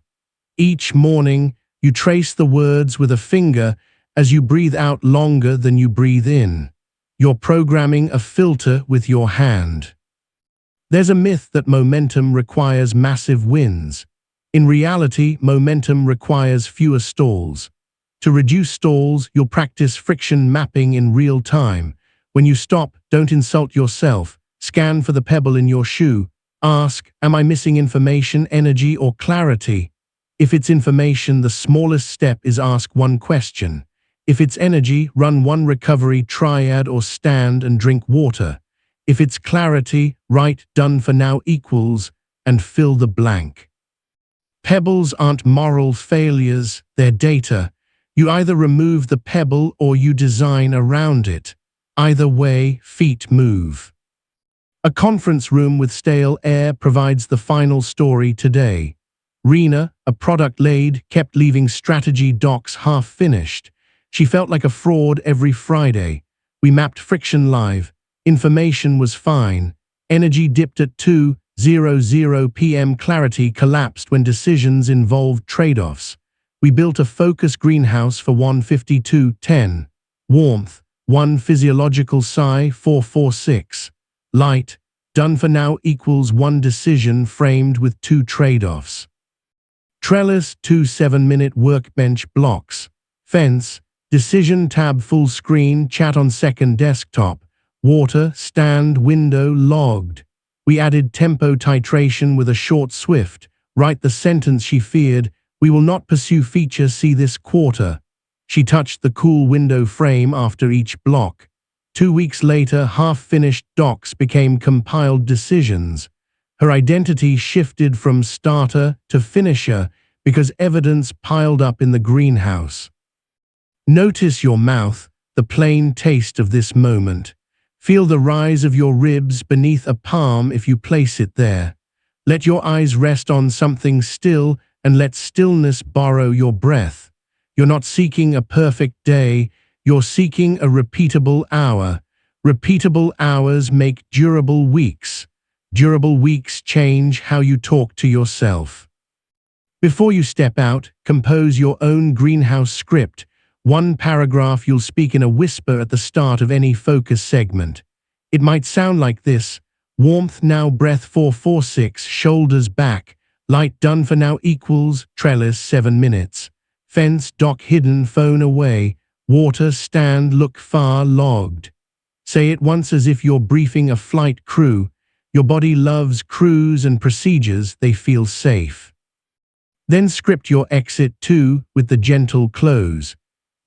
Each morning, you trace the words with a finger as you breathe out longer than you breathe in. You're programming a filter with your hand. There's a myth that momentum requires massive wins. In reality, momentum requires fewer stalls. To reduce stalls, you'll practice friction mapping in real time. When you stop, don't insult yourself. Scan for the pebble in your shoe. Ask, am I missing information, energy, or clarity? If it's information, the smallest step is ask 1 question. If it's energy, run 1 recovery triad or stand and drink water. If it's clarity, write done for now equals and fill the blank. Pebbles aren't moral failures, they're data. You either remove the pebble or you design around it. Either way, feet move. A conference room with stale air provides the final story today. Rena, a product lead, kept leaving strategy docs half-finished. She felt like a fraud every Friday. We mapped friction live. Information was fine. Energy dipped at 2:00 p.m. Clarity collapsed when decisions involved trade-offs. We built a focus greenhouse for 152:10. Warmth, 1 physiological psi 446. Light, done for now equals 1 decision framed with 2 trade-offs. Trellis, 2 7-minute workbench blocks. Fence, decision tab full screen, chat on second desktop. Water, stand, window, logged. We added tempo titration with a short swift. Write the sentence she feared. We will not pursue feature C this quarter. She touched the cool window frame after each block. 2 weeks later, half-finished docs became compiled decisions. Her identity shifted from starter to finisher because evidence piled up in the greenhouse. Notice your mouth, the plain taste of this moment. Feel the rise of your ribs beneath a palm if you place it there. Let your eyes rest on something still and let stillness borrow your breath. You're not seeking a perfect day, you're seeking a repeatable hour. Repeatable hours make durable weeks. Durable weeks change how you talk to yourself. Before you step out, compose your own greenhouse script. 1 paragraph you'll speak in a whisper at the start of any focus segment. It might sound like this: warmth now, breath 446, shoulders back, light done for now equals, trellis 7 minutes, fence dock hidden, phone away, water stand look far, logged. Say it once as if you're briefing a flight crew. Your body loves crews and procedures, they feel safe. Then script your exit too with the gentle close.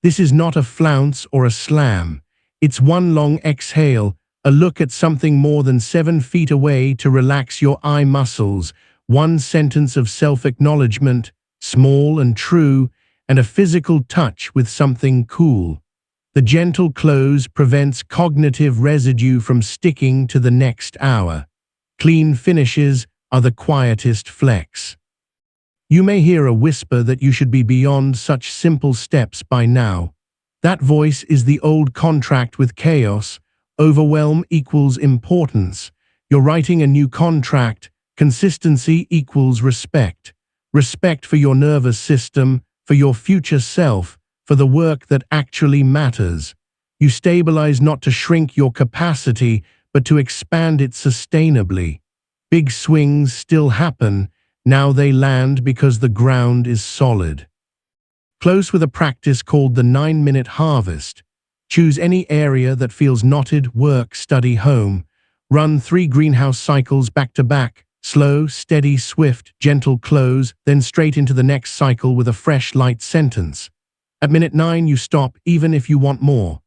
This is not a flounce or a slam. It's one long exhale, a look at something more than 7 feet away to relax your eye muscles, one sentence of self-acknowledgement, small and true, and a physical touch with something cool. The gentle close prevents cognitive residue from sticking to the next hour. Clean finishes are the quietest flex. You may hear a whisper that you should be beyond such simple steps by now. That voice is the old contract with chaos. Overwhelm equals importance. You're writing a new contract. Consistency equals respect. Respect for your nervous system, for your future self, for the work that actually matters. You stabilize not to shrink your capacity, but to expand it sustainably. Big swings still happen. Now they land because the ground is solid. Close with a practice called the 9-minute harvest. Choose any area that feels knotted: work, study, home. Run 3 greenhouse cycles back to back. Slow, steady, swift, gentle close, then straight into the next cycle with a fresh, light sentence. At minute 9 you stop, even if you want more.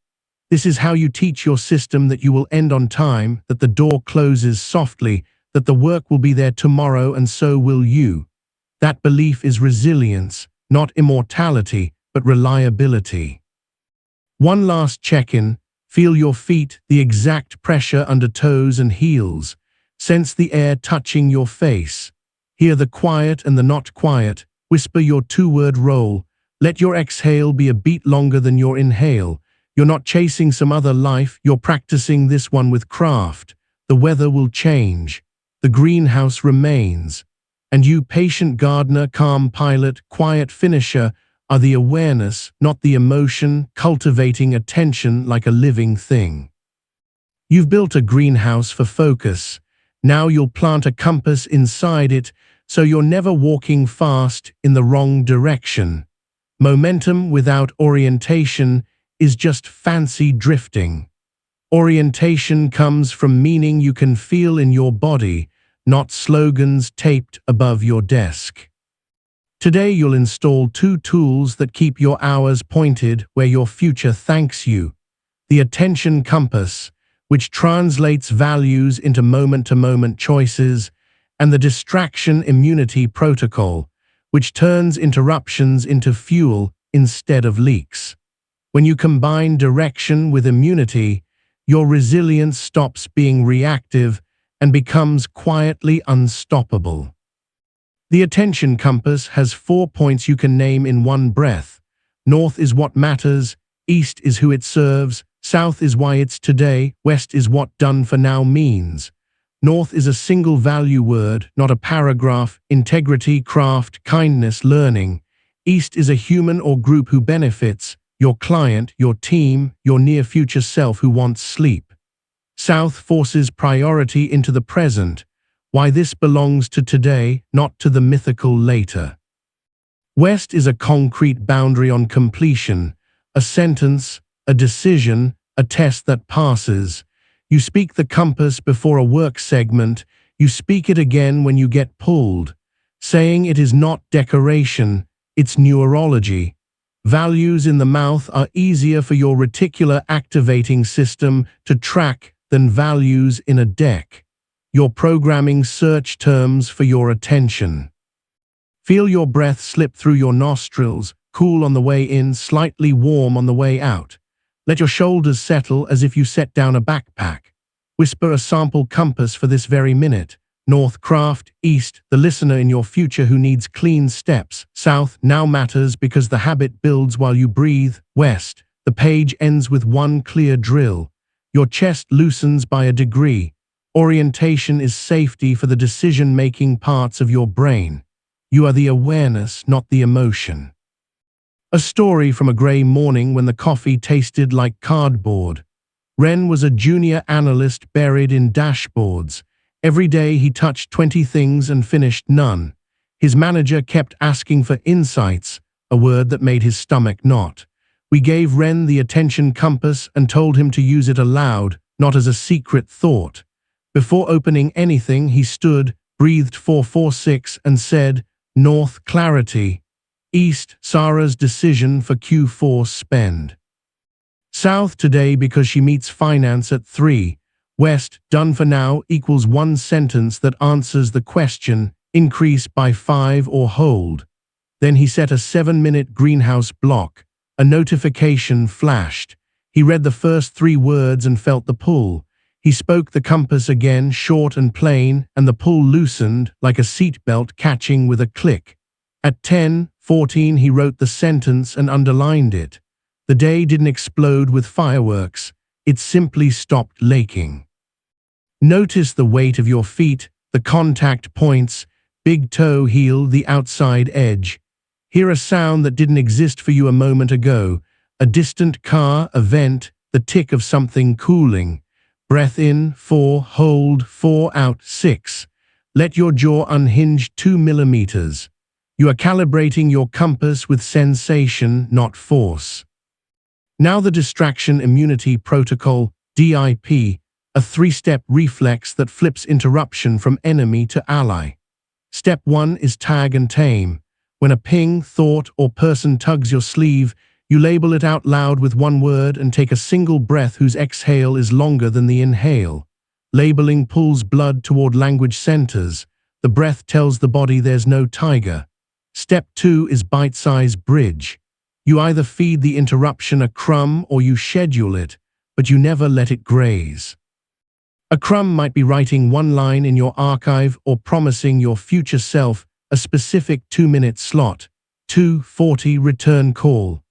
This is how you teach your system that you will end on time, that the door closes softly, that the work will be there tomorrow and so will you. That belief is resilience, not immortality, but reliability. One last check-in. Feel your feet, the exact pressure under toes and heels. Sense the air touching your face. Hear the quiet and the not quiet. Whisper your 2-word roll. Let your exhale be a beat longer than your inhale. You're not chasing some other life, you're practicing this one with craft. The weather will change. The greenhouse remains. And you, patient gardener, calm pilot, quiet finisher, are the awareness, not the emotion, cultivating attention like a living thing. You've built a greenhouse for focus. Now you'll plant a compass inside it, so you're never walking fast in the wrong direction. Momentum without orientation is just fancy drifting. Orientation comes from meaning you can feel in your body, not slogans taped above your desk. Today you'll install 2 tools that keep your hours pointed where your future thanks you. The attention compass, which translates values into moment-to-moment choices, and the distraction immunity protocol, which turns interruptions into fuel instead of leaks. When you combine direction with immunity, your resilience stops being reactive and becomes quietly unstoppable. The attention compass has 4 points you can name in one breath. North is what matters, east is who it serves, south is why it's today, west is what done for now means. North is a single value word, not a paragraph: integrity, craft, kindness, learning. East is a human or group who benefits: your client, your team, your near future self who wants sleep. South forces priority into the present, why this belongs to today, not to the mythical later. West is a concrete boundary on completion, a sentence, a decision, a test that passes. You speak the compass before a work segment, you speak it again when you get pulled. Saying it is not decoration, it's neurology. Values in the mouth are easier for your reticular activating system to track than values in a deck. Your programming search terms for your attention. Feel your breath slip through your nostrils, cool on the way in, slightly warm on the way out. Let your shoulders settle as if you set down a backpack. Whisper a sample compass for this very minute. North, craft; east, the listener in your future who needs clean steps. South, now matters because the habit builds while you breathe. West, the page ends with one clear drill. Your chest loosens by a degree. Orientation is safety for the decision-making parts of your brain. You are the awareness, not the emotion. A story from a grey morning when the coffee tasted like cardboard. Ren was a junior analyst buried in dashboards. Every day he touched 20 things and finished none. His manager kept asking for insights, a word that made his stomach knot. We gave Ren the attention compass and told him to use it aloud, not as a secret thought. Before opening anything, he stood, breathed 446 and said, North, clarity. East, Sarah's decision for Q4 spend. South, today because she meets finance at 3. West, done for now equals one sentence that answers the question, increase by 5 or hold. Then he set a 7-minute greenhouse block. A notification flashed. He read the first 3 words and felt the pull. He spoke the compass again, short and plain, and the pull loosened like a seatbelt catching with a click. At 10:14 he wrote the sentence and underlined it. The day didn't explode with fireworks. It simply stopped leaking. Notice the weight of your feet, the contact points, big toe heel, the outside edge. Hear a sound that didn't exist for you a moment ago. A distant car, a vent, the tick of something cooling. Breath in, 4, hold, 4 out, 6. Let your jaw unhinge 2 millimeters. You are calibrating your compass with sensation, not force. Now the distraction immunity protocol, DIP, a 3-step reflex that flips interruption from enemy to ally. Step 1 is tag and tame. When a ping, thought, or person tugs your sleeve, you label it out loud with one word and take a single breath whose exhale is longer than the inhale. Labeling pulls blood toward language centers. The breath tells the body there's no tiger. Step 2 is bite-size bridge. You either feed the interruption a crumb or you schedule it, but you never let it graze. A crumb might be writing one line in your archive or promising your future self a specific 2-minute slot. 2:40 return call.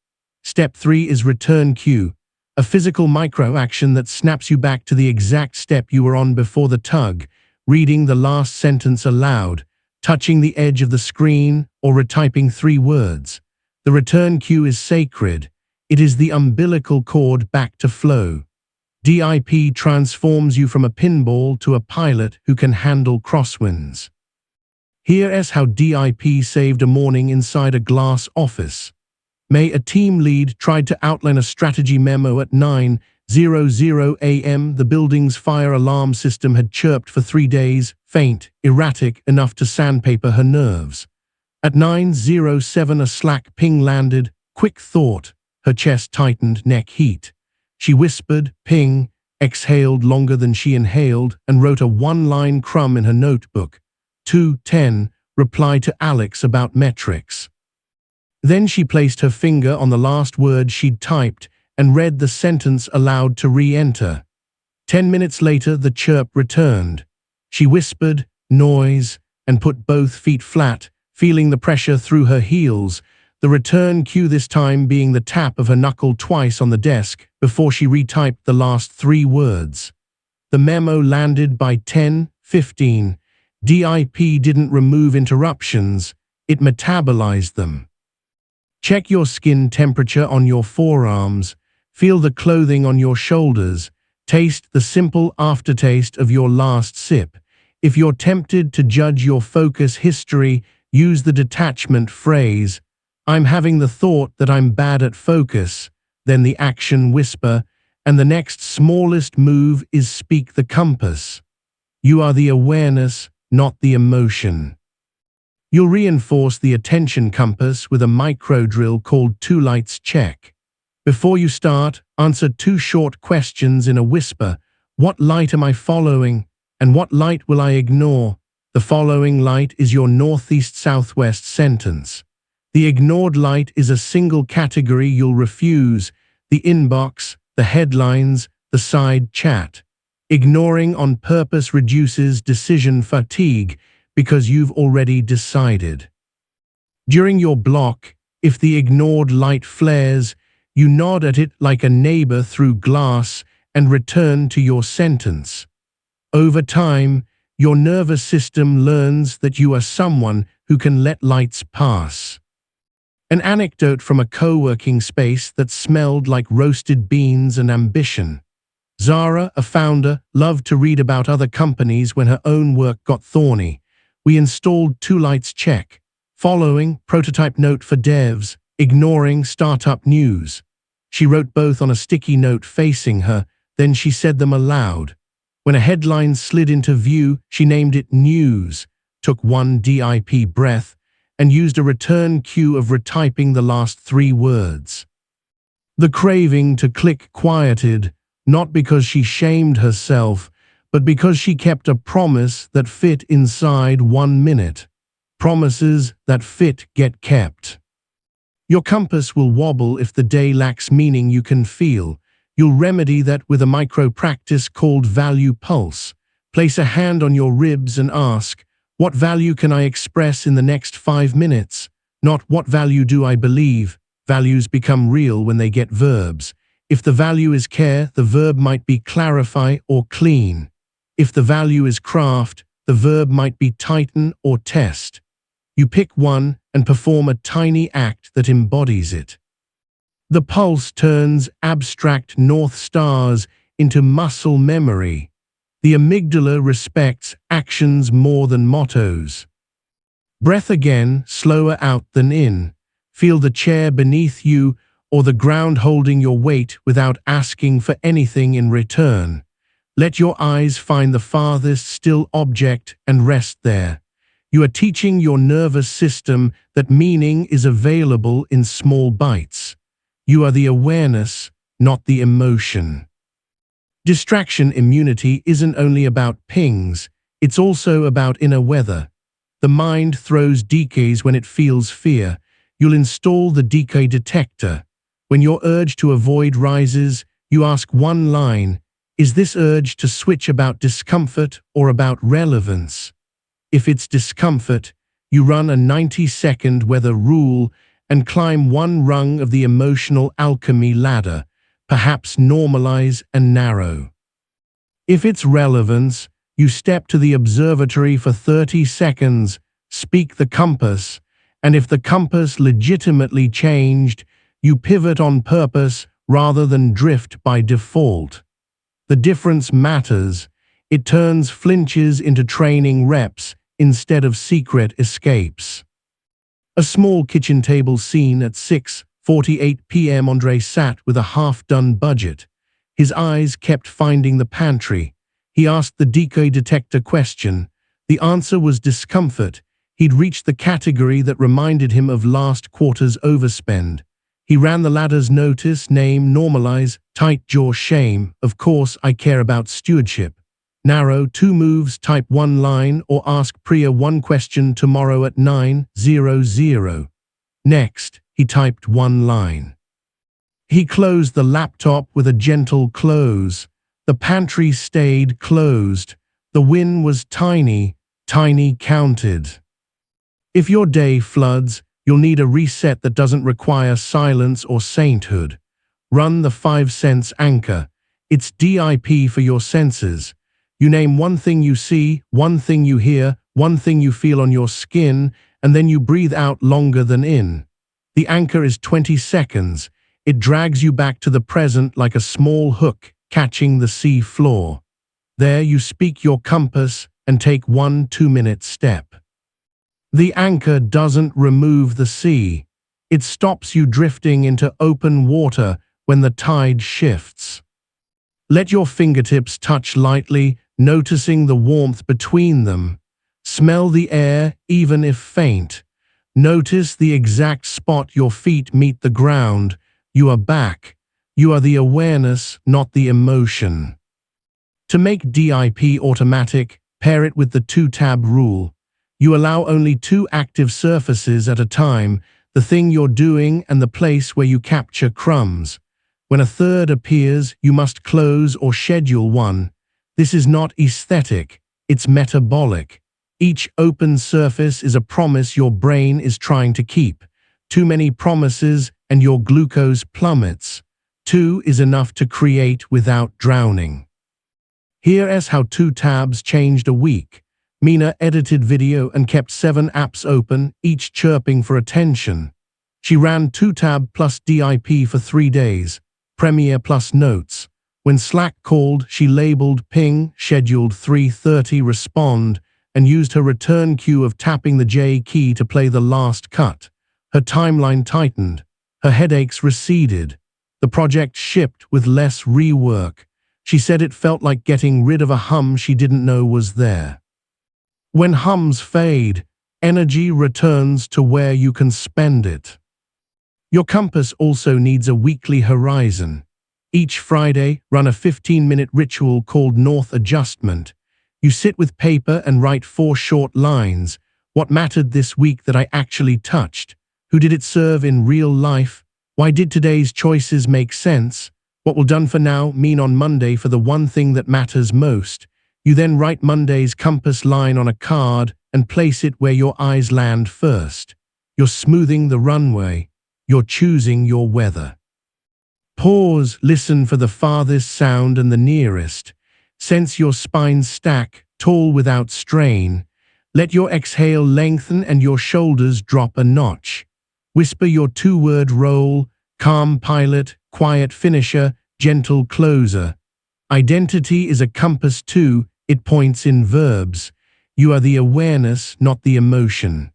Step 3 is return cue, a physical micro-action that snaps you back to the exact step you were on before the tug, reading the last sentence aloud, touching the edge of the screen, or retyping 3 words. The return cue is sacred. It is the umbilical cord back to flow. DIP transforms you from a pinball to a pilot who can handle crosswinds. Here's how DIP saved a morning inside a glass office. May a team lead tried to outline a strategy memo at 9:00 a.m. The building's fire alarm system had chirped for 3 days, faint, erratic, enough to sandpaper her nerves. At 9:07 a Slack ping landed, quick thought, her chest tightened, neck heat. She whispered, ping, exhaled longer than she inhaled, and wrote a 1-line crumb in her notebook. 2:10, reply to Alex about metrics. Then she placed her finger on the last word she'd typed and read the sentence aloud to re-enter. 10 minutes later, the chirp returned. She whispered, noise, and put both feet flat, feeling the pressure through her heels, the return cue this time being the tap of her knuckle twice on the desk before she retyped the last 3 words. The memo landed by 10:15. DIP didn't remove interruptions, it metabolized them. Check your skin temperature on your forearms, feel the clothing on your shoulders, taste the simple aftertaste of your last sip. If you're tempted to judge your focus history, use the detachment phrase, I'm having the thought that I'm bad at focus, then the action whisper, and the next smallest move is speak the compass. You are the awareness, not the emotion. You'll reinforce the attention compass with a micro drill called 2 lights check. Before you start, answer 2 short questions in a whisper. What light am I following, and what light will I ignore? The following light is your northeast-southwest sentence. The ignored light is a single category you'll refuse, the inbox, the headlines, the side chat. Ignoring on purpose reduces decision fatigue because you've already decided. During your block, if the ignored light flares, you nod at it like a neighbor through glass and return to your sentence. Over time, your nervous system learns that you are someone who can let lights pass. An anecdote from a co-working space that smelled like roasted beans and ambition. Zara, a founder, loved to read about other companies when her own work got thorny. We installed 2 lights check, following prototype note for devs, ignoring startup news. She wrote both on a sticky note facing her, then she said them aloud. When a headline slid into view, she named it news, took one deep breath, and used a return cue of retyping the last 3 words. The craving to click quieted, not because she shamed herself, but because she kept a promise that fit inside 1 minute. Promises that fit get kept. Your compass will wobble if the day lacks meaning you can feel. You'll remedy that with a micro-practice called Value Pulse. Place a hand on your ribs and ask, what value can I express in the next 5 minutes? Not what value do I believe? Values become real when they get verbs. If the value is care, the verb might be clarify or clean. If the value is craft, the verb might be tighten or test. You pick one and perform a tiny act that embodies it. The pulse turns abstract North Stars into muscle memory. The amygdala respects actions more than mottos. Breath again, slower out than in. Feel the chair beneath you or the ground holding your weight without asking for anything in return. Let your eyes find the farthest still object and rest there. You are teaching your nervous system that meaning is available in small bites. You are the awareness, not the emotion. Distraction immunity isn't only about pings, it's also about inner weather. The mind throws decays when it feels fear. You'll install the decay detector. When your urge to avoid rises, you ask one line, is this urge to switch about discomfort or about relevance? If it's discomfort, you run a 90-second weather rule and climb one rung of the emotional alchemy ladder, perhaps normalize and narrow. If it's relevance, you step to the observatory for 30 seconds, speak the compass, and if the compass legitimately changed, you pivot on purpose rather than drift by default. The difference matters. It turns flinches into training reps instead of secret escapes. A small kitchen table scene at 6:48 p.m. Andre sat with a half-done budget. His eyes kept finding the pantry. He asked the decay detector question. The answer was discomfort. He'd reached the category that reminded him of last quarter's overspend. He ran the ladder's notice, name, normalize, tight jaw, shame. Of course, I care about stewardship. Narrow, 2 moves, type 1 line, or ask Priya 1 question tomorrow at 9:00. Next, he typed 1 line. He closed the laptop with a gentle close. The pantry stayed closed. The win was tiny, tiny counted. If your day floods, you'll need a reset that doesn't require silence or sainthood. Run the 5-sense anchor. It's DIP for your senses. You name one thing you see, one thing you hear, one thing you feel on your skin, and then you breathe out longer than in. The anchor is 20 seconds. It drags you back to the present like a small hook catching the sea floor. There you speak your compass and take 1 2-minute step. The anchor doesn't remove the sea. It stops you drifting into open water when the tide shifts. Let your fingertips touch lightly, noticing the warmth between them. Smell the air, even if faint. Notice the exact spot your feet meet the ground. You are back. You are the awareness, not the emotion. To make DIP automatic, pair it with the 2-tab rule. You allow only 2 active surfaces at a time, the thing you're doing and the place where you capture crumbs. When a third appears, you must close or schedule one. This is not aesthetic, it's metabolic. Each open surface is a promise your brain is trying to keep. Too many promises and your glucose plummets. 2 is enough to create without drowning. Here's how 2 tabs changed a week. Meena edited video and kept 7 apps open, each chirping for attention. She ran 2-tab plus DIP for 3 days, Premiere plus Notes. When Slack called, she labeled ping, scheduled 3:30 respond, and used her return cue of tapping the J key to play the last cut. Her timeline tightened. Her headaches receded. The project shipped with less rework. She said it felt like getting rid of a hum she didn't know was there. When hums fade, energy returns to where you can spend it. Your compass also needs a weekly horizon. Each Friday, run a 15-minute ritual called North Adjustment. You sit with paper and write 4 short lines. What mattered this week that I actually touched? Who did it serve in real life? Why did today's choices make sense? What will done for now mean on Monday for the one thing that matters most? You then write Monday's compass line on a card and place it where your eyes land first. You're smoothing the runway. You're choosing your weather. Pause, listen for the farthest sound and the nearest. Sense your spine stack, tall without strain. Let your exhale lengthen and your shoulders drop a notch. Whisper your 2-word role: calm pilot, quiet finisher, gentle closer. Identity is a compass too, it points in verbs. You are the awareness, not the emotion.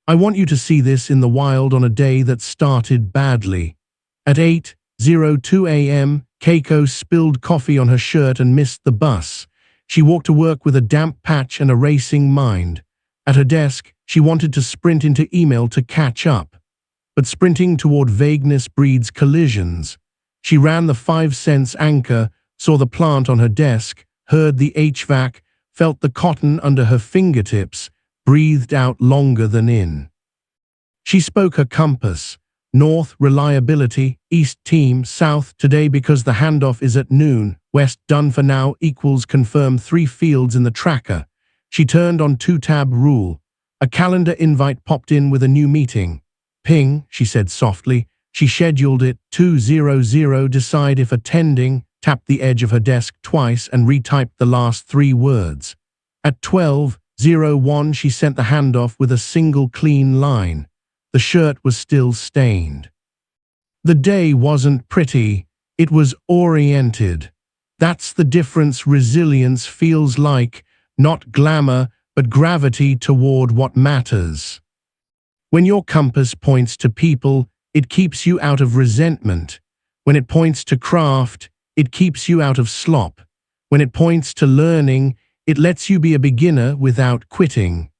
I want you to see this in the wild on a day that started badly. At 8:02 a.m., Keiko spilled coffee on her shirt and missed the bus. She walked to work with a damp patch and a racing mind. At her desk, she wanted to sprint into email to catch up. But sprinting toward vagueness breeds collisions. She ran the 5-cents anchor, saw the plant on her desk, heard the HVAC, felt the cotton under her fingertips, breathed out longer than in. She spoke her compass. North, reliability; east, team; south, today because the handoff is at noon; west, done for now equals confirm 3 fields in the tracker. She turned on 2-tab rule. A calendar invite popped in with a new meeting. Ping, she said softly. She scheduled it. 2:00, decide if attending, tapped the edge of her desk twice and retyped the last 3 words. At 12:01, she sent the handoff with a single clean line. The shirt was still stained. The day wasn't pretty, it was oriented. That's the difference resilience feels like, not glamour, but gravity toward what matters. When your compass points to people, it keeps you out of resentment. When it points to craft, it keeps you out of slop. When it points to learning, it lets you be a beginner without quitting.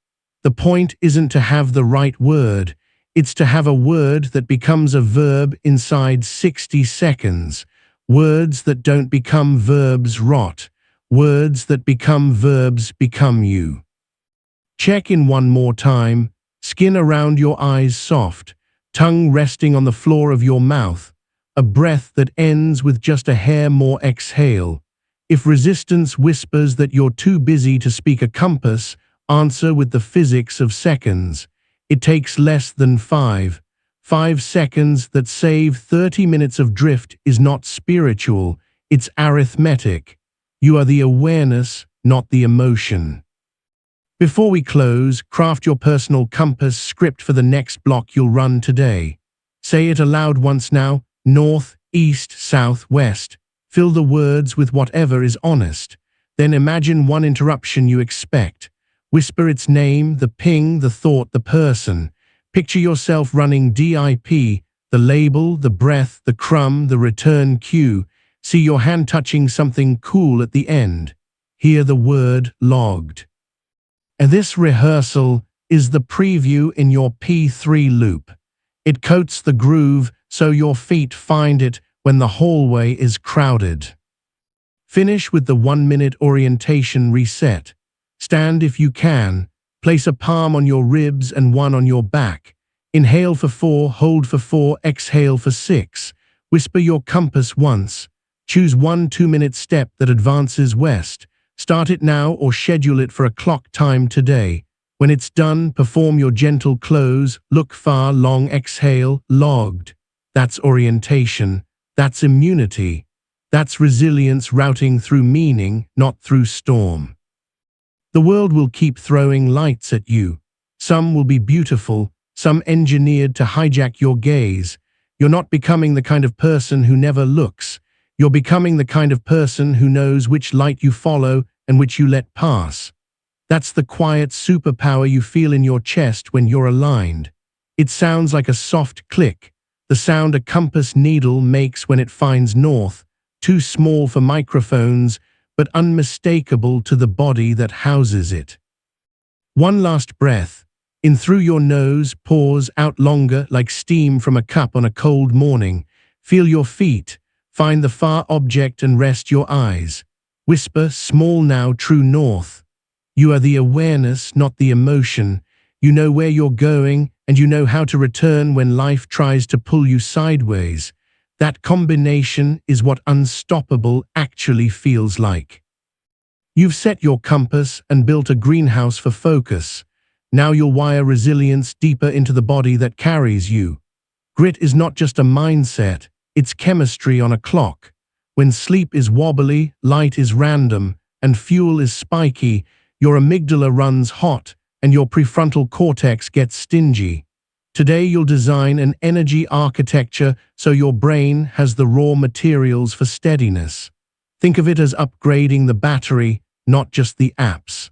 The point isn't to have the right word. It's to have a word that becomes a verb inside 60 seconds. Words that don't become verbs rot. Words that become verbs become you. Check in one more time. Skin around your eyes soft. Tongue resting on the floor of your mouth. A breath that ends with just a hair more exhale. If resistance whispers that you're too busy to speak a compass, answer with the physics of seconds. It takes less than 5 seconds that save 30 minutes of drift is not spiritual, it's arithmetic. You are the awareness, not the emotion. Before we close, craft your personal compass script for the next block you'll run today. Say it aloud once now: north, east, south, west. Fill the words with whatever is honest. Then imagine one interruption you expect. Whisper its name, the ping, the thought, the person. Picture yourself running DIP, the label, the breath, the crumb, the return cue. See your hand touching something cool at the end. Hear the word logged. And this rehearsal is the preview in your P3 loop. It coats the groove so your feet find it when the hallway is crowded. Finish with the 1-minute orientation reset. Stand if you can. Place a palm on your ribs and one on your back. Inhale for 4, hold for 4, exhale for 6. Whisper your compass once. Choose one 2-minute step that advances west. Start it now or schedule it for a clock time today. When it's done, perform your gentle close. Look far, long exhale, logged. That's orientation. That's immunity. That's resilience routing through meaning, not through storm. The world will keep throwing lights at you. Some will be beautiful, some engineered to hijack your gaze. You're not becoming the kind of person who never looks. You're becoming the kind of person who knows which light you follow and which you let pass. That's the quiet superpower you feel in your chest when you're aligned. It sounds like a soft click, the sound a compass needle makes when it finds north, too small for microphones, but unmistakable to the body that houses it. One last breath, in through your nose, pause, out longer like steam from a cup on a cold morning. Feel your feet, find the far object and rest your eyes. Whisper, small now, true north. You are the awareness, not the emotion. You know where you're going, and you know how to return when life tries to pull you sideways. That combination is what unstoppable actually feels like. You've set your compass and built a greenhouse for focus. Now you'll wire resilience deeper into the body that carries you. Grit is not just a mindset, it's chemistry on a clock. When sleep is wobbly, light is random, and fuel is spiky, your amygdala runs hot and your prefrontal cortex gets stingy. Today you'll design an energy architecture so your brain has the raw materials for steadiness. Think of it as upgrading the battery, not just the apps.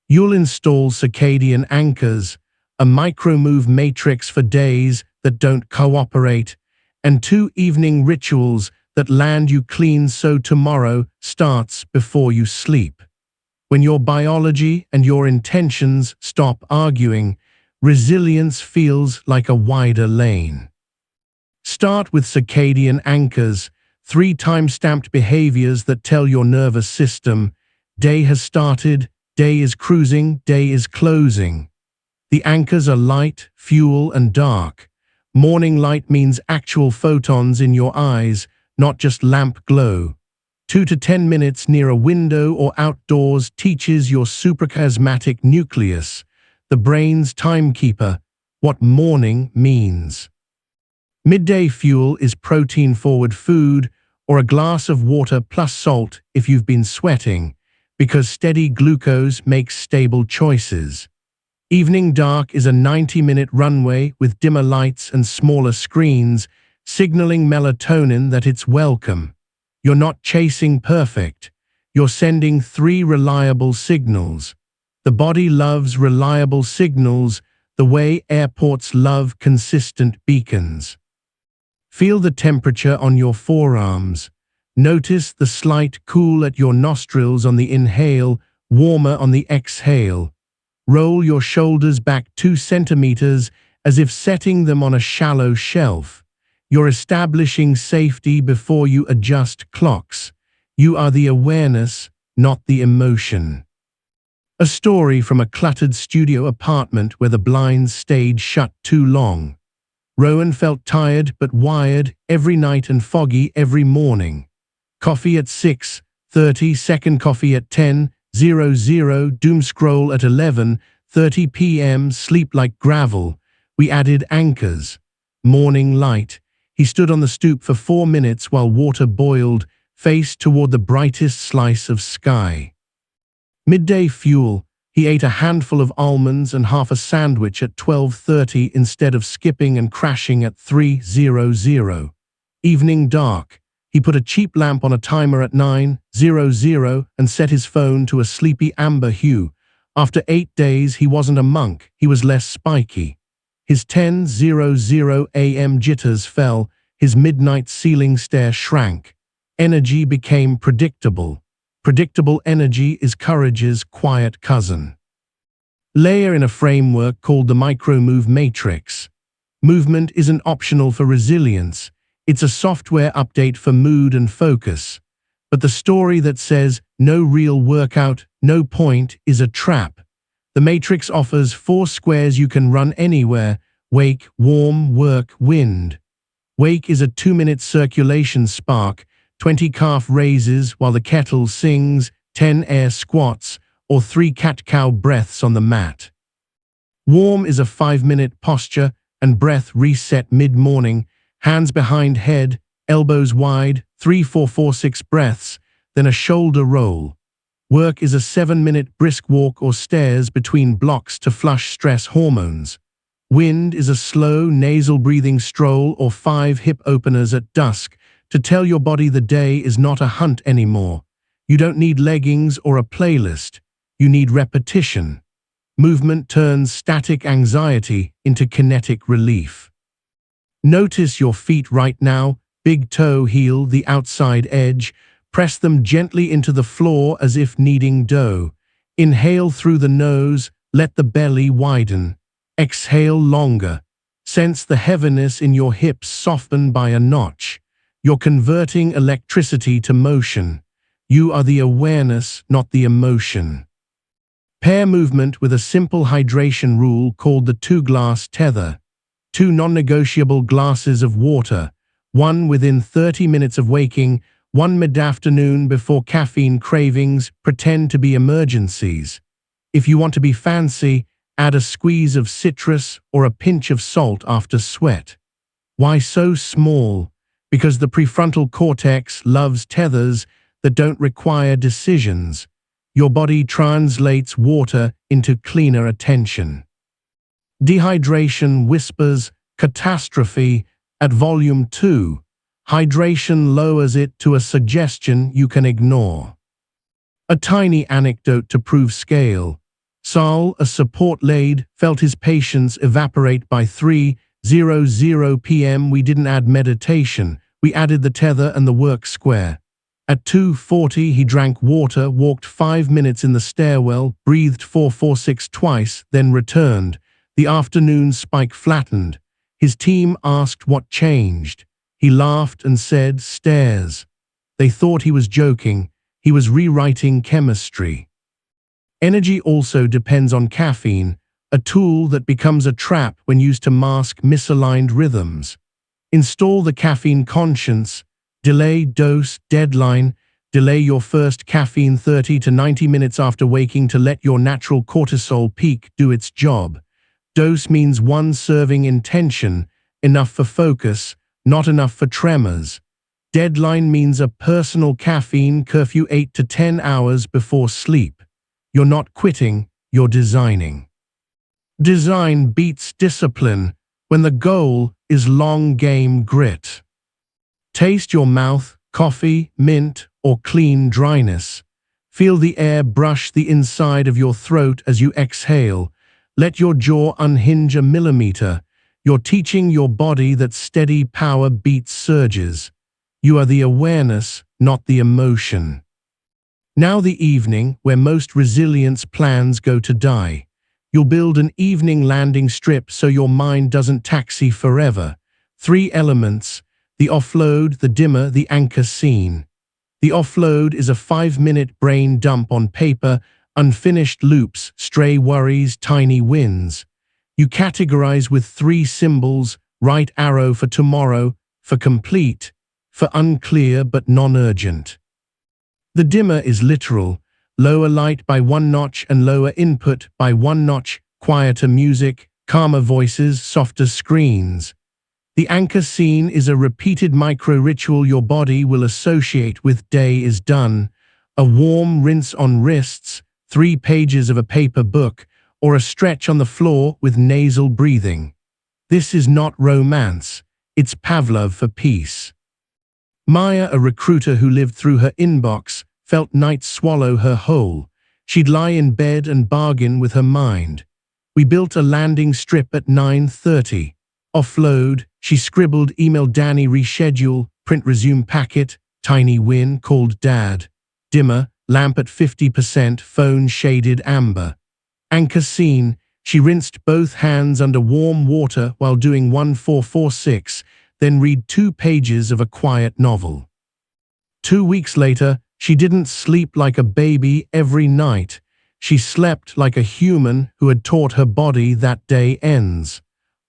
You'll install Circadian Anchors, a micro-move matrix for days that don't cooperate, and 2 evening rituals that land you clean so tomorrow starts before you sleep. When your biology and your intentions stop arguing, resilience feels like a wider lane. Start with Circadian Anchors, 3 time-stamped behaviors that tell your nervous system, day has started, day is cruising, day is closing. The anchors are light, fuel, and dark. Morning light means actual photons in your eyes, not just lamp glow. 2 to 10 minutes near a window or outdoors teaches your suprachiasmatic nucleus, the brain's timekeeper, what morning means. Midday fuel is protein-forward food or a glass of water plus salt if you've been sweating, because steady glucose makes stable choices. Evening dark is a 90-minute runway with dimmer lights and smaller screens, signaling melatonin that it's welcome. You're not chasing perfect. You're sending 3 reliable signals. The body loves reliable signals the way airports love consistent beacons. Feel the temperature on your forearms. Notice the slight cool at your nostrils on the inhale, warmer on the exhale. Roll your shoulders back 2 centimeters as if setting them on a shallow shelf. You're establishing safety before you adjust clocks. You are the awareness, not the emotion. A story from a cluttered studio apartment where the blinds stayed shut too long. Rowan felt tired but wired every night and foggy every morning. Coffee at 6:30, second coffee at 10:00, doom scroll at 11:30 p.m., sleep like gravel. We added anchors. Morning light. He stood on the stoop for 4 minutes while water boiled, face toward the brightest slice of sky. Midday fuel. He ate a handful of almonds and half a sandwich at 12:30 instead of skipping and crashing at 3:00. Evening dark. He put a cheap lamp on a timer at 9:00 and set his phone to a sleepy amber hue. After 8 days, he wasn't a monk, he was less spiky. His 10:00 a.m. jitters fell, his midnight ceiling stare shrank. Energy became predictable. Predictable energy is courage's quiet cousin. Layer in a framework called the micro-move matrix. Movement isn't optional for resilience. It's a software update for mood and focus. But the story that says, no real workout, no point, is a trap. The matrix offers 4 squares you can run anywhere: wake, warm, work, wind. Wake is a 2-minute circulation spark, 20 calf raises while the kettle sings, 10 air squats, or 3 cat-cow breaths on the mat. Warm is a 5-minute posture and breath reset mid-morning, hands behind head, elbows wide, 3-4-4-6 breaths, then a shoulder roll. Work is a 7-minute brisk walk or stairs between blocks to flush stress hormones. Wind is a slow nasal breathing stroll or 5 hip openers at dusk to tell your body the day is not a hunt anymore. You don't need leggings or a playlist. You need repetition. Movement turns static anxiety into kinetic relief. Notice your feet right now, big toe heel, the outside edge. Press them gently into the floor as if kneading dough. Inhale through the nose, let the belly widen. Exhale longer. Sense the heaviness in your hips soften by a notch. You're converting electricity to motion. You are the awareness, not the emotion. Pair movement with a simple hydration rule called the 2-glass tether. 2 non-negotiable glasses of water, 1 within 30 minutes of waking, 1 mid-afternoon before caffeine cravings pretend to be emergencies. If you want to be fancy, add a squeeze of citrus or a pinch of salt after sweat. Why so small? Because the prefrontal cortex loves tethers that don't require decisions. Your body translates water into cleaner attention. Dehydration whispers catastrophe at volume 2. Hydration lowers it to a suggestion you can ignore. A tiny anecdote to prove scale. Saul, a support lead, felt his patience evaporate by 3:00 p.m. We didn't add meditation, we added the tether and the work square. At 2:40 he drank water, walked 5 minutes in the stairwell, breathed 446 twice, then returned. The afternoon spike flattened. His team asked what changed. He laughed and said, "Stairs." They thought he was joking. He was rewriting chemistry. Energy also depends on caffeine, a tool that becomes a trap when used to mask misaligned rhythms. Install the caffeine conscience. Delay dose deadline. Delay your first caffeine 30 to 90 minutes after waking to let your natural cortisol peak do its job. Dose means 1 serving intention, enough for focus, not enough for tremors. Deadline means a personal caffeine curfew 8 to 10 hours before sleep. You're not quitting, you're designing. Design beats discipline when the goal is long game grit. Taste your mouth, coffee, mint, or clean dryness. Feel the air brush the inside of your throat as you exhale. Let your jaw unhinge a millimeter. You're teaching your body that steady power beats surges. You are the awareness, not the emotion. Now the evening, where most resilience plans go to die. You'll build an evening landing strip so your mind doesn't taxi forever. 3 elements: the offload, the dimmer, the anchor scene. The offload is a 5-minute brain dump on paper, unfinished loops, stray worries, tiny wins. You categorize with 3 symbols: right arrow for tomorrow, for complete, for unclear but non-urgent. The dimmer is literal: lower light by 1 notch and lower input by 1 notch, quieter music, calmer voices, softer screens. The anchor scene is a repeated micro-ritual your body will associate with day is done: a warm rinse on wrists, 3 pages of a paper book, or a stretch on the floor with nasal breathing. This is not romance, it's Pavlov for peace. Maya, a recruiter who lived through her inbox, felt nights swallow her whole. She'd lie in bed and bargain with her mind. We built a landing strip at 9:30. Offload, she scribbled, email Danny, reschedule, print resume packet, tiny win, called Dad. Dimmer, lamp at 50%, phone shaded amber. Anchor scene, she rinsed both hands under warm water while doing 1446, then read 2 pages of a quiet novel. 2 weeks later, she didn't sleep like a baby every night. She slept like a human who had taught her body that day ends.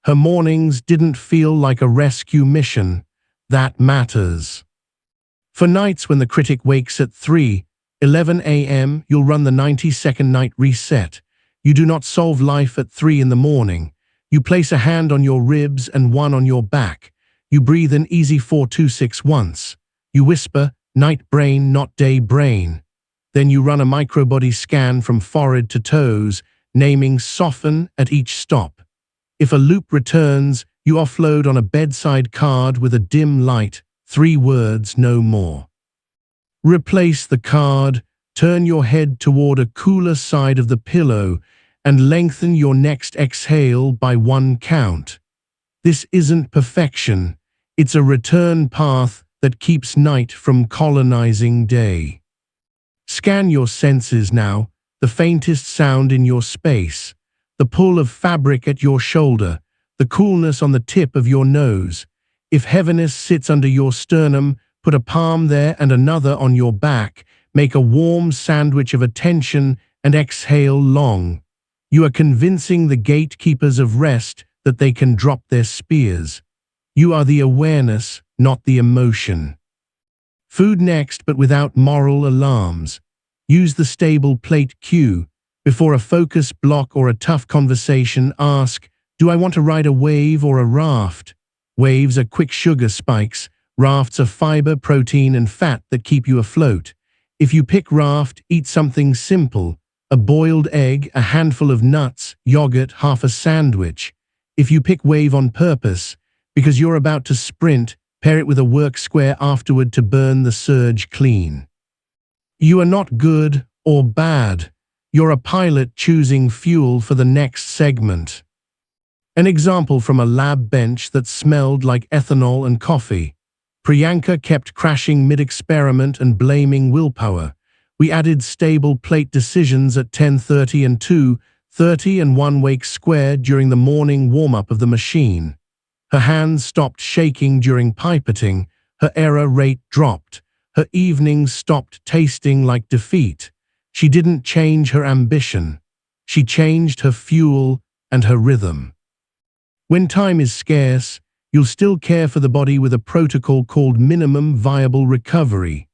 Her mornings didn't feel like a rescue mission. That matters. For nights when the critic wakes at 3:11 a.m., you'll run the 90-second night reset. You do not solve life at 3 in the morning. You place a hand on your ribs and 1 on your back. You breathe an easy 4-2-6 once. You whisper, night brain, not day brain. Then you run a microbody scan from forehead to toes, naming soften at each stop. If a loop returns, you offload on a bedside card with a dim light, 3 words, no more. Replace the card, turn your head toward a cooler side of the pillow, and lengthen your next exhale by 1 count. This isn't perfection, It's a return path that keeps night from colonizing day. Scan your senses now, the faintest sound in your space, the pull of fabric at your shoulder, the coolness on the tip of your nose. If heaviness sits under your sternum, put a palm there and another on your back. Make a warm sandwich of attention and exhale long. You are convincing the gatekeepers of rest that they can drop their spears. You are the awareness, not the emotion. Food next, but without moral alarms. Use the stable plate cue. Before a focus block or a tough conversation, ask, do I want to ride a wave or a raft? Waves are quick sugar spikes. Rafts are fiber, protein, and fat that keep you afloat. If you pick raft, eat something simple. A boiled egg, a handful of nuts, yogurt, half a sandwich. If you pick wave on purpose, because you're about to sprint, pair it with a work square afterward to burn the surge clean. You are not good or bad. You're a pilot choosing fuel for the next segment. An example from a lab bench that smelled like ethanol and coffee. Priyanka kept crashing mid-experiment and blaming willpower. We added stable plate decisions at 10:30 and 2:30 and one wake square during the morning warm-up of the machine. Her hands stopped shaking during pipetting, her error rate dropped, her evenings stopped tasting like defeat. She didn't change her ambition. She changed her fuel and her rhythm. When time is scarce, you'll still care for the body with a protocol called minimum viable recovery.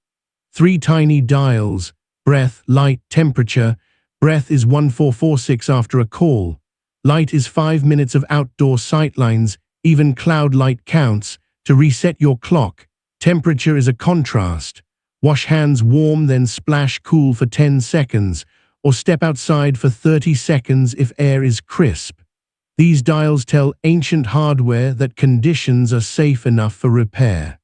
3 tiny dials: breath, light, temperature. Breath is 1446 after a call. Light is 5 minutes of outdoor sightlines, even cloud light counts, to reset your clock. Temperature is a contrast. Wash hands warm, then splash cool for 10 seconds, or step outside for 30 seconds if air is crisp. These dials tell ancient hardware that conditions are safe enough for repair.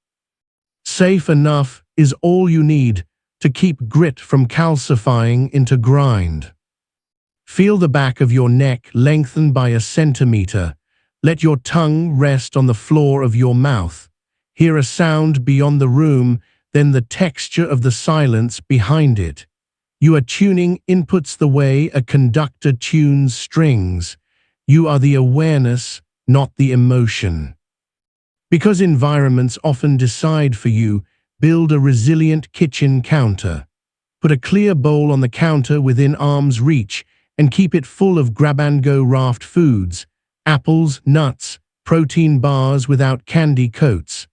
Safe enough is all you need to keep grit from calcifying into grind. Feel the back of your neck lengthen by a centimeter. Let your tongue rest on the floor of your mouth. Hear a sound beyond the room, then the texture of the silence behind it. You are tuning inputs the way a conductor tunes strings. You are the awareness, not the emotion. Because environments often decide for you, build a resilient kitchen counter. Put a clear bowl on the counter within arm's reach and keep it full of grab-and-go raft foods, apples, nuts, protein bars without candy coats.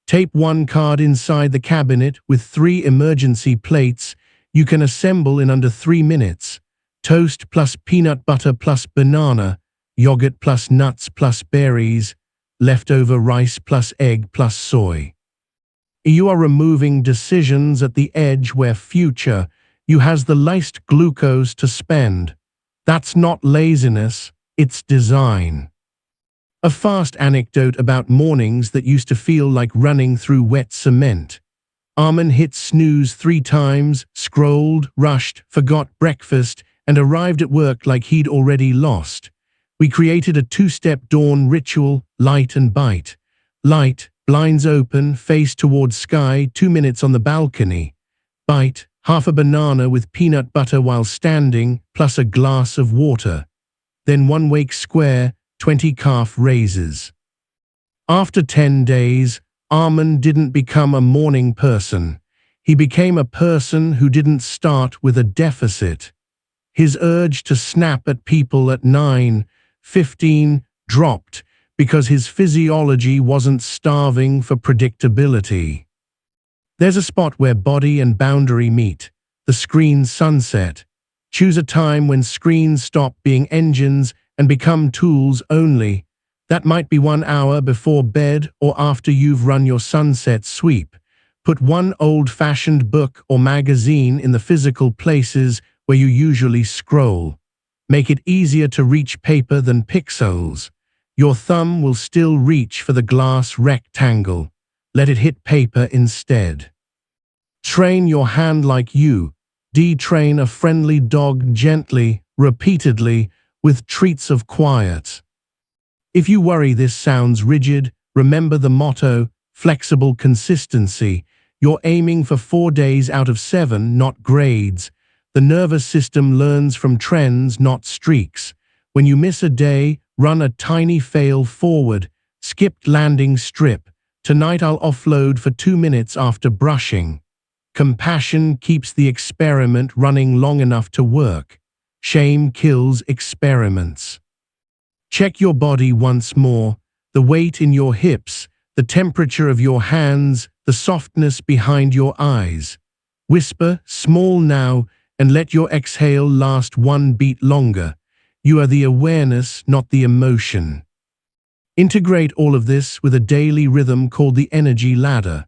Tape 1 card inside the cabinet with 3 emergency plates you can assemble in under 3 minutes. Toast plus peanut butter plus banana, yogurt plus nuts plus berries, leftover rice plus egg plus soy. You are removing decisions at the edge where future you has the least glucose to spend. That's not laziness, it's design. A fast anecdote about mornings that used to feel like running through wet cement. Armin hit snooze 3 times, scrolled, rushed, forgot breakfast, and arrived at work like he'd already lost. We created a 2-step dawn ritual: light and bite. Light, blinds open, face towards sky, 2 minutes on the balcony. Bite, half a banana with peanut butter while standing, plus a glass of water. Then 1 wake square, 20 calf raises. After 10 days, Armin didn't become a morning person. He became a person who didn't start with a deficit. His urge to snap at people at 9:15 dropped because his physiology wasn't starving for predictability. There's a spot where body and boundary meet, the screen sunset. Choose a time when screens stop being engines and become tools only. That might be 1 hour before bed or after you've run your sunset sweep. Put 1 old-fashioned book or magazine in the physical places where you usually scroll. Make it easier to reach paper than pixels. Your thumb will still reach for the glass rectangle. Let it hit paper instead. Train your hand like you detrain a friendly dog gently, repeatedly, with treats of quiet. If you worry this sounds rigid, remember the motto: flexible consistency. You're aiming for 4 days out of 7, not grades. The nervous system learns from trends, not streaks. When you miss a day, run a tiny fail forward. Skipped landing strip. Tonight I'll offload for 2 minutes after brushing. Compassion keeps the experiment running long enough to work. Shame kills experiments. Check your body once more. The weight in your hips, the temperature of your hands, the softness behind your eyes. Whisper, small now, and let your exhale last 1 beat longer. You are the awareness, not the emotion. Integrate all of this with a daily rhythm called the Energy Ladder.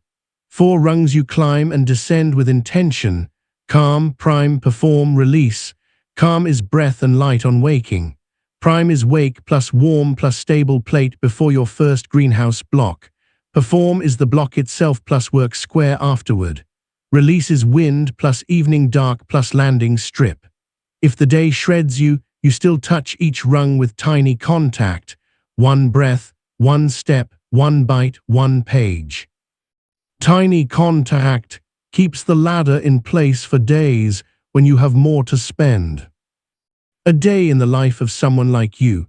4 rungs you climb and descend with intention. Calm, prime, perform, release. Calm is breath and light on waking. Prime is wake plus warm plus stable plate before your first greenhouse block. Perform is the block itself plus work square afterward. Release is wind plus evening dark plus landing strip. If the day shreds you, you still touch each rung with tiny contact. 1 breath, 1 step, 1 bite, 1 page. Tiny contact keeps the ladder in place for days when you have more to spend. A day in the life of someone like you.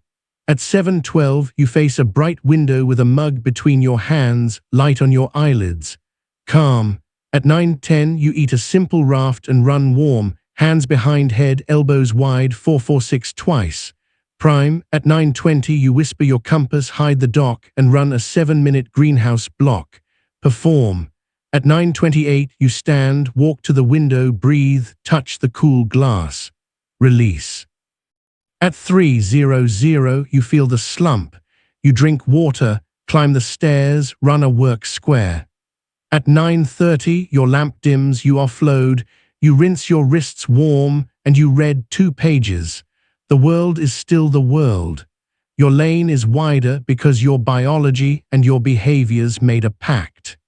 At 7:12, you face a bright window with a mug between your hands, light on your eyelids. Calm. At 9:10, you eat a simple raft and run warm, hands behind head, elbows wide, 4-4-6 twice. Prime. At 9:20, you whisper your compass, hide the dock, and run a 7-minute greenhouse block. Perform. At 9:28, you stand, walk to the window, breathe, touch the cool glass. Release. At 3:00, you feel the slump. You drink water, climb the stairs, run a work square. At 9:30, your lamp dims, you offload, you rinse your wrists warm, and you read 2 pages. The world is still the world. Your lane is wider because your biology and your behaviors made a pact.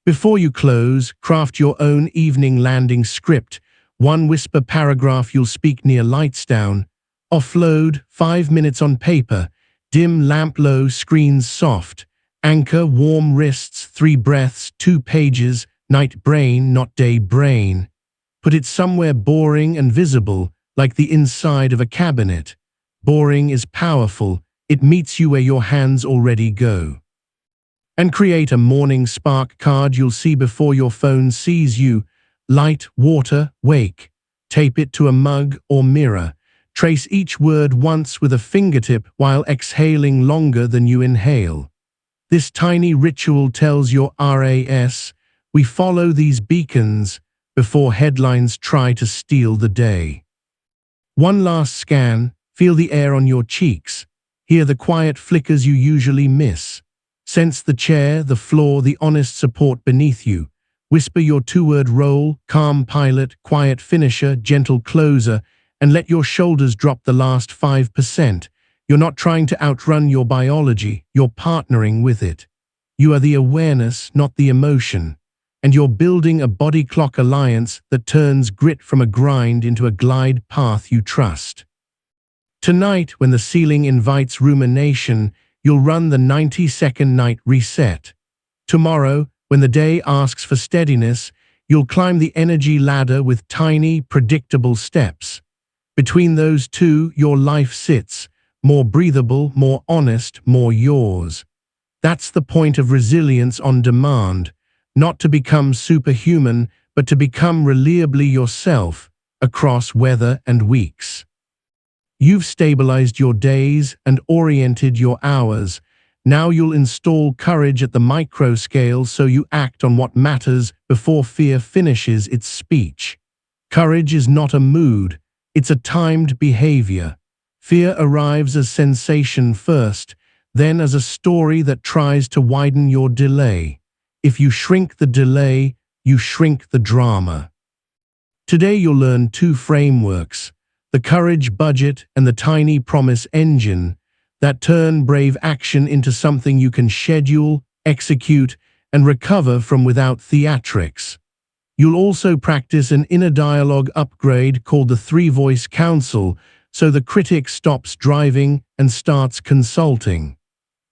Before you close, craft your own evening landing script. 1 whisper paragraph you'll speak near lights down. Offload, 5 minutes on paper. Dim lamp low, screens soft. Anchor, warm wrists, 3 breaths, 2 pages. Night brain, not day brain. Put it somewhere boring and visible, like the inside of a cabinet. Boring is powerful. It meets you where your hands already go. And create a morning spark card you'll see before your phone sees you. Light, water, wake. Tape it to a mug or mirror. Trace each word once with a fingertip while exhaling longer than you inhale. This tiny ritual tells your RAS, we follow these beacons before headlines try to steal the day. 1 last scan, feel the air on your cheeks. Hear the quiet flickers you usually miss. Sense the chair, the floor, the honest support beneath you. Whisper your 2-word role, calm pilot, quiet finisher, gentle closer, and let your shoulders drop the last 5%. You're not trying to outrun your biology, you're partnering with it. You are the awareness, not the emotion. And you're building a body clock alliance that turns grit from a grind into a glide path you trust. Tonight, when the ceiling invites rumination, you'll run the 90-second night reset. Tomorrow, when the day asks for steadiness, you'll climb the energy ladder with tiny, predictable steps. Between those two, your life sits, more breathable, more honest, more yours. That's the point of resilience on demand, not to become superhuman, but to become reliably yourself across weather and weeks. You've stabilized your days and oriented your hours. Now you'll install courage at the micro scale so you act on what matters before fear finishes its speech. Courage is not a mood, it's a timed behavior. Fear arrives as sensation first, then as a story that tries to widen your delay. If you shrink the delay, you shrink the drama. Today you'll learn 2 frameworks, the courage budget and the tiny promise engine, that turn brave action into something you can schedule, execute, and recover from without theatrics. You'll also practice an inner dialogue upgrade called the 3-voice council, so the critic stops driving and starts consulting.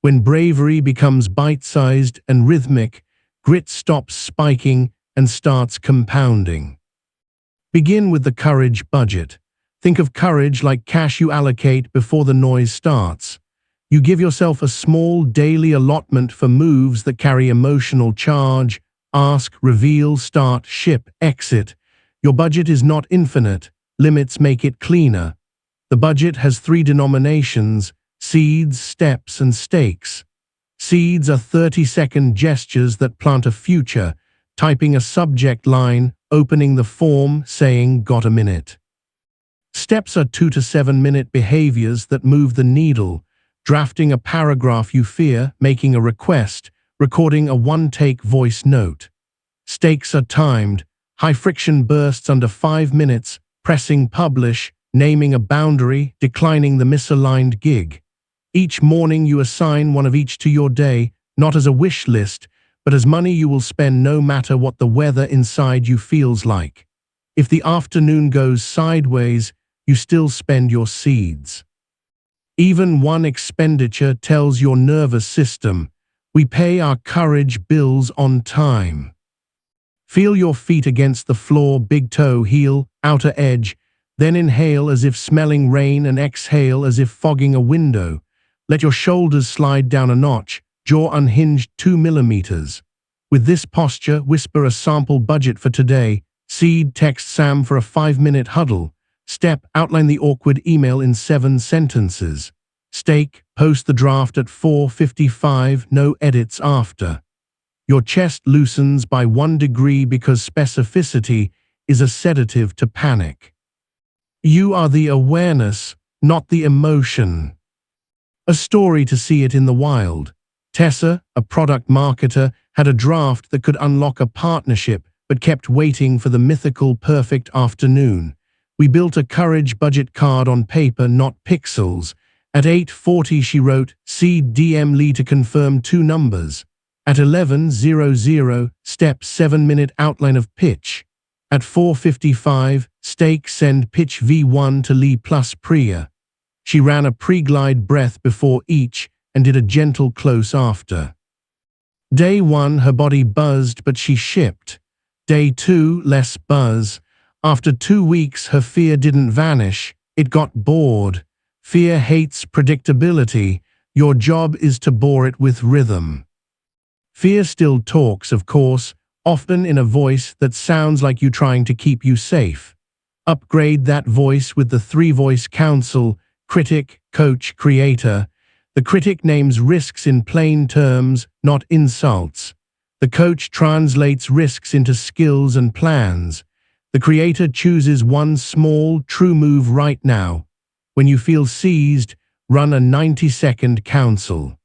When bravery becomes bite-sized and rhythmic, grit stops spiking and starts compounding. Begin with the courage budget. Think of courage like cash you allocate before the noise starts. You give yourself a small daily allotment for moves that carry emotional charge: ask, reveal, start, ship, exit. Your budget is not infinite. Limits make it cleaner. The budget has 3 denominations: seeds, steps, and stakes. Seeds are 30-second gestures that plant a future: typing a subject line, opening the form, saying, "Got a minute." Steps are 2 to 7-minute behaviors that move the needle: drafting a paragraph you fear, making a request, recording a one-take voice note. Stakes are timed: high-friction bursts under 5 minutes, pressing publish, naming a boundary, declining the misaligned gig. Each morning you assign one of each to your day, not as a wish list, but as money you will spend no matter what the weather inside you feels like. If the afternoon goes sideways, you still spend your seeds. Even one expenditure tells your nervous system, we pay our courage bills on time. Feel your feet against the floor, big toe, heel, outer edge, then inhale as if smelling rain and exhale as if fogging a window. Let your shoulders slide down a notch, jaw unhinged 2 millimeters. With this posture, whisper a sample budget for today. Seed, text Sam for a 5-minute huddle. Step, outline the awkward email in 7 sentences. Stake, post the draft at 4:55, no edits after. Your chest loosens by 1 degree because specificity is a sedative to panic. You are the awareness, not the emotion. A story to see it in the wild. Tessa, a product marketer, had a draft that could unlock a partnership but kept waiting for the mythical perfect afternoon. We built a courage budget card on paper, not pixels. At 8:40 she wrote, "Seed DM Lee to confirm 2 numbers." At 11:00, step 7-minute outline of pitch. At 4:55, stake send pitch V1 to Lee plus Priya. She ran a pre-glide breath before each and did a gentle close after. Day 1, her body buzzed, but she shipped. Day 2, less buzz. After 2 weeks, her fear didn't vanish. It got bored. Fear hates predictability. Your job is to bore it with rhythm. Fear still talks, of course, often in a voice that sounds like you trying to keep you safe. Upgrade that voice with the 3-voice council: critic, coach, creator. The critic names risks in plain terms, not insults. The coach translates risks into skills and plans. The creator chooses one small, true move right now. When you feel seized, run a 90-second council.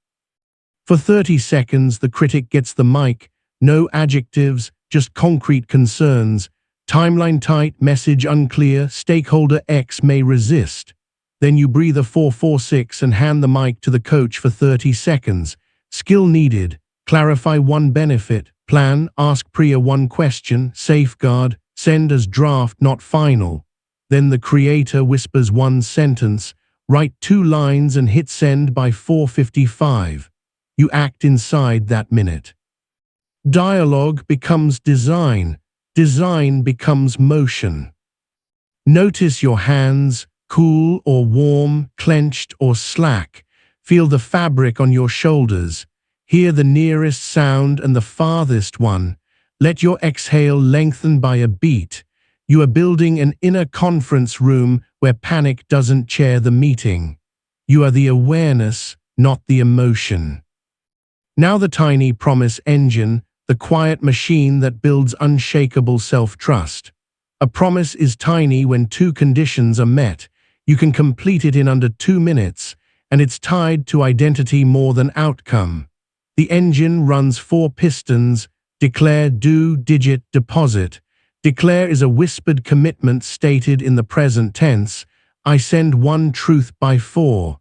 For 30 seconds, the critic gets the mic. No adjectives, just concrete concerns. Timeline tight, message unclear, stakeholder X may resist. Then you breathe a 4-4-6 and hand the mic to the coach for 30 seconds. Skill needed: clarify 1 benefit, plan, ask Priya 1 question, safeguard, send as draft, not final. Then the creator whispers 1 sentence, write 2 lines and hit send by 4:55. You act inside that minute. Dialogue becomes design. Design becomes motion. Notice your hands, cool or warm, clenched or slack. Feel the fabric on your shoulders. Hear the nearest sound and the farthest one. Let your exhale lengthen by a beat. You are building an inner conference room where panic doesn't chair the meeting. You are the awareness, not the emotion. Now the tiny promise engine, the quiet machine that builds unshakable self-trust. A promise is tiny when 2 conditions are met. You can complete it in under 2 minutes, and it's tied to identity more than outcome. The engine runs 4 pistons: declare, do, digit, deposit. Declare is a whispered commitment stated in the present tense. I send 1 truth by 4.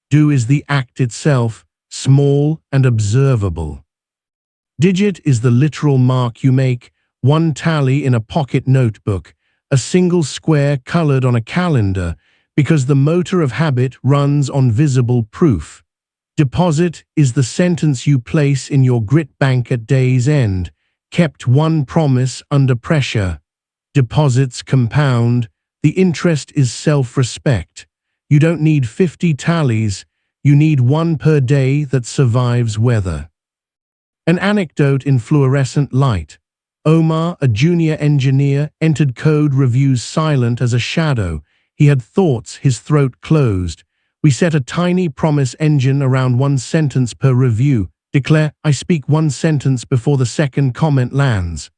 Do is the act itself, small and observable. Digit is the literal mark you make: 1 tally in a pocket notebook, a single square colored on a calendar, because the motor of habit runs on visible proof. Deposit is the sentence you place in your grit bank at day's end. Kept one promise under pressure. Deposits compound. The interest is self-respect. You don't need 50 tallies. You need one per day that survives weather. An anecdote in fluorescent light. Omar, a junior engineer, entered code reviews silent as a shadow. He had thoughts, his throat closed. We set a tiny promise engine around one sentence per review. Declare, I speak one sentence before the second comment lands.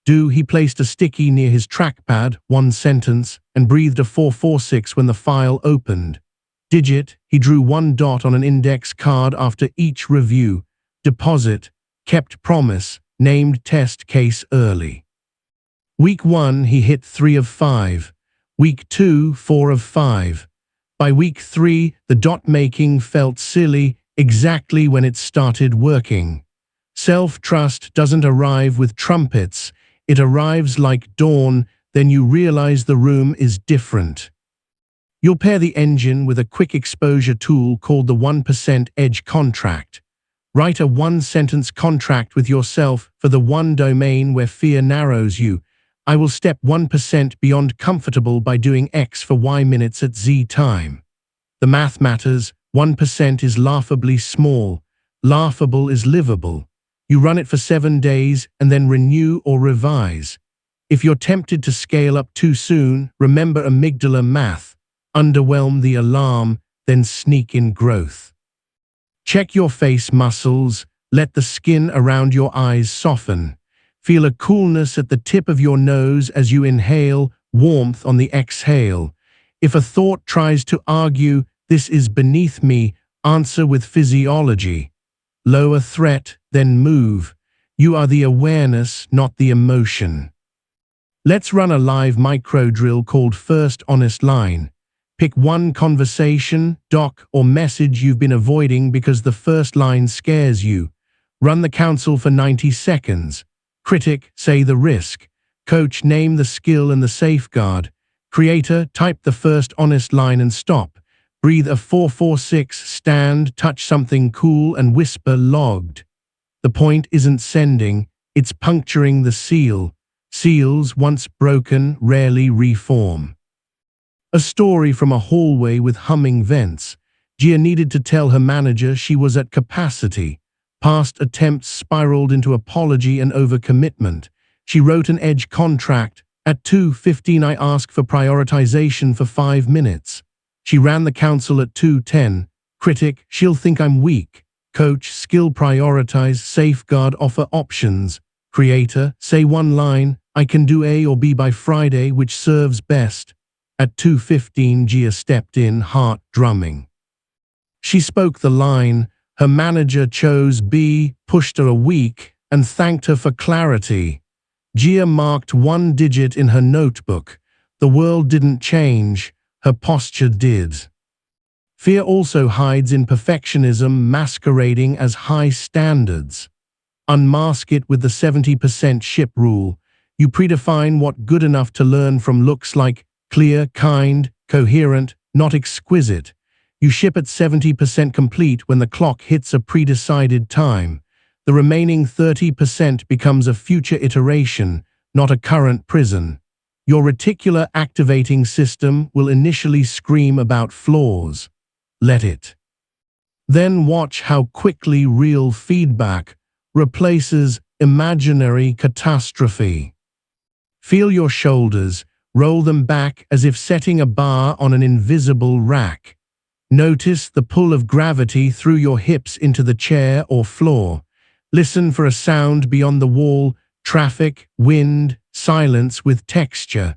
He placed a sticky near his trackpad, one sentence, and breathed a 446 when the file opened. Digit, he drew one dot on an index card after each review. Deposit, kept promise, named test case early. Week 1, he hit 3 of 5. Week 2, 4 of 5. By week 3, the dot-making felt silly exactly when it started working. Self-trust doesn't arrive with trumpets. It arrives like dawn, then you realize the room is different. You'll pair the engine with a quick exposure tool called the 1% Edge contract. Write a one-sentence contract with yourself for the one domain where fear narrows you. I will step 1% beyond comfortable by doing X for Y minutes at Z time. The math matters. 1% is laughably small. Laughable is livable. You run it for 7 days and then renew or revise. If you're tempted to scale up too soon, remember amygdala math. Underwhelm the alarm, then sneak in growth. Check your face muscles. Let the skin around your eyes soften. Feel a coolness at the tip of your nose as you inhale, warmth on the exhale. If a thought tries to argue, this is beneath me, answer with physiology. Lower threat, then move. You are the awareness, not the emotion. Let's run a live micro drill called First Honest Line. Pick one conversation, doc, or message you've been avoiding because the first line scares you. Run the counsel for 90 seconds. Critic, say the risk. Coach, name the skill and the safeguard. Creator, type the first honest line and stop. Breathe a 446, stand, touch something cool and whisper logged. The point isn't sending, it's puncturing the seal. Seals, once broken, rarely reform. A story from a hallway with humming vents. Gia needed to tell her manager she was at capacity. Past attempts spiraled into apology and overcommitment. She wrote an edge contract. At 2:15 I ask for prioritization for 5 minutes. She ran the counsel at 2:10. Critic, she'll think I'm weak. Coach, skill prioritize, safeguard, offer options. Creator, say one line, I can do A or B by Friday, which serves best. At 2:15 Gia stepped in, heart drumming. She spoke the line. Her manager chose B, pushed her a week, and thanked her for clarity. Gia marked one digit in her notebook. The world didn't change, her posture did. Fear also hides in perfectionism masquerading as high standards. Unmask it with the 70% ship rule. You predefine what good enough to learn from looks like clear, kind, coherent, not exquisite. You ship at 70% complete when the clock hits a pre-decided time. The remaining 30% becomes a future iteration, not a current prison. Your reticular activating system will initially scream about flaws. Let it. Then watch how quickly real feedback replaces imaginary catastrophe. Feel your shoulders, roll them back as if setting a bar on an invisible rack. Notice the pull of gravity through your hips into the chair or floor. Listen for a sound beyond the wall, traffic, wind, silence with texture.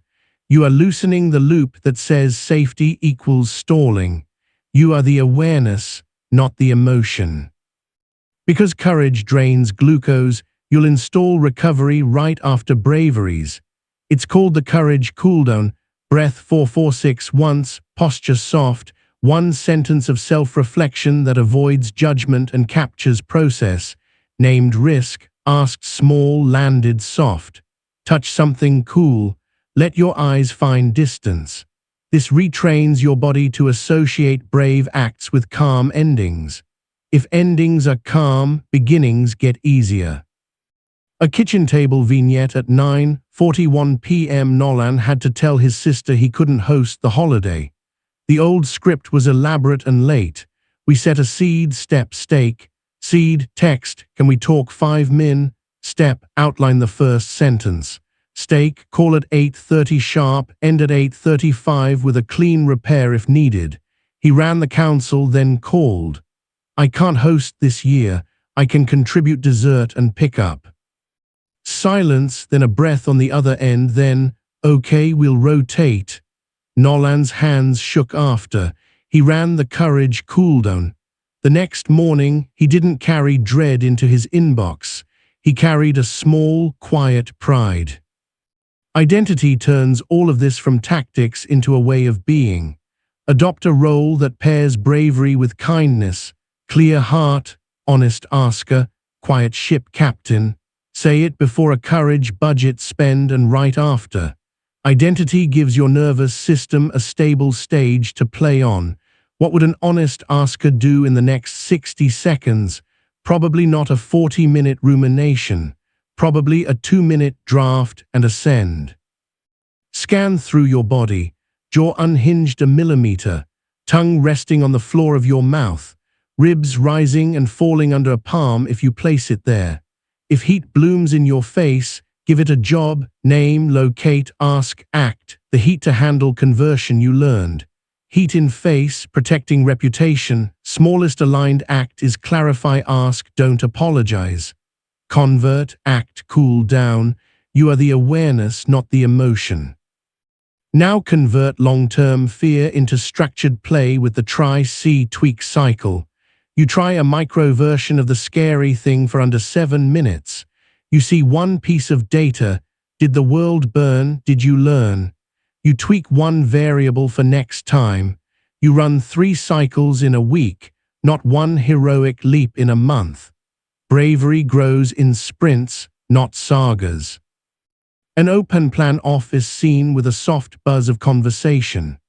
You are loosening the loop that says safety equals stalling. You are the awareness, not the emotion. Because courage drains glucose, you'll install recovery right after braveries. It's called the courage cooldown. Breath 446 once, posture soft, one sentence of self-reflection that avoids judgment and captures process. Named risk, asked small, landed soft. Touch something cool, let your eyes find distance. This retrains your body to associate brave acts with calm endings. If endings are calm, beginnings get easier. A kitchen table vignette at 9:41 p.m. Nolan had to tell his sister he couldn't host the holiday. The old script was elaborate and late. We set a seed, step, stake. Seed, text, can we talk 5 min? Step, outline the first sentence. Stake, call at 8:30 sharp, end at 8:35 with a clean repair if needed. He ran the council, then called. I can't host this year. I can contribute dessert and pick up. Silence, then a breath on the other end, then, okay, we'll rotate. Nolan's hands shook after. He ran the courage cooldown. The next morning, he didn't carry dread into his inbox. He carried a small, quiet pride. Identity turns all of this from tactics into a way of being. Adopt a role that pairs bravery with kindness. Clear heart, honest asker, quiet ship captain. Say it before a courage budget, spend and right after. Identity gives your nervous system a stable stage to play on. What would an honest asker do in the next 60 seconds? Probably not a 40-minute rumination. Probably a 2-minute draft and a send. Scan through your body, jaw unhinged a millimeter, tongue resting on the floor of your mouth, ribs rising and falling under a palm if you place it there. If heat blooms in your face, give it a job, name, locate, ask, act, the heat to handle conversion you learned. Heat in face, protecting reputation, smallest aligned act is clarify, ask, don't apologize. Convert, act, cool down. You are the awareness, not the emotion. Now convert long-term fear into structured play with the try-see-tweak cycle. You try a micro version of the scary thing for under 7 minutes. You see one piece of data. Did the world burn? Did you learn? You tweak one variable for next time. You run 3 cycles in a week, not one heroic leap in a month. Bravery grows in sprints, not sagas. An open plan off is seen with a soft buzz of conversation.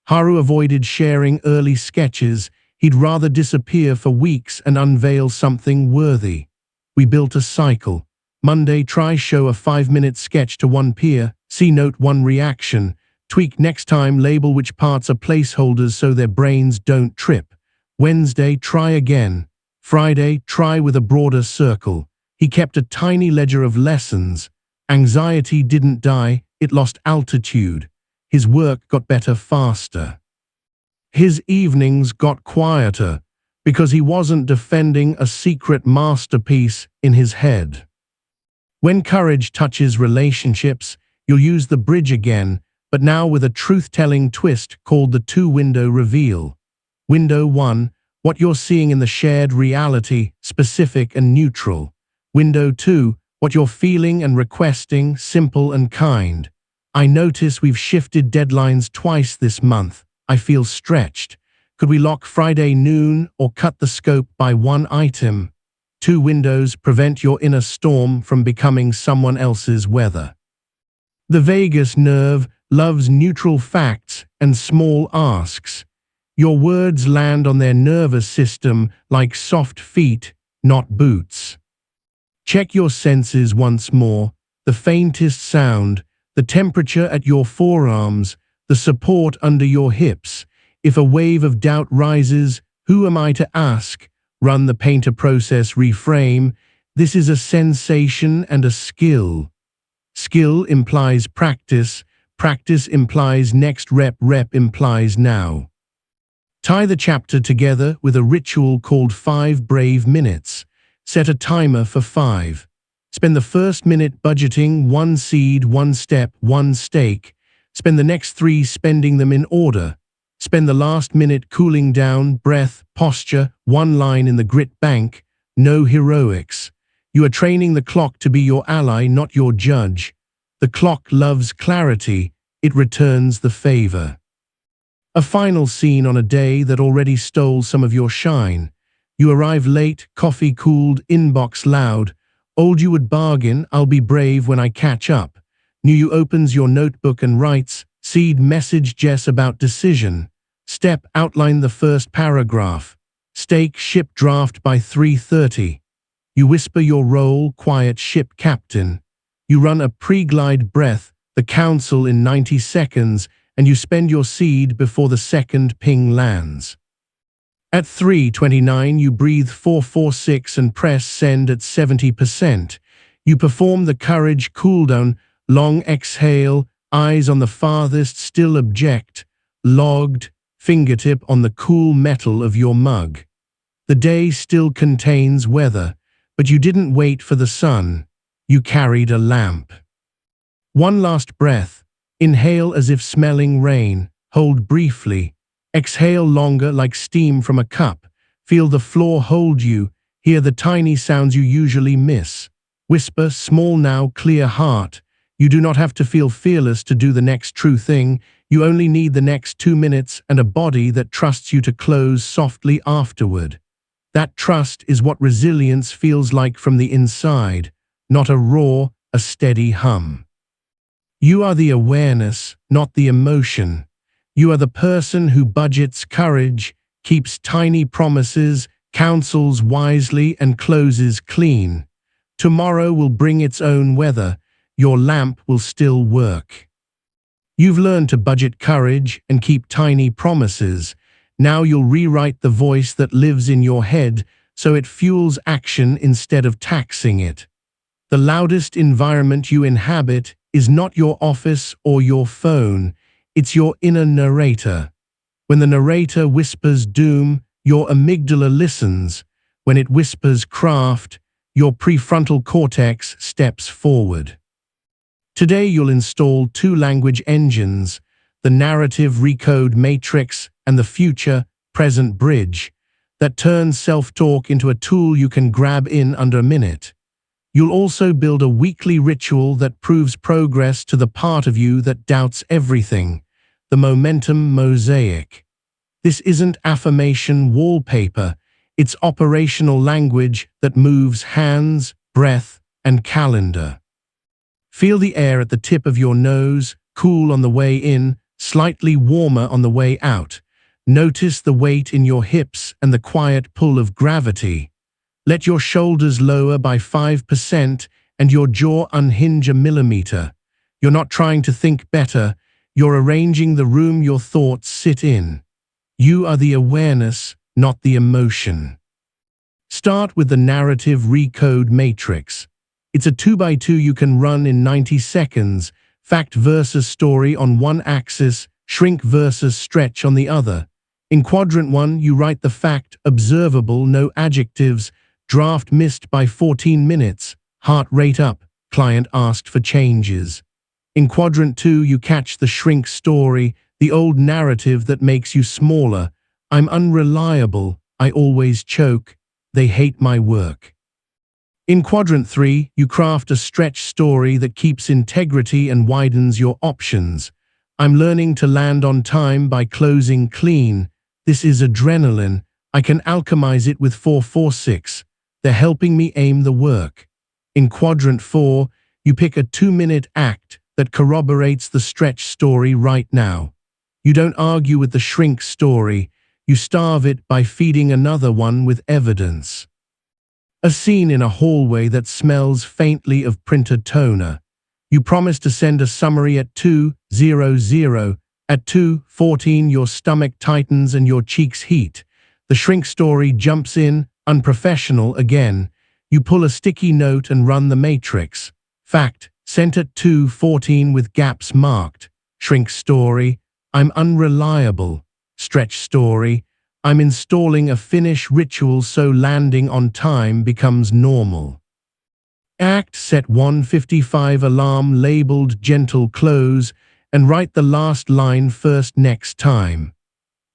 Haru avoided sharing early sketches. He'd rather disappear for weeks and unveil something worthy. We built a cycle. Monday, try show a 5-minute sketch to one peer, see note one reaction. Tweak next time, label which parts are placeholders so their brains don't trip. Wednesday, try again. Friday, try with a broader circle. He kept a tiny ledger of lessons. Anxiety didn't die, it lost altitude. His work got better faster. His evenings got quieter because he wasn't defending a secret masterpiece in his head. When courage touches relationships, you'll use the bridge again, but now with a truth-telling twist called the 2-window reveal. Window 1, what you're seeing in the shared reality, specific and neutral. Window 2, what you're feeling and requesting, simple and kind. I notice we've shifted deadlines twice this month. I feel stretched. Could we lock Friday noon or cut the scope by 1 item? 2 windows prevent your inner storm from becoming someone else's weather. The vagus nerve loves neutral facts and small asks. Your words land on their nervous system like soft feet, not boots. Check your senses once more, the faintest sound, the temperature at your forearms, the support under your hips. If a wave of doubt rises, who am I to ask? Run the painter process, reframe. This is a sensation and a skill. Skill implies practice. Practice implies next rep. Rep implies now. Tie the chapter together with a ritual called 5 brave minutes. Set a timer for 5. Spend the first minute budgeting 1 seed, 1 step, 1 stake. Spend the next 3 spending them in order. Spend the last minute cooling down, breath, posture, 1 line in the grit bank. No heroics. You are training the clock to be your ally, not your judge. The clock loves clarity. It returns the favor. A final scene on a day that already stole some of your shine. You arrive late, coffee cooled, inbox loud. Old you would bargain, I'll be brave when I catch up. New you opens your notebook and writes, seed message Jess about decision. Step, outline the first paragraph. Stake ship draft by 3:30. You whisper your role, quiet ship captain. You run a pre-glide breath, the council in 90 seconds, and you spend your seed before the second ping lands. At 3:29, you breathe 446 and press send at 70%. You perform the courage cooldown, long exhale, eyes on the farthest still object, logged, fingertip on the cool metal of your mug. The day still contains weather, but you didn't wait for the sun. You carried a lamp. One last breath. Inhale as if smelling rain. Hold briefly. Exhale longer like steam from a cup. Feel the floor hold you. Hear the tiny sounds you usually miss. Whisper, small now, clear heart. You do not have to feel fearless to do the next true thing. You only need the next 2 minutes and a body that trusts you to close softly afterward. That trust is what resilience feels like from the inside, not a roar, a steady hum. You are the awareness, not the emotion. You are the person who budgets courage, keeps tiny promises, counsels wisely, and closes clean. Tomorrow will bring its own weather. Your lamp will still work. You've learned to budget courage and keep tiny promises. Now you'll rewrite the voice that lives in your head so it fuels action instead of taxing it. The loudest environment you inhabit is not your office or your phone. It's your inner narrator. When the narrator whispers doom, your amygdala listens. When it whispers craft, your prefrontal cortex steps forward. Today you'll install 2 language engines, the narrative Recode Matrix and the future present bridge, that turns self-talk into a tool you can grab in under a minute. You'll also build a weekly ritual that proves progress to the part of you that doubts everything, the momentum mosaic. This isn't affirmation wallpaper, it's operational language that moves hands, breath, and calendar. Feel the air at the tip of your nose, cool on the way in, slightly warmer on the way out. Notice the weight in your hips and the quiet pull of gravity. Let your shoulders lower by 5% and your jaw unhinge a millimeter. You're not trying to think better, you're arranging the room your thoughts sit in. You are the awareness, not the emotion. Start with the narrative Recode Matrix. It's a 2x2 you can run in 90 seconds, fact versus story on one axis, shrink versus stretch on the other. In quadrant 1, you write the fact, observable, no adjectives, draft missed by 14 minutes, heart rate up, client asked for changes. In quadrant 2, you catch the shrink story, the old narrative that makes you smaller. I'm unreliable, I always choke, they hate my work. In quadrant 3, you craft a stretch story that keeps integrity and widens your options. I'm learning to land on time by closing clean. This is adrenaline. I can alchemize it with 446. They're helping me aim the work. In quadrant 4, you pick a 2-minute act that corroborates the stretch story right now. You don't argue with the shrink story. You starve it by feeding another one with evidence. A scene in a hallway that smells faintly of printer toner. You promise to send a summary at 2:00. At 2:14, your stomach tightens and your cheeks heat. The shrink story jumps in, unprofessional again. You pull a sticky note and run the matrix. Fact, sent at 2:14 with gaps marked. Shrink story, I'm unreliable. Stretch story, I'm installing a finish ritual so landing on time becomes normal. Act set 1:55 alarm labeled gentle close and write the last line first next time.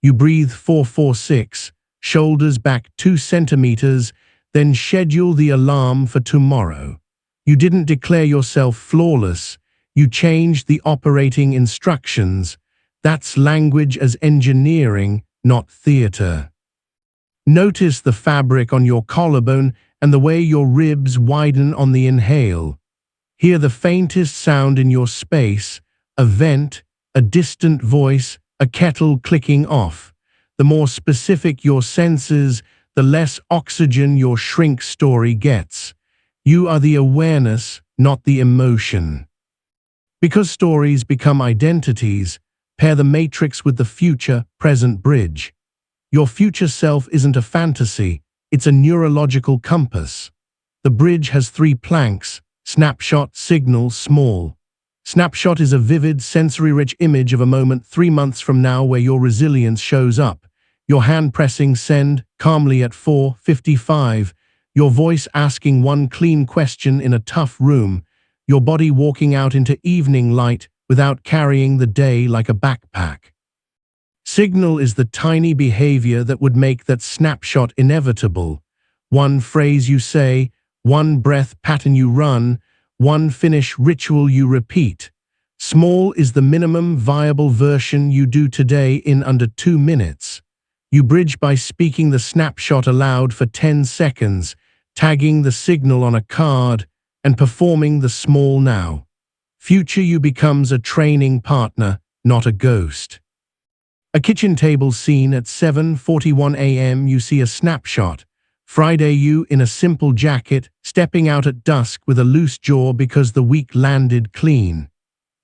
You breathe 446, shoulders back 2 centimeters, then schedule the alarm for tomorrow. You didn't declare yourself flawless, you changed the operating instructions. That's language as engineering, not theater. Notice the fabric on your collarbone and the way your ribs widen on the inhale. Hear the faintest sound in your space, a vent, a distant voice, a kettle clicking off. The more specific your senses, the less oxygen your shrink story gets. You are the awareness, not the emotion. Because stories become identities, pair the matrix with the future-present bridge. Your future self isn't a fantasy, it's a neurological compass. The bridge has 3 planks: snapshot, signal, small. Snapshot is a vivid, sensory-rich image of a moment 3 months from now where your resilience shows up. Your hand pressing send calmly at 4:55, your voice asking one clean question in a tough room, your body walking out into evening light without carrying the day like a backpack. Signal is the tiny behavior that would make that snapshot inevitable. One phrase you say, one breath pattern you run, one finish ritual you repeat. Small is the minimum viable version you do today in under 2 minutes. You bridge by speaking the snapshot aloud for 10 seconds, tagging the signal on a card, and performing the small now. Future you becomes a training partner, not a ghost. A kitchen table scene at 7:41 a.m. You see a snapshot. Friday you in a simple jacket, stepping out at dusk with a loose jaw because the week landed clean.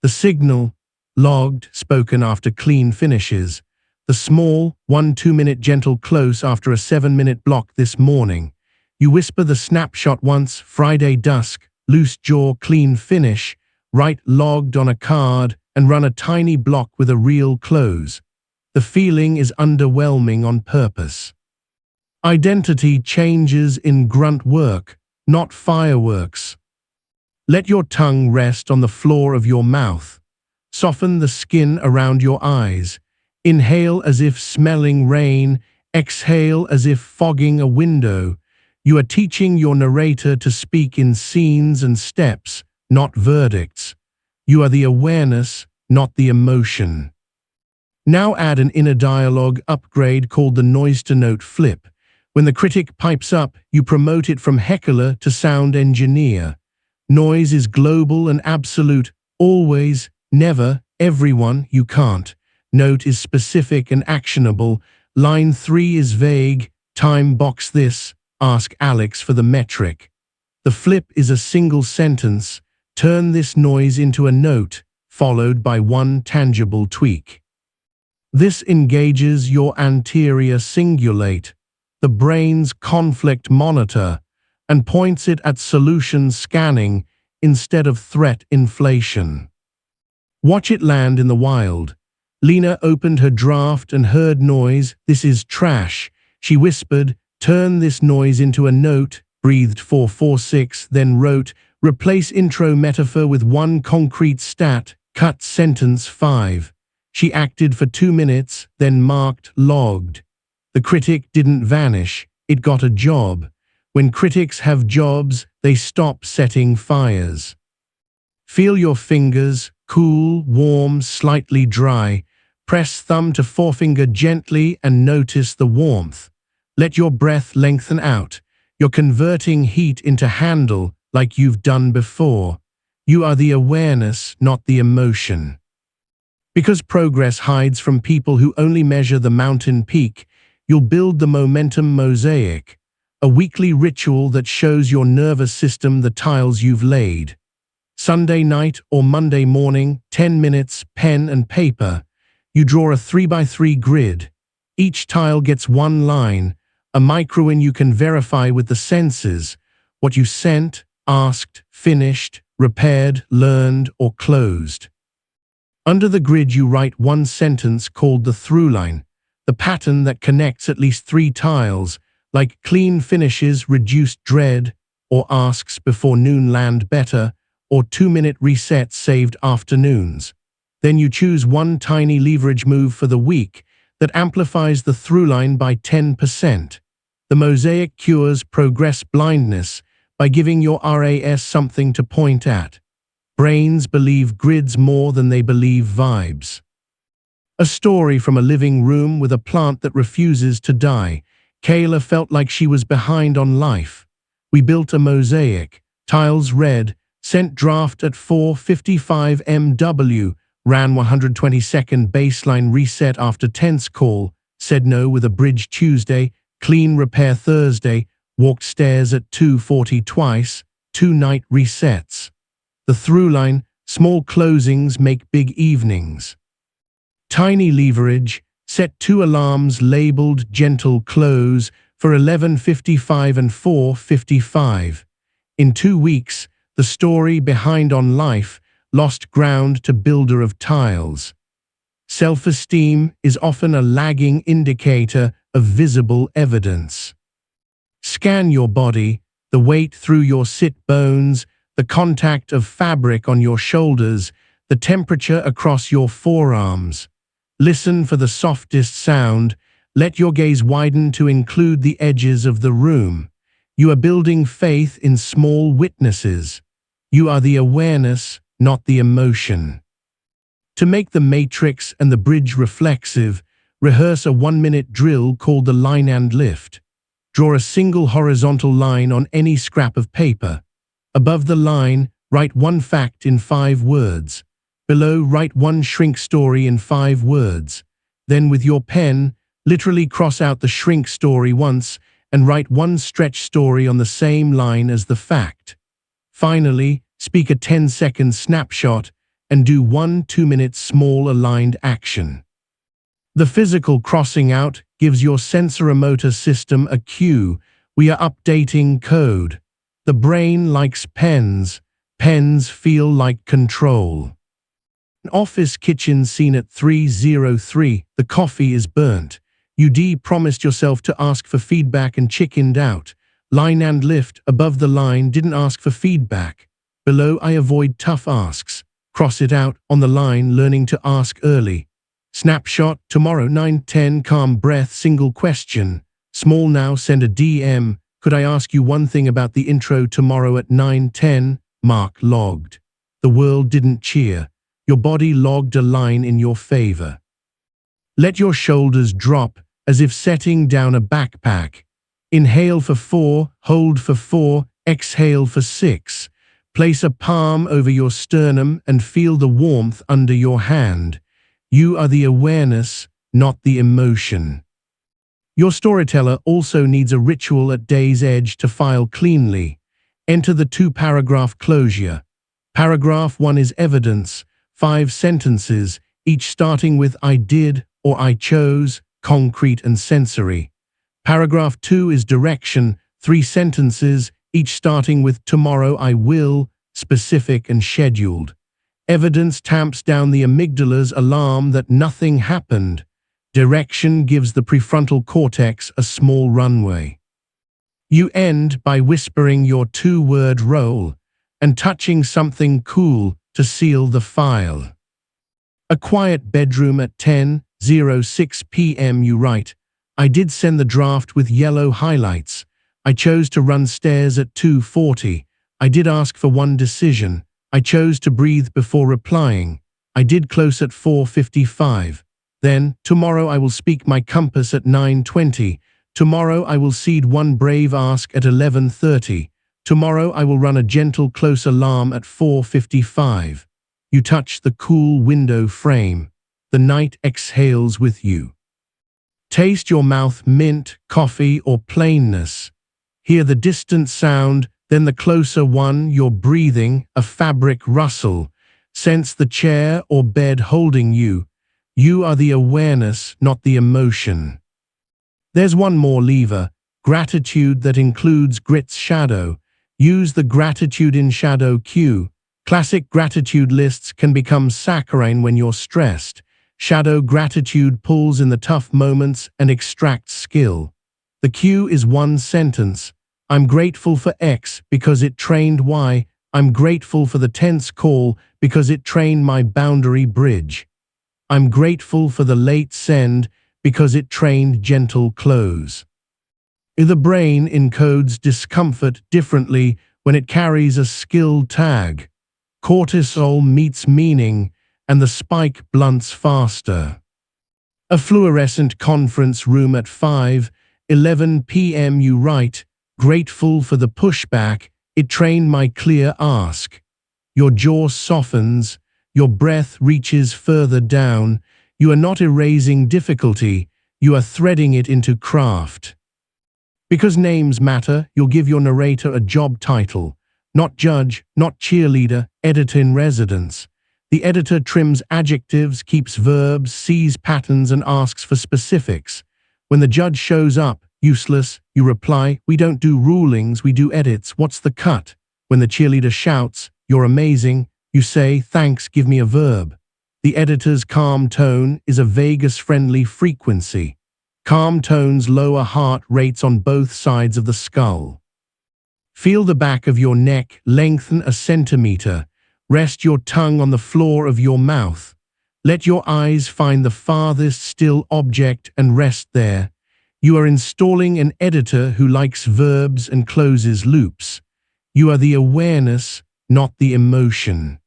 The signal, logged, spoken after clean finishes. The small, 1-2-minute gentle close after a 7-minute block this morning. You whisper the snapshot once, Friday dusk, loose jaw, clean finish, write logged on a card, and run a tiny block with a real close. The feeling is underwhelming on purpose. Identity changes in grunt work, not fireworks. Let your tongue rest on the floor of your mouth. Soften the skin around your eyes. Inhale as if smelling rain, exhale as if fogging a window. You are teaching your narrator to speak in scenes and steps, not verdicts. You are the awareness, not the emotion. Now add an inner dialogue upgrade called the noise-to-note flip. When the critic pipes up, you promote it from heckler to sound engineer. Noise is global and absolute, always, never, everyone, you can't. Note is specific and actionable. Line 3 is vague, time box this, ask Alex for the metric. The flip is a single sentence, turn this noise into a note, followed by one tangible tweak. This engages your anterior cingulate, the brain's conflict monitor, and points it at solution scanning instead of threat inflation. Watch it land in the wild. Lena opened her draft and heard noise. This is trash. She whispered, turn this noise into a note, breathed 446, then wrote, replace intro metaphor with one concrete stat, cut sentence 5. She acted for 2 minutes, then marked logged. The critic didn't vanish, it got a job. When critics have jobs, they stop setting fires. Feel your fingers, cool, warm, slightly dry. Press thumb to forefinger gently and notice the warmth. Let your breath lengthen out. You're converting heat into handle like you've done before. You are the awareness, not the emotion. Because progress hides from people who only measure the mountain peak, you'll build the momentum mosaic, a weekly ritual that shows your nervous system the tiles you've laid. Sunday night or Monday morning, 10 minutes, pen and paper. You draw a 3x3 grid. Each tile gets one line, a micro-win you can verify with the senses, what you sent, asked, finished, repaired, learned, or closed. Under the grid you write one sentence called the through-line, the pattern that connects at least 3 tiles, like clean finishes, reduced dread, or asks before noon land better, or 2-minute resets saved afternoons. Then you choose one tiny leverage move for the week that amplifies the through-line by 10%. The mosaic cures progress blindness by giving your RAS something to point at. Brains believe grids more than they believe vibes. A story from a living room with a plant that refuses to die. Kayla felt like she was behind on life. We built a mosaic, tiles red, sent draft at 4:55 MW, ran 120-second baseline reset after tense call, said no with a bridge Tuesday, clean repair Thursday, walked stairs at 2:40 twice, 2 night resets. The through line, small closings make big evenings. Tiny leverage, set 2 alarms labeled gentle close for 11:55 and 4:55. In 2 weeks, the story behind on life lost ground to builder of tiles. Self-esteem is often a lagging indicator of visible evidence. Scan your body, the weight through your sit bones, the contact of fabric on your shoulders, the temperature across your forearms. Listen for the softest sound. Let your gaze widen to include the edges of the room. You are building faith in small witnesses. You are the awareness, not the emotion. To make the matrix and the bridge reflexive, rehearse a 1-minute drill called the line and lift. Draw a single horizontal line on any scrap of paper. Above the line, write 1 fact in 5 words. Below, write 1 shrink story in 5 words. Then with your pen, literally cross out the shrink story once and write 1 stretch story on the same line as the fact. Finally, speak a 10-second snapshot and do 1 2-minute small aligned action. The physical crossing out gives your sensoromotor system a cue. We are updating code. The brain likes pens. Pens feel like control. An office kitchen scene at 3:03. The coffee is burnt. You promised yourself to ask for feedback and chickened out. Line and lift, above the line, didn't ask for feedback. Below, I avoid tough asks. Cross it out, on the line, learning to ask early. Snapshot, tomorrow 9:10, calm breath, single question. Small now, send a DM. Could I ask you one thing about the intro tomorrow at 9:10? Mark logged. The world didn't cheer. Your body logged a line in your favor. Let your shoulders drop, as if setting down a backpack. Inhale for 4, hold for 4, exhale for 6. Place a palm over your sternum and feel the warmth under your hand. You are the awareness, not the emotion. Your storyteller also needs a ritual at day's edge to file cleanly. Enter the 2-paragraph closure. Paragraph 1 is evidence, 5 sentences, each starting with I did or I chose, concrete and sensory. Paragraph 2 is direction, 3 sentences, each starting with tomorrow I will, specific and scheduled. Evidence tamps down the amygdala's alarm that nothing happened. Direction gives the prefrontal cortex a small runway. You end by whispering your 2-word role and touching something cool to seal the file. A quiet bedroom at 10:06 p.m. You write, I did send the draft with yellow highlights. I chose to run stairs at 2:40. I did ask for 1 decision. I chose to breathe before replying. I did close at 4:55. Then, tomorrow I will speak my compass at 9:20. Tomorrow I will seed 1 brave ask at 11:30. Tomorrow I will run a gentle close alarm at 4:55. You touch the cool window frame. The night exhales with you. Taste your mouth mint, coffee, or plainness. Hear the distant sound, then the closer one, your breathing, a fabric rustle. Sense the chair or bed holding you. You are the awareness, not the emotion. There's one more lever, gratitude, that includes grit's shadow. Use the gratitude in shadow cue. Classic gratitude lists can become saccharine when you're stressed. Shadow gratitude pulls in the tough moments and extracts skill. The cue is 1 sentence. I'm grateful for X because it trained Y. I'm grateful for the tense call because it trained my boundary bridge. I'm grateful for the late send because it trained gentle close. The brain encodes discomfort differently when it carries a skill tag. Cortisol meets meaning, and the spike blunts faster. A fluorescent conference room at 5:11 p.m. You write, grateful for the pushback, it trained my clear ask. Your jaw softens, your breath reaches further down. You are not erasing difficulty, you are threading it into craft. Because names matter, you'll give your narrator a job title. Not judge, not cheerleader, editor-in-residence. The editor trims adjectives, keeps verbs, sees patterns, and asks for specifics. When the judge shows up, useless, you reply, we don't do rulings, we do edits, what's the cut? When the cheerleader shouts, you're amazing, you say, thanks, give me a verb. The editor's calm tone is a vagus-friendly frequency. Calm tones lower heart rates on both sides of the skull. Feel the back of your neck lengthen a centimeter. Rest your tongue on the floor of your mouth. Let your eyes find the farthest still object and rest there. You are installing an editor who likes verbs and closes loops. You are the awareness, not the emotion.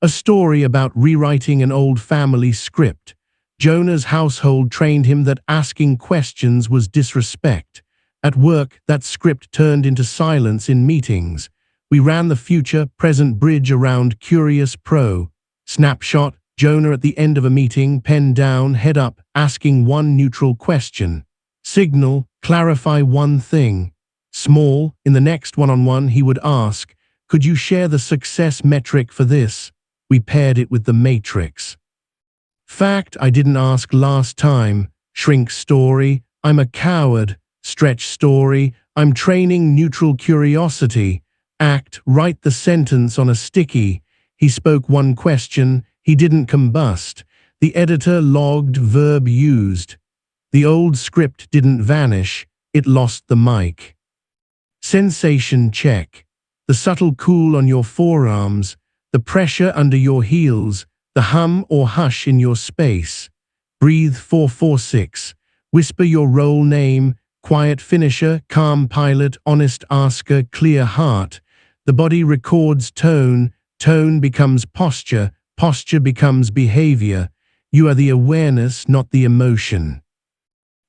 A story about rewriting an old family script. Jonah's household trained him that asking questions was disrespect. At work, that script turned into silence in meetings. We ran the future-present bridge around Curious Pro. Snapshot, Jonah at the end of a meeting, pen down, head up, asking one neutral question. Signal, clarify one thing. Small, in the next one-on-one he would ask, could you share the success metric for this? We paired it with the matrix. Fact, I didn't ask last time. Shrink story, I'm a coward. Stretch story, I'm training neutral curiosity. Act, write the sentence on a sticky. He spoke one question, he didn't combust. The editor logged verb used. The old script didn't vanish, it lost the mic. Sensation check. The subtle cool on your forearms, the pressure under your heels, the hum or hush in your space. Breathe 446. Whisper your role name, quiet finisher, calm pilot, honest asker, clear heart. The body records tone, tone becomes posture, posture becomes behavior. You are the awareness, not the emotion.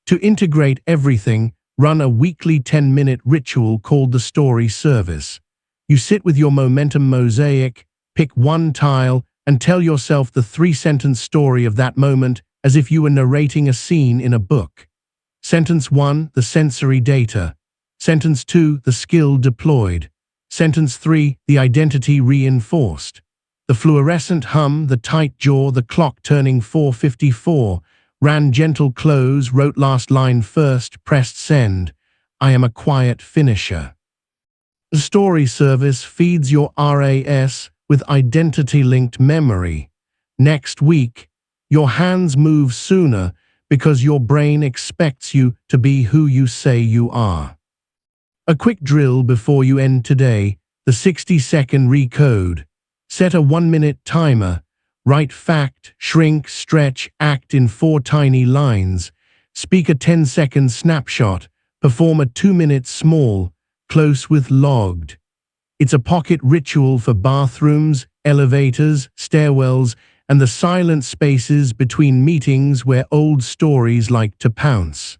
To integrate everything, run a weekly 10-minute ritual called the story service. You sit with your momentum mosaic, pick one tile, and tell yourself the 3-sentence story of that moment as if you were narrating a scene in a book. Sentence 1, the sensory data. Sentence 2, the skill deployed. Sentence 3, the identity reinforced. The fluorescent hum, the tight jaw, the clock turning 4:54. Ran gentle close, wrote last line first, pressed send. I am a quiet finisher. The story service feeds your RAS with identity-linked memory. Next week, your hands move sooner because your brain expects you to be who you say you are. A quick drill before you end today, the 60-second recode. Set a 1-minute timer. Write fact, shrink, stretch, act in 4 tiny lines. Speak a 10-second snapshot. Perform a 2-minute small, close with logged. It's a pocket ritual for bathrooms, elevators, stairwells, and the silent spaces between meetings where old stories like to pounce.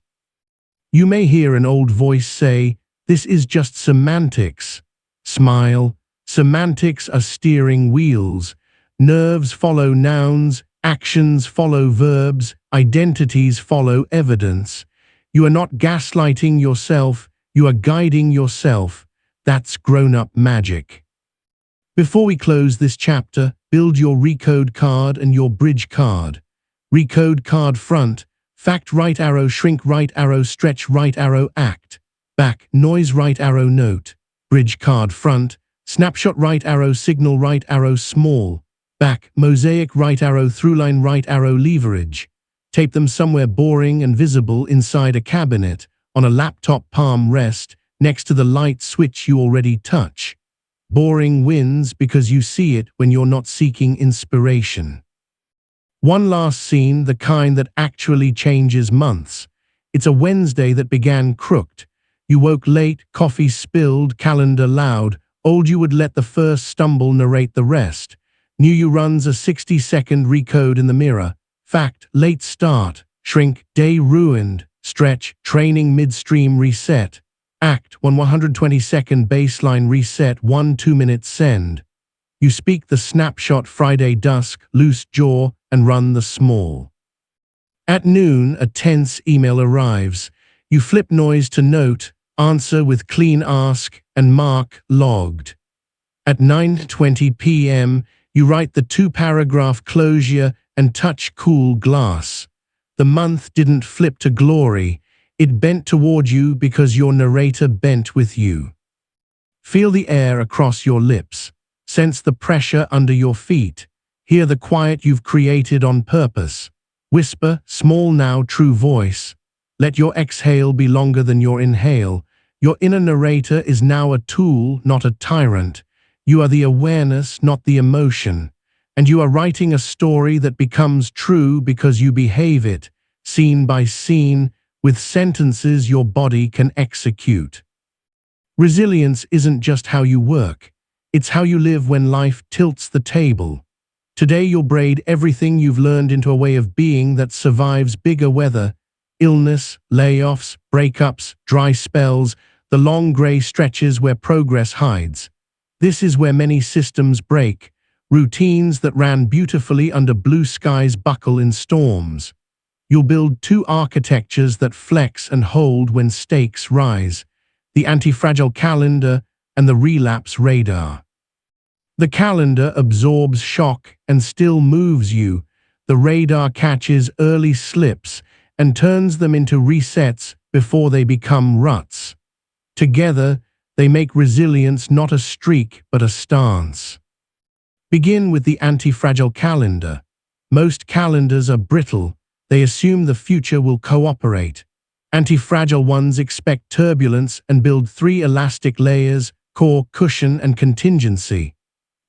You may hear an old voice say, "This is just semantics." Smile. Semantics are steering wheels. Nerves follow nouns, actions follow verbs, identities follow evidence. You are not gaslighting yourself, you are guiding yourself. That's grown-up magic. Before we close this chapter, build your Recode card and your bridge card. Recode card front, fact right arrow, shrink right arrow, stretch right arrow, act. Back, noise right arrow, note. Bridge card front, snapshot right arrow, signal right arrow, small. Back, mosaic right arrow, throughline right arrow, leverage. Tape them somewhere boring and visible inside a cabinet, on a laptop palm rest, next to the light switch you already touch. Boring wins because you see it when you're not seeking inspiration. One last scene, the kind that actually changes months. It's a Wednesday that began crooked. You woke late, coffee spilled, calendar loud. Old you would let the first stumble narrate the rest. New you runs a 60-second recode in the mirror. Fact, late start. Shrink, day ruined. Stretch, training midstream reset. Act, 120-second baseline reset, 1 2-minute send. You speak the snapshot Friday dusk, loose jaw, and run the small. At noon, a tense email arrives. You flip noise to note, answer with clean ask, and mark logged. At 9:20 p.m., you write the two-paragraph closure and touch cool glass. The month didn't flip to glory. It bent toward you because your narrator bent with you. Feel the air across your lips. Sense the pressure under your feet. Hear the quiet you've created on purpose. Whisper, small now, true voice. Let your exhale be longer than your inhale. Your inner narrator is now a tool, not a tyrant. You are the awareness, not the emotion. And you are writing a story that becomes true because you behave it, scene by scene, with sentences your body can execute. Resilience isn't just how you work. It's how you live when life tilts the table. Today you'll braid everything you've learned into a way of being that survives bigger weather, illness, layoffs, breakups, dry spells, the long gray stretches where progress hides. This is where many systems break. Routines that ran beautifully under blue skies buckle in storms. You'll build two architectures that flex and hold when stakes rise. The anti-fragile calendar and the relapse radar. The calendar absorbs shock and still moves you. The radar catches early slips and turns them into resets before they become ruts. Together, they make resilience not a streak but a stance. Begin with the anti-fragile calendar. Most calendars are brittle. They assume the future will cooperate. Anti-fragile ones expect turbulence and build three elastic layers: core, cushion, and contingency.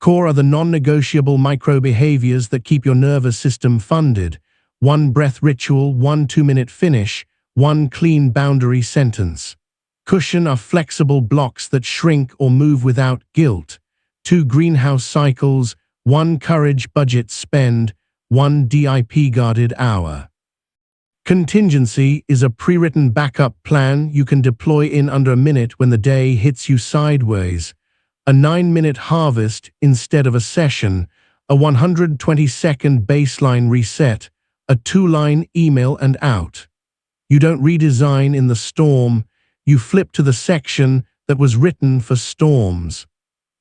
Core are the non-negotiable micro-behaviors that keep your nervous system funded. One breath ritual, one 2-minute finish, one clean boundary sentence. Cushion are flexible blocks that shrink or move without guilt. 2 greenhouse cycles, 1 courage budget spend, 1 DIP guarded hour. Contingency is a pre-written backup plan you can deploy in under a minute when the day hits you sideways. A 9-minute harvest instead of a session, a 120-second baseline reset, a 2-line email and out. You don't redesign in the storm, you flip to the section that was written for storms.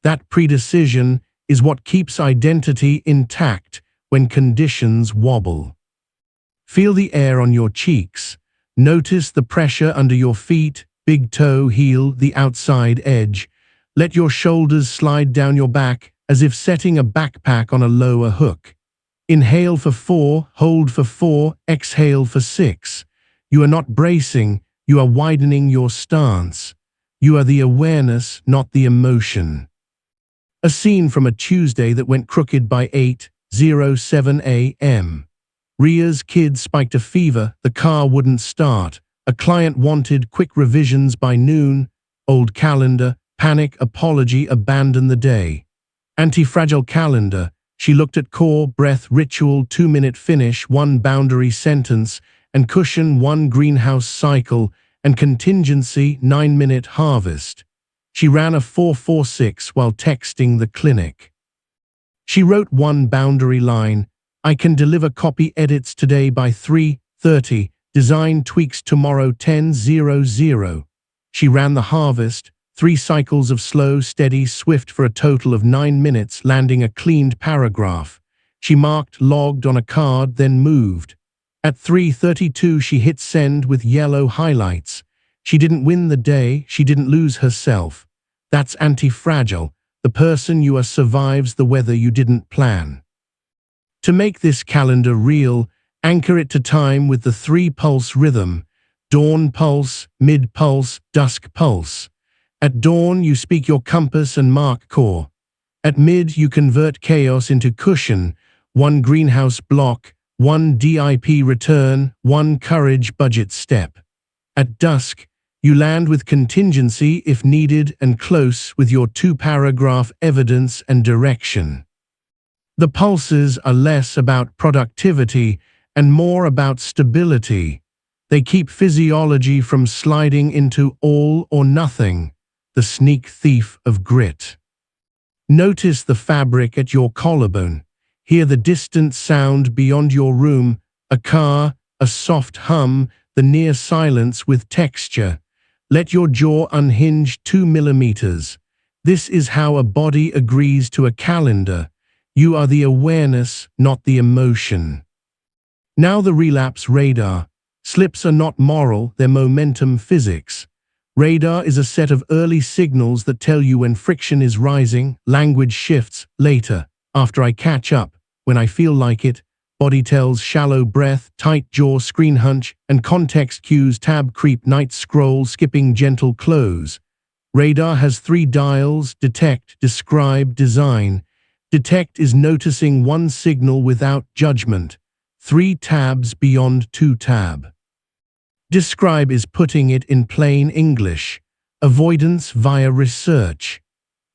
That predecision is what keeps identity intact when conditions wobble. Feel the air on your cheeks. Notice the pressure under your feet, big toe, heel, the outside edge. Let your shoulders slide down your back as if setting a backpack on a lower hook. Inhale for 4, hold for 4, exhale for 6. You are not bracing, you are widening your stance. You are the awareness, not the emotion. A scene from a Tuesday that went crooked by 8:07 a.m. Ria's kid spiked a fever, the car wouldn't start. A client wanted quick revisions by noon. Old calendar, panic, apology, abandon the day. Anti-fragile calendar, she looked at core, breath, ritual, 2-minute finish, 1 boundary sentence, and cushion, 1 greenhouse cycle, and contingency, 9-minute harvest. She ran a 446 while texting the clinic. She wrote 1 boundary line: I can deliver copy edits today by 3:30, design tweaks tomorrow 10:00. She ran the harvest, 3 cycles of slow, steady, swift for a total of 9 minutes, landing a cleaned paragraph. She marked logged on a card, then moved. At 3:32 she hit send with yellow highlights. She didn't win the day, she didn't lose herself. That's anti-fragile. The person you are survives the weather you didn't plan. To make this calendar real, anchor it to time with the 3-pulse rhythm: dawn pulse, mid-pulse, dusk pulse. At dawn you speak your compass and mark core. At mid you convert chaos into cushion: 1 greenhouse block, 1 DIP return, 1 courage budget step. At dusk you land with contingency if needed and close with your 2-paragraph evidence and direction. The pulses are less about productivity and more about stability. They keep physiology from sliding into all or nothing, the sneak thief of grit. Notice the fabric at your collarbone. Hear the distant sound beyond your room: a car, a soft hum, the near silence with texture. Let your jaw unhinge 2 millimeters. This is how a body agrees to a calendar. You are the awareness, not the emotion. Now the relapse radar. Slips are not moral, they're momentum physics. Radar is a set of early signals that tell you when friction is rising, language shifts, later, after I catch up, when I feel like it. Body tells shallow breath, tight jaw, screen hunch, and context cues tab creep, night scroll, skipping gentle close. Radar has 3 dials: detect, describe, design. Detect is noticing one signal without judgment. 3 tabs beyond 2 tab. Describe is putting it in plain English. Avoidance via research.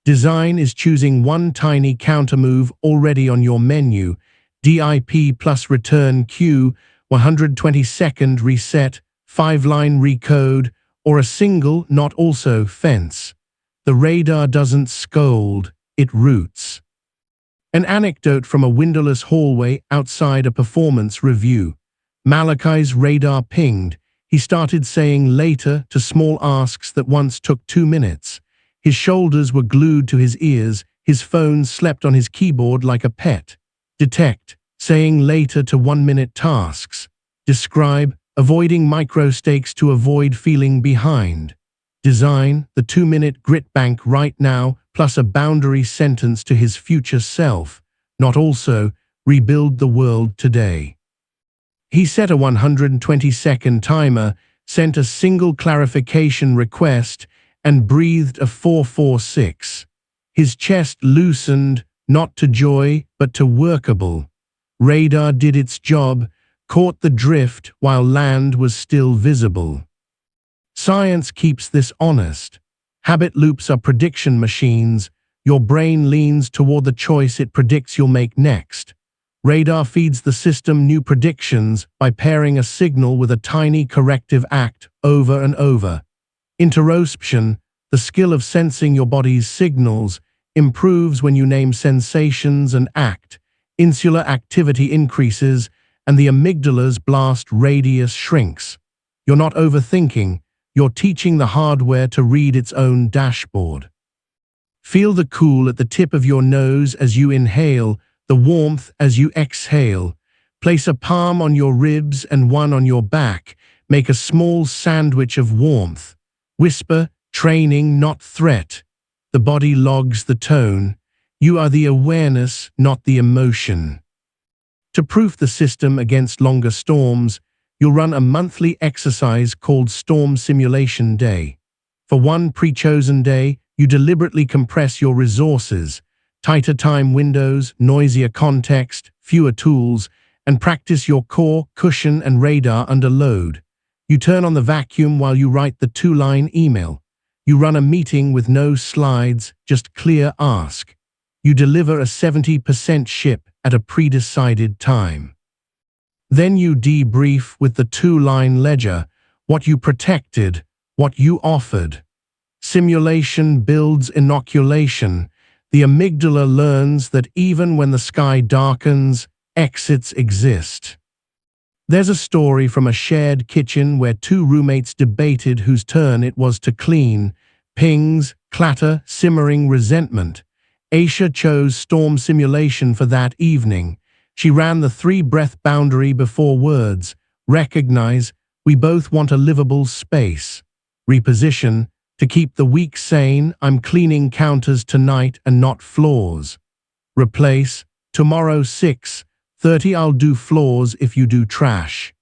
Design is choosing one tiny countermove already on your menu. DIP plus return queue, 120-second reset, 5-line recode, or a single not also fence. The radar doesn't scold, it roots. An anecdote from a windowless hallway outside a performance review. Malachi's radar pinged. He started saying later to small asks that once took 2 minutes. His shoulders were glued to his ears, his phone slept on his keyboard like a pet. Detect, saying later to 1-minute tasks. Describe, avoiding micro-stakes to avoid feeling behind. Design, the 2-minute grit bank right now, plus a boundary sentence to his future self, not also, rebuild the world today. He set a 120-second timer, sent a single clarification request, and breathed a 446. His chest loosened, not to joy, but to workable. Radar did its job, caught the drift while land was still visible. Science keeps this honest. Habit loops are prediction machines. Your brain leans toward the choice it predicts you'll make next. Radar feeds the system new predictions by pairing a signal with a tiny corrective act over and over. Interoception, the skill of sensing your body's signals, improves when you name sensations and act. Insular activity increases, and the amygdala's blast radius shrinks. You're not overthinking, you're teaching the hardware to read its own dashboard. Feel the cool at the tip of your nose as you inhale, the warmth as you exhale. Place a palm on your ribs and one on your back. Make a small sandwich of warmth. Whisper, training, not threat. The body logs the tone. You are the awareness, not the emotion. To proof the system against longer storms, you'll run a monthly exercise called Storm Simulation Day. For one pre-chosen day, you deliberately compress your resources, tighter time windows, noisier context, fewer tools, and practice your core, cushion, and radar under load. You turn on the vacuum while you write the 2-line email. You run a meeting with no slides, just clear ask. You deliver a 70% ship at a pre-decided time. Then you debrief with the 2-line ledger, what you protected, what you offered. Simulation builds inoculation. The amygdala learns that even when the sky darkens, exits exist. There's a story from a shared kitchen where 2 roommates debated whose turn it was to clean. Pings, clatter, simmering resentment. Aisha chose storm simulation for that evening. She ran the 3-breath boundary before words. Recognize, we both want a livable space. Reposition, to keep the weak sane, I'm cleaning counters tonight and not floors. Replace, tomorrow 6:30 I'll do floors if you do trash.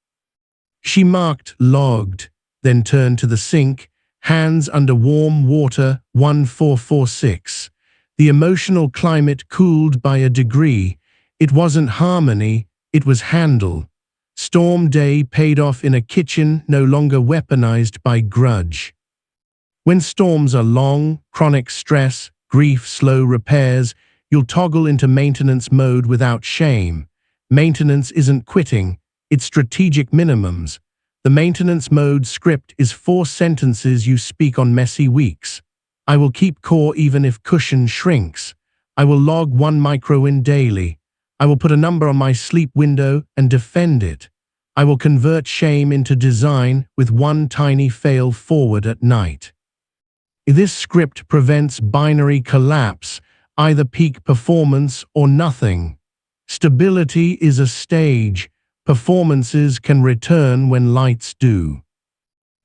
She marked logged, then turned to the sink, hands under warm water, 1446. The emotional climate cooled by a degree. It wasn't harmony, it was handle. Storm day paid off in a kitchen no longer weaponized by grudge. When storms are long, chronic stress, grief, slow repairs, you'll toggle into maintenance mode without shame. Maintenance isn't quitting, it's strategic minimums. The maintenance mode script is 4 sentences you speak on messy weeks. I will keep core even if cushion shrinks. I will log 1 micro-win daily. I will put a number on my sleep window and defend it. I will convert shame into design with one tiny fail forward at night. This script prevents binary collapse, either peak performance or nothing. Stability is a stage. Performances can return when lights do.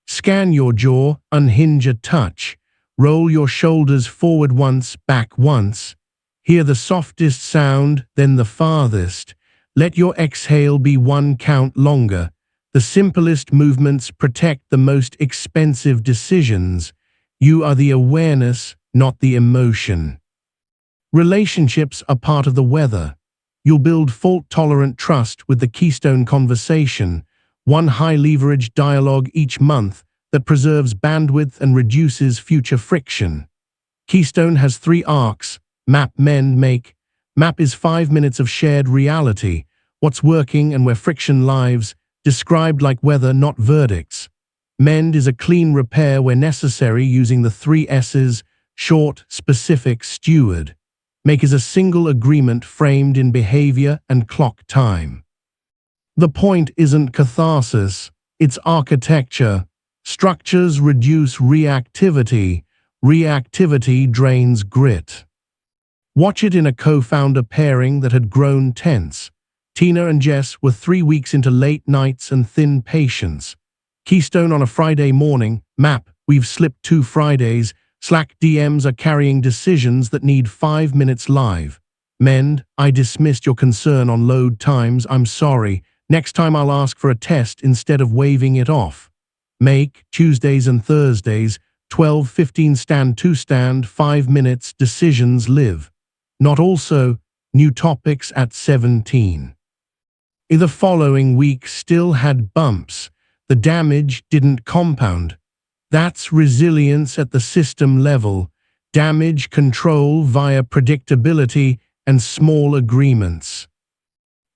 Scan your jaw, unhinge a touch. Roll your shoulders forward once, back once. Hear the softest sound, then the farthest. Let your exhale be one count longer. The simplest movements protect the most expensive decisions. You are the awareness, not the emotion. Relationships are part of the weather. You'll build fault-tolerant trust with the Keystone Conversation, one high-leverage dialogue each month that preserves bandwidth and reduces future friction. Keystone has 3 arcs: Map, Mend, Make. Map is 5 minutes of shared reality, what's working and where friction lives, described like weather, not verdicts. Mend is a clean repair where necessary using the 3 S's: short, specific, steward. Make is a single agreement framed in behavior and clock time. The point isn't catharsis, it's architecture. Structures reduce reactivity. Reactivity drains grit. Watch it in a co-founder pairing that had grown tense. Tina and Jess were 3 weeks into late nights and thin patience. Keystone on a Friday morning. Map, we've slipped 2 Fridays. Slack DMs are carrying decisions that need 5 minutes live. Mend, I dismissed your concern on load times, I'm sorry. Next time I'll ask for a test instead of waving it off. Make, Tuesdays and Thursdays, 12:15 stand to stand, 5 minutes, decisions live. Not also, new topics at 17. The following week still had bumps. The damage didn't compound. That's resilience at the system level, damage control via predictability and small agreements.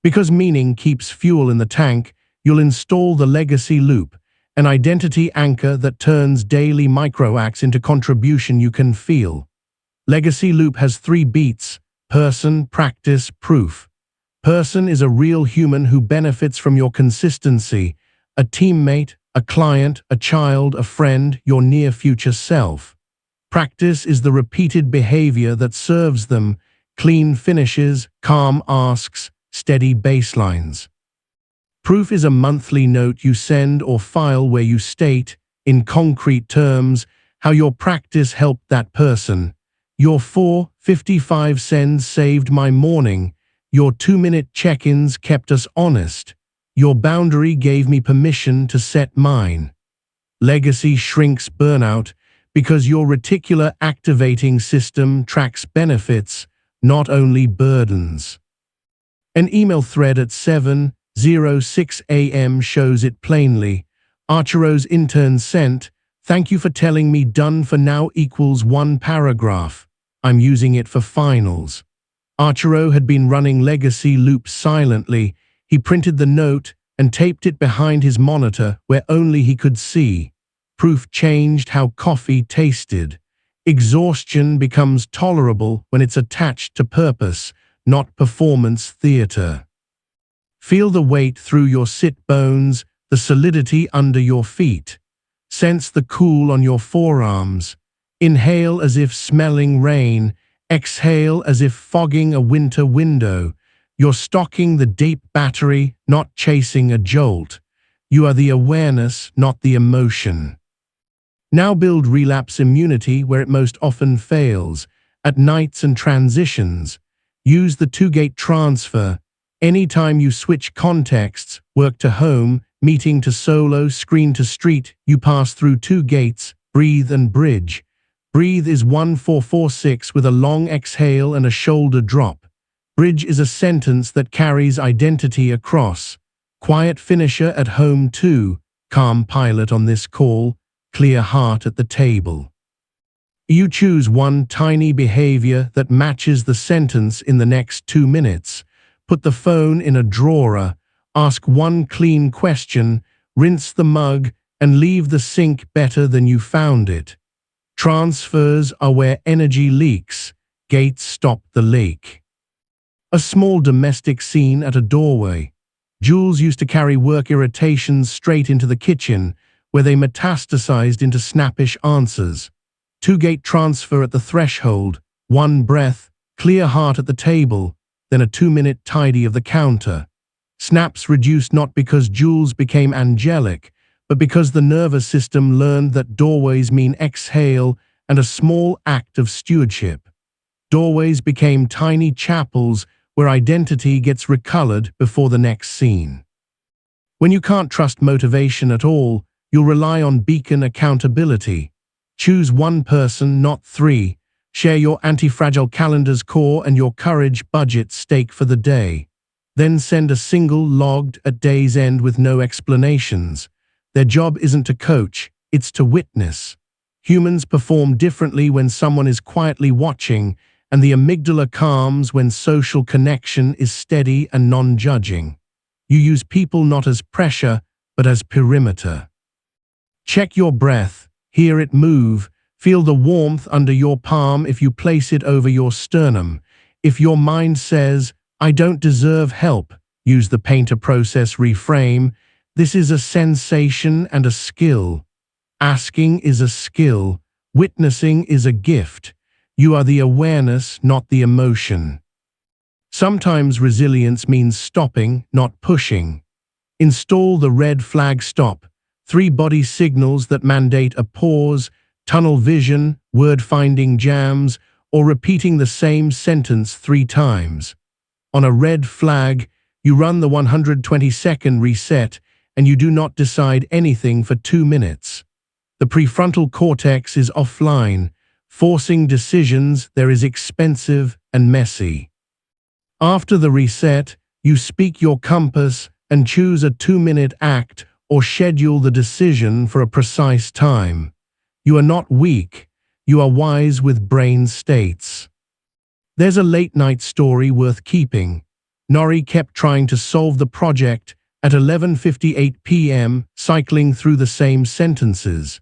Because meaning keeps fuel in the tank, you'll install the legacy loop, an identity anchor that turns daily microacts into contribution you can feel. Legacy loop has 3 beats: person, practice, proof. Person is a real human who benefits from your consistency, a teammate, a client, a child, a friend, your near future self. Practice is the repeated behavior that serves them: clean finishes, calm asks, steady baselines. Proof is a monthly note you send or file where you state, in concrete terms, how your practice helped that person. Your 4.55 sends saved my morning. Your 2-minute check-ins kept us honest. Your boundary gave me permission to set mine. Legacy shrinks burnout because your reticular activating system tracks benefits, not only burdens. An email thread at 7:06 a.m. shows it plainly. Archero's intern sent, "Thank you for telling me done for now equals 1 paragraph. I'm using it for finals." Archero had been running legacy loops silently. He printed the note and taped it behind his monitor where only he could see. Proof changed how coffee tasted. Exhaustion becomes tolerable when it's attached to purpose, not performance theater. Feel the weight through your sit bones, the solidity under your feet. Sense the cool on your forearms. Inhale as if smelling rain. Exhale as if fogging a winter window. You're stocking the deep battery, not chasing a jolt. You are the awareness, not the emotion. Now build relapse immunity where it most often fails, at nights and transitions. Use the 2-gate transfer. Anytime you switch contexts, work to home, meeting to solo, screen to street, you pass through 2 gates, breathe and bridge. Breathe is 1-4-4-6 with a long exhale and a shoulder drop. Bridge is a sentence that carries identity across. Quiet finisher at home too. Calm pilot on this call. Clear heart at the table. You choose one tiny behavior that matches the sentence in the next 2 minutes. Put the phone in a drawer. Ask one clean question. Rinse the mug and leave the sink better than you found it. Transfers are where energy leaks. Gates stop the leak. A small domestic scene at a doorway. Jules used to carry work irritations straight into the kitchen, where they metastasized into snappish answers. Two-gate transfer at the threshold, one breath, clear heart at the table, then a 2-minute tidy of the counter. Snaps reduced not because Jules became angelic, but because the nervous system learned that doorways mean exhale and a small act of stewardship. Doorways became tiny chapels where identity gets recolored before the next scene. When you can't trust motivation at all, you'll rely on beacon accountability. Choose one person, not 3. Share your anti-fragile calendar's core and your courage budget stake for the day. Then send a single logged at day's end with no explanations. Their job isn't to coach, it's to witness. Humans perform differently when someone is quietly watching, and the amygdala calms when social connection is steady and non-judging. You use people not as pressure, but as perimeter. Check your breath, hear it move, feel the warmth under your palm if you place it over your sternum. If your mind says, "I don't deserve help," use the painter process reframe. This is a sensation and a skill. Asking is a skill. Witnessing is a gift. You are the awareness, not the emotion. Sometimes resilience means stopping, not pushing. Install the red flag stop. 3 body signals that mandate a pause, tunnel vision, word-finding jams, or repeating the same sentence 3 times. On a red flag, you run the 120-second reset, and you do not decide anything for 2 minutes. The prefrontal cortex is offline. Forcing decisions there is expensive and messy. After the reset, you speak your compass and choose a 2-minute act or schedule the decision for a precise time. You are not weak. You are wise with brain states. There's a late-night story worth keeping. Nori kept trying to solve the project at 11:58 p.m., cycling through the same sentences.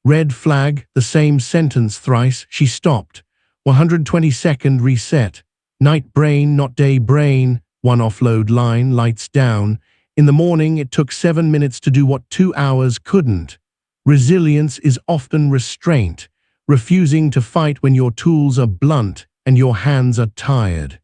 Red flag, the same sentence thrice, she stopped. 120-second reset. Night brain, not day brain. 1 offload line, lights down. In the morning, it took 7 minutes to do what 2 hours couldn't. Resilience is often restraint, refusing to fight when your tools are blunt and your hands are tired.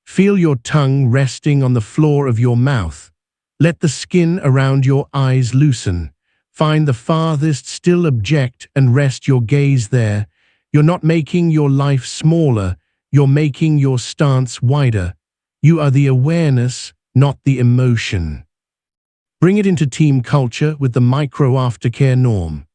Feel your tongue resting on the floor of your mouth. Let the skin around your eyes loosen. Find the farthest still object and rest your gaze there. You're not making your life smaller, you're making your stance wider. You are the awareness, not the emotion. Bring it into team culture with the micro aftercare norm.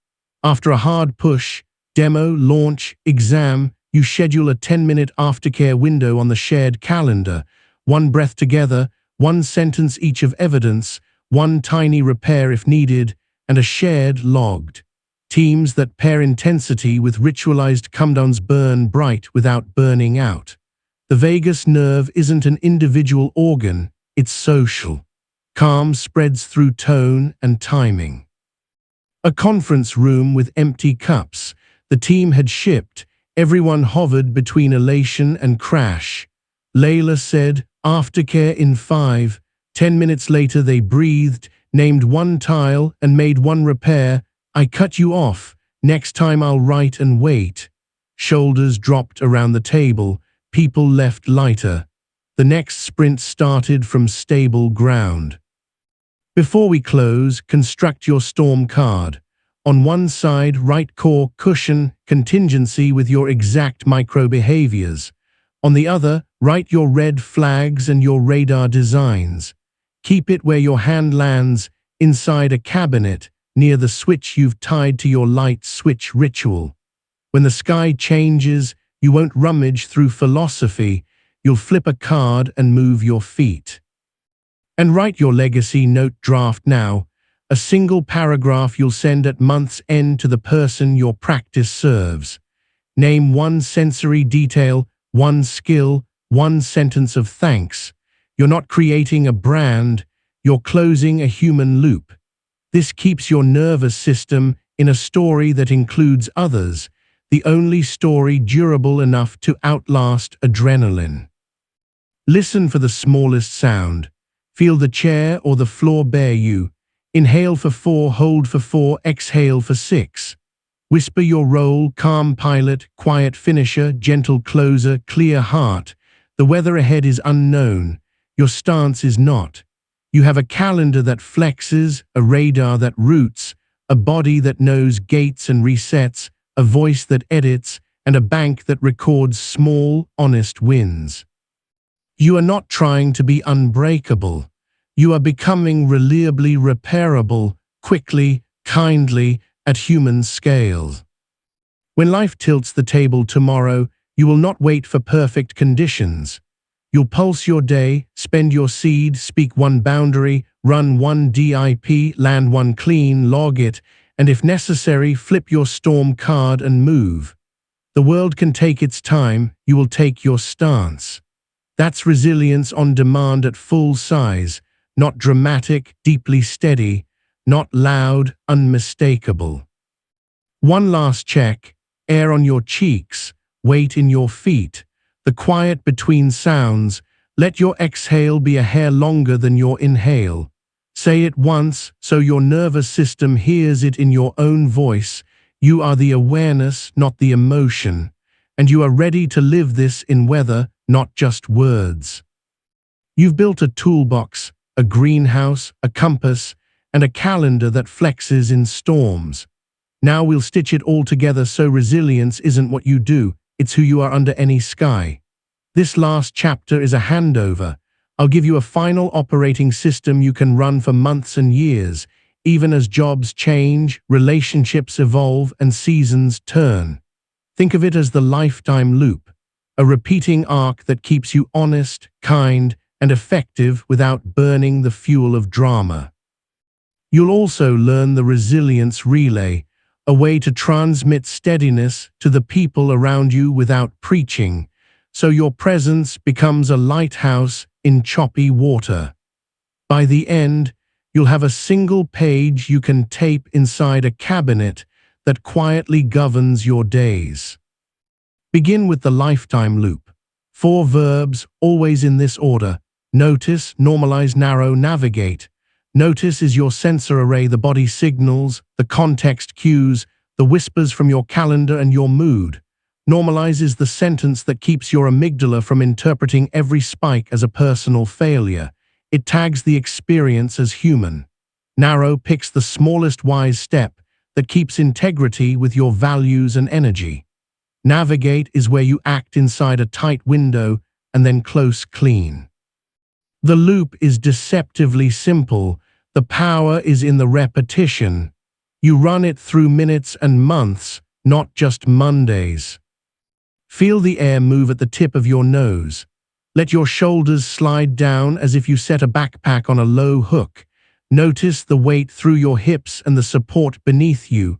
After a hard push, demo, launch, exam, you schedule a 10-minute aftercare window on the shared calendar. 1 breath together, 1 sentence each of evidence, 1 tiny repair if needed, and a shared logged. Teams that pair intensity with ritualized come-downs burn bright without burning out. The vagus nerve isn't an individual organ, it's social. Calm spreads through tone and timing. A conference room with empty cups. The team had shipped. Everyone hovered between elation and crash. Layla said, "Aftercare in 5." 10 minutes later they breathed, named 1 tile, and made 1 repair. "I cut you off. Next time I'll write and wait." Shoulders dropped around the table. People left lighter. The next sprint started from stable ground. Before we close, construct your storm card. On one side, write core, cushion, contingency with your exact micro-behaviors. On the other, write your red flags and your radar designs. Keep it where your hand lands, inside a cabinet, near the switch you've tied to your light switch ritual. When the sky changes, you won't rummage through philosophy, you'll flip a card and move your feet. And write your legacy note draft now, a single paragraph you'll send at month's end to the person your practice serves. Name 1 sensory detail, 1 skill, 1 sentence of thanks. You're not creating a brand, you're closing a human loop. This keeps your nervous system in a story that includes others, the only story durable enough to outlast adrenaline. Listen for the smallest sound. Feel the chair or the floor bear you. Inhale for 4, hold for 4, exhale for 6. Whisper your role: calm pilot, quiet finisher, gentle closer, clear heart. The weather ahead is unknown. Your stance is not. You have a calendar that flexes, a radar that routes, a body that knows gates and resets, a voice that edits, and a bank that records small, honest wins. You are not trying to be unbreakable. You are becoming reliably repairable, quickly, kindly, at human scale. When life tilts the table tomorrow, you will not wait for perfect conditions. You'll pulse your day, spend your seed, speak one boundary, run one DIP, land one clean, log it, and if necessary, flip your storm card and move. The world can take its time, you will take your stance. That's resilience on demand at full size, not dramatic, deeply steady, not loud, unmistakable. One last check: air on your cheeks, weight in your feet, the quiet between sounds. Let your exhale be a hair longer than your inhale. Say it once so your nervous system hears it in your own voice. You are the awareness, not the emotion, and you are ready to live this in weather, not just words. You've built a toolbox, a greenhouse, a compass, and a calendar that flexes in storms. Now we'll stitch it all together so resilience isn't what you do, it's who you are under any sky. This last chapter is a handover. I'll give you a final operating system you can run for months and years, even as jobs change, relationships evolve, and seasons turn. Think of it as the lifetime loop, a repeating arc that keeps you honest, kind, and effective without burning the fuel of drama. You'll also learn the resilience relay, a way to transmit steadiness to the people around you without preaching, so your presence becomes a lighthouse in choppy water. By the end, you'll have a single page you can tape inside a cabinet that quietly governs your days. Begin with the lifetime loop. 4 verbs, always in this order: notice, normalize, narrow, navigate. Notice is your sensor array, the body signals, the context cues, the whispers from your calendar and your mood. Normalize is the sentence that keeps your amygdala from interpreting every spike as a personal failure. It tags the experience as human. Narrow picks the smallest wise step that keeps integrity with your values and energy. Navigate is where you act inside a tight window and then close clean. The loop is deceptively simple. The power is in the repetition. You run it through minutes and months, not just Mondays. Feel the air move at the tip of your nose. Let your shoulders slide down as if you set a backpack on a low hook. Notice the weight through your hips and the support beneath you.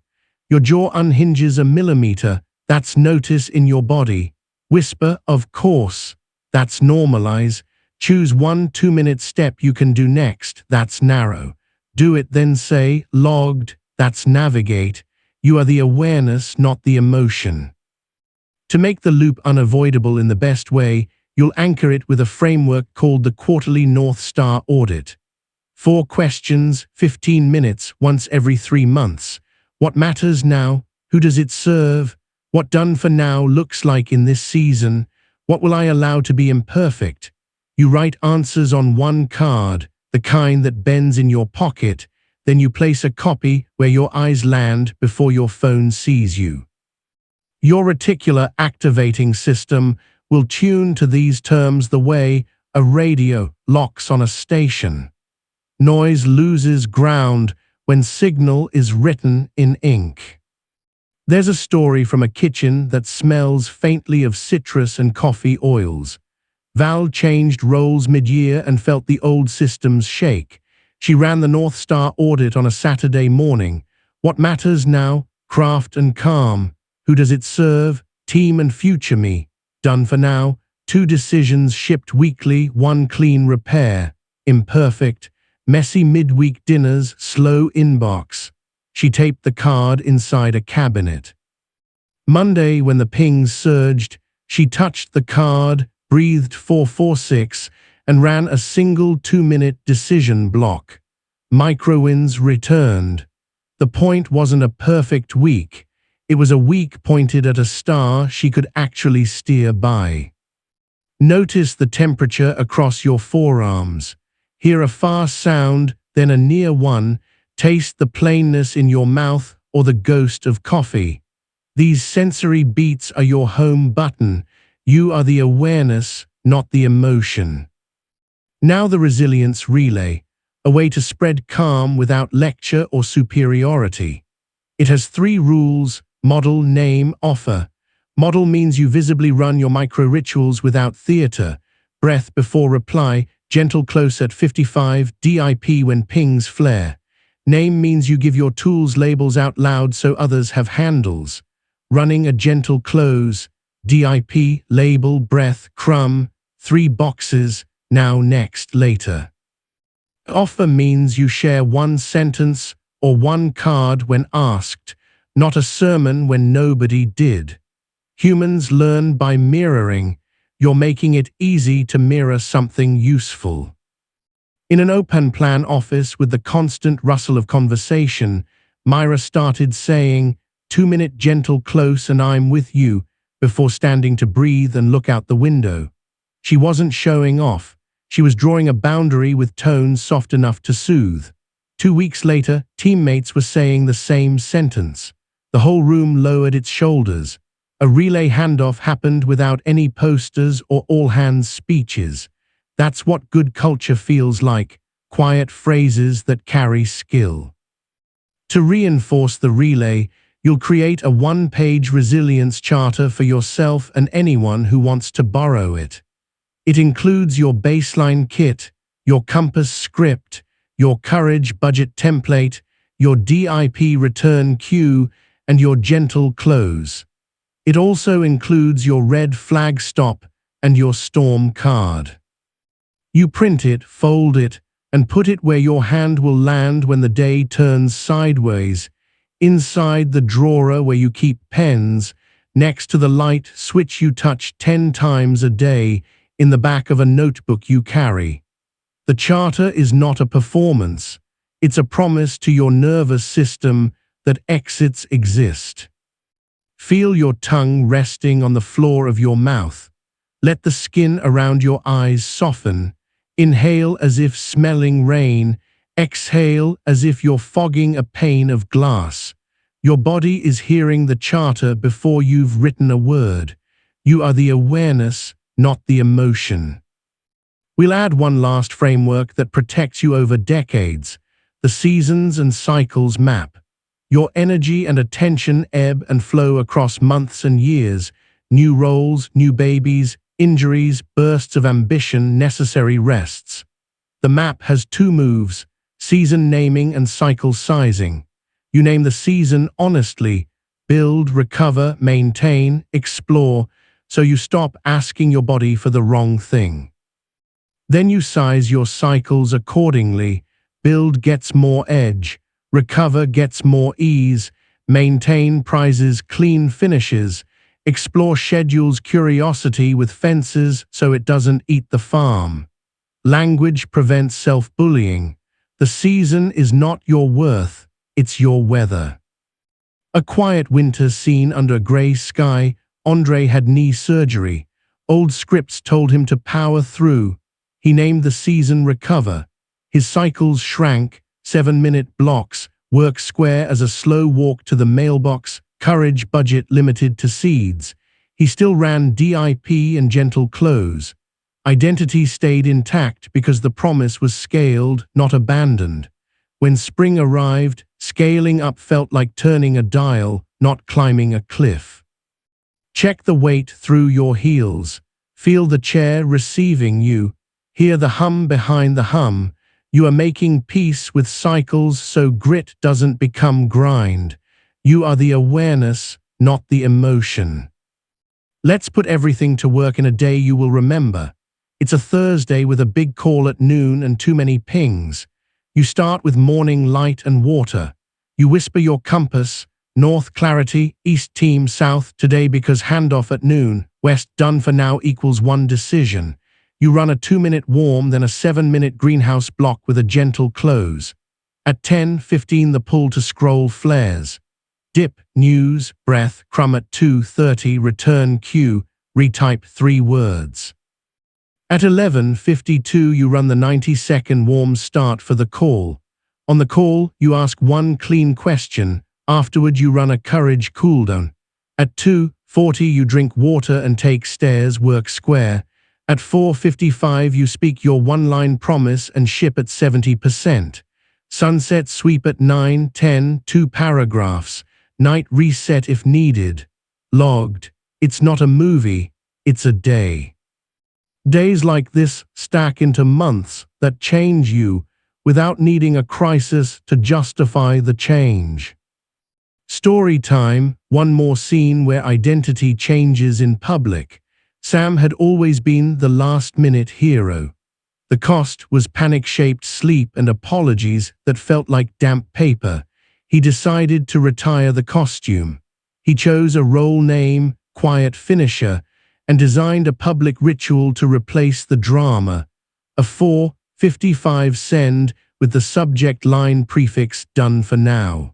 Your jaw unhinges a millimeter. That's notice in your body. Whisper, of course. That's normalize. Choose one 2-minute step you can do next. That's narrow. Do it, then say, logged. That's navigate. You are the awareness, not the emotion. To make the loop unavoidable in the best way, you'll anchor it with a framework called the Quarterly North Star Audit. 4 questions, 15 minutes, once every 3 months. What matters now? Who does it serve? What done for now looks like in this season? What will I allow to be imperfect? You write answers on one card, the kind that bends in your pocket, then you place a copy where your eyes land before your phone sees you. Your reticular activating system will tune to these terms the way a radio locks on a station. Noise loses ground when signal is written in ink. There's a story from a kitchen that smells faintly of citrus and coffee oils. Val changed roles mid-year and felt the old systems shake. She ran the North Star audit on a Saturday morning. What matters now? Craft and calm. Who does it serve? Team and future me. Done for now. 2 decisions shipped weekly, 1 clean repair. Imperfect. Messy midweek dinners, slow inbox. She taped the card inside a cabinet. Monday, when the pings surged, she touched the card, breathed 446, and ran a single 2-minute decision block. Microwins returned. The point wasn't a perfect week. It was a week pointed at a star she could actually steer by. Notice the temperature across your forearms. Hear a far sound, then a near one. Taste the plainness in your mouth or the ghost of coffee. These sensory beats are your home button. You are the awareness, not the emotion. Now the resilience relay, a way to spread calm without lecture or superiority. It has 3 rules: model, name, offer. Model means you visibly run your micro-rituals without theater. Breath before reply, gentle close at 55 DIP when pings flare. Name means you give your tools labels out loud so others have handles. Running a gentle close, DIP, label, breath, crumb, 3 boxes, now, next, later. Offer means you share 1 sentence or 1 card when asked, not a sermon when nobody did. Humans learn by mirroring. You're making it easy to mirror something useful. In an open-plan office with the constant rustle of conversation, Myra started saying, 2-minute gentle close and I'm with you, before standing to breathe and look out the window. She wasn't showing off. She was drawing a boundary with tones soft enough to soothe. 2 weeks later, teammates were saying the same sentence. The whole room lowered its shoulders. A relay handoff happened without any posters or all-hands speeches. That's what good culture feels like, quiet phrases that carry skill. To reinforce the relay, you'll create a 1-page resilience charter for yourself and anyone who wants to borrow it. It includes your baseline kit, your compass script, your courage budget template, your DIP return cue, and your gentle close. It also includes your red flag stop and your storm card. You print it, fold it, and put it where your hand will land when the day turns sideways, inside the drawer where you keep pens, next to the light switch you touch 10 times a day, in the back of a notebook you carry. The charter is not a performance. It's a promise to your nervous system that exits exist. Feel your tongue resting on the floor of your mouth. Let the skin around your eyes soften. Inhale as if smelling rain. Exhale as if you're fogging a pane of glass. Your body is hearing the charter before you've written a word. You are the awareness, not the emotion. We'll add one last framework that protects you over decades: the seasons and cycles map. Your energy and attention ebb and flow across months and years, new roles, new babies, injuries, bursts of ambition, necessary rests. The map has 2 moves: season naming and cycle sizing. You name the season honestly: build, recover, maintain, explore, so you stop asking your body for the wrong thing. Then you size your cycles accordingly. Build gets more edge, recover gets more ease, maintain prizes clean finishes, explore schedules curiosity with fences so it doesn't eat the farm. Language prevents self-bullying. The season is not your worth, it's your weather. A quiet winter scene under a grey sky. Andre had knee surgery. Old scripts told him to power through. He named the season recover. His cycles shrank, 7-minute blocks, work square as a slow walk to the mailbox, courage budget limited to seeds. He still ran DIP and gentle close. Identity stayed intact because the promise was scaled, not abandoned. When spring arrived, scaling up felt like turning a dial, not climbing a cliff. Check the weight through your heels. Feel the chair receiving you. Hear the hum behind the hum. You are making peace with cycles so grit doesn't become grind. You are the awareness, not the emotion. Let's put everything to work in a day you will remember. It's a Thursday with a big call at noon and too many pings. You start with morning light and water. You whisper your compass: north clarity, east team south today because handoff at noon, west done for now equals 1 decision. You run a 2-minute warm, then a 7-minute greenhouse block with a gentle close. At 10:15 the pull to scroll flares. Dip, news, breath, crumb at 2:30, return cue, retype 3 words. At 11:52 you run the 90-second warm start for the call. On the call, you ask one clean question. Afterward you run a courage cooldown. At 2:40 you drink water and take stairs, work square. At 4:55 you speak your one-line promise and ship at 70%. Sunset sweep at 9:10, 2 paragraphs. Night reset if needed. Logged. It's not a movie, it's a day. Days like this stack into months that change you without needing a crisis to justify the change. Story time, one more scene where identity changes in public. Sam had always been the last-minute hero. The cost was panic-shaped sleep and apologies that felt like damp paper. He decided to retire the costume. He chose a role name, Quiet Finisher, and designed a public ritual to replace the drama. A 4:55 send with the subject line prefix "done for now."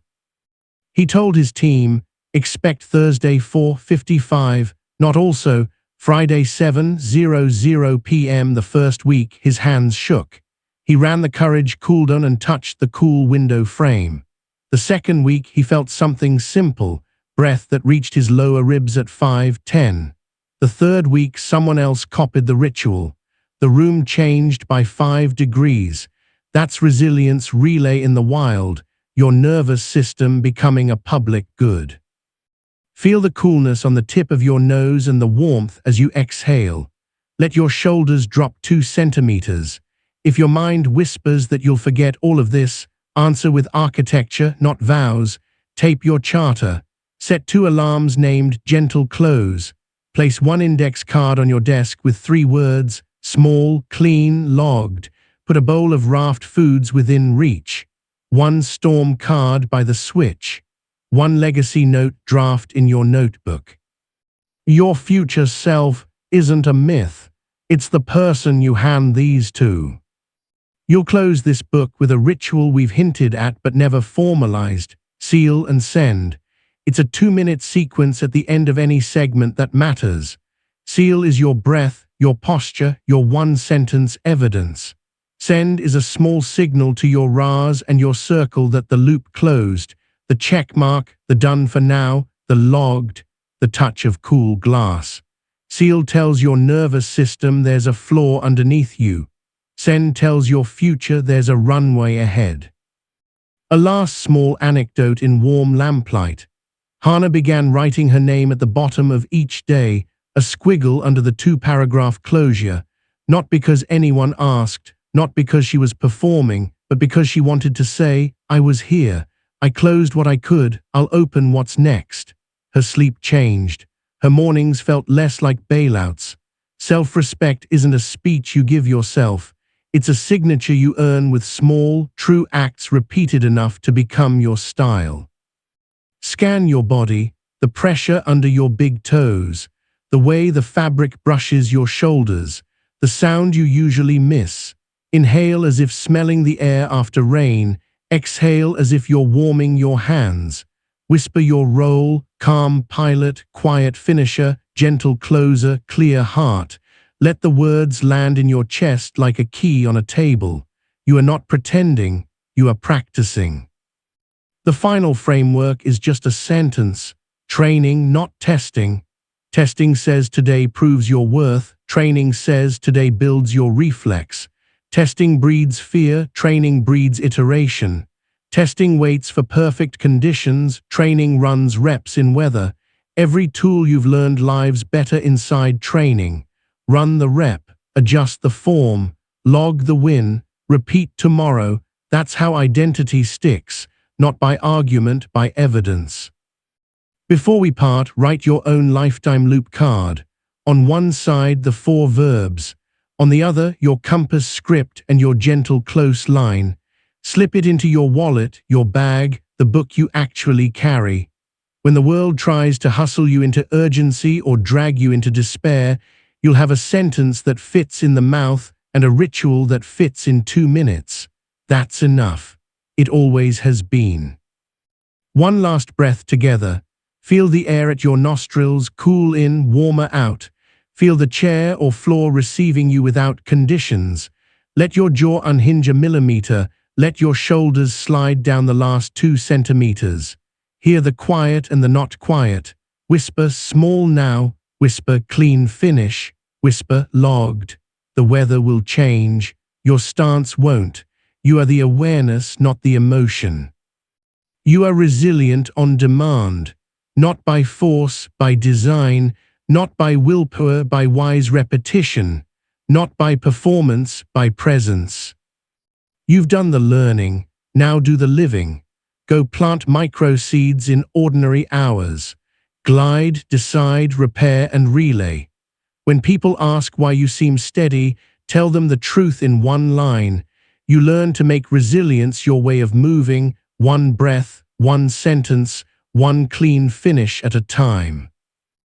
He told his team, expect Thursday 4:55, not also Friday 7:00 p.m. The first week, his hands shook. He ran the courage cooldown and touched the cool window frame. The second week, he felt something simple, breath that reached his lower ribs at 5:10. The third week, someone else copied the ritual. The room changed by 5 degrees. That's resilience relay in the wild, your nervous system becoming a public good. Feel the coolness on the tip of your nose and the warmth as you exhale. Let your shoulders drop 2 centimeters. If your mind whispers that you'll forget all of this, answer with architecture, not vows. Tape your charter. Set 2 alarms named Gentle Close. Place 1 index card on your desk with 3 words, small, clean, logged. Put a bowl of raft foods within reach. 1 storm card by the switch. 1 legacy note draft in your notebook. Your future self isn't a myth. It's the person you hand these to. You'll close this book with a ritual we've hinted at but never formalized. Seal and send. It's a 2-minute sequence at the end of any segment that matters. Seal is your breath, your posture, your 1-sentence evidence. Send is a small signal to your RAs and your circle that the loop closed. The check mark, the done for now, the logged, the touch of cool glass. Seal tells your nervous system there's a floor underneath you. Send tells your future there's a runway ahead. A last small anecdote in warm lamplight. Hannah began writing her name at the bottom of each day, a squiggle under the 2-paragraph closure, not because anyone asked, not because she was performing, but because she wanted to say, I was here. I closed what I could, I'll open what's next. Her sleep changed. Her mornings felt less like bailouts. Self-respect isn't a speech you give yourself. It's a signature you earn with small, true acts repeated enough to become your style. Scan your body, the pressure under your big toes, the way the fabric brushes your shoulders, the sound you usually miss. Inhale as if smelling the air after rain. Exhale as if you're warming your hands. Whisper your role, calm pilot, quiet finisher, gentle closer, clear heart. Let the words land in your chest like a key on a table. You are not pretending, you are practicing. The final framework is just a sentence. Training, not testing. Testing says today proves your worth. Training says today builds your reflex. Testing breeds fear, training breeds iteration. Testing waits for perfect conditions, training runs reps in weather. Every tool you've learned lives better inside training. Run the rep, adjust the form, log the win, repeat tomorrow. That's how identity sticks, not by argument, by evidence. Before we part, write your own lifetime loop card. On one side, the 4 verbs. On the other, your compass script and your gentle close line. Slip it into your wallet, your bag, the book you actually carry. When the world tries to hustle you into urgency or drag you into despair, You'll have a sentence that fits in the mouth and a ritual that fits in 2 minutes. That's enough. It always has been. One last breath together. Feel the air at your nostrils cool in, warmer out. Feel the chair or floor receiving you without conditions. Let your jaw unhinge a millimeter. Let your shoulders slide down the last 2 centimeters. Hear the quiet and the not quiet. Whisper small now. Whisper clean finish. Whisper logged. The weather will change. Your stance won't. You are the awareness, not the emotion. You are resilient on demand, not by force, by design, not by willpower, by wise repetition, not by performance, by presence. You've done the learning, now do the living. Go plant micro seeds in ordinary hours. Glide, decide, repair, and relay. When people ask why you seem steady, tell them the truth in one line. You learn to make resilience your way of moving, one breath, one sentence, one clean finish at a time.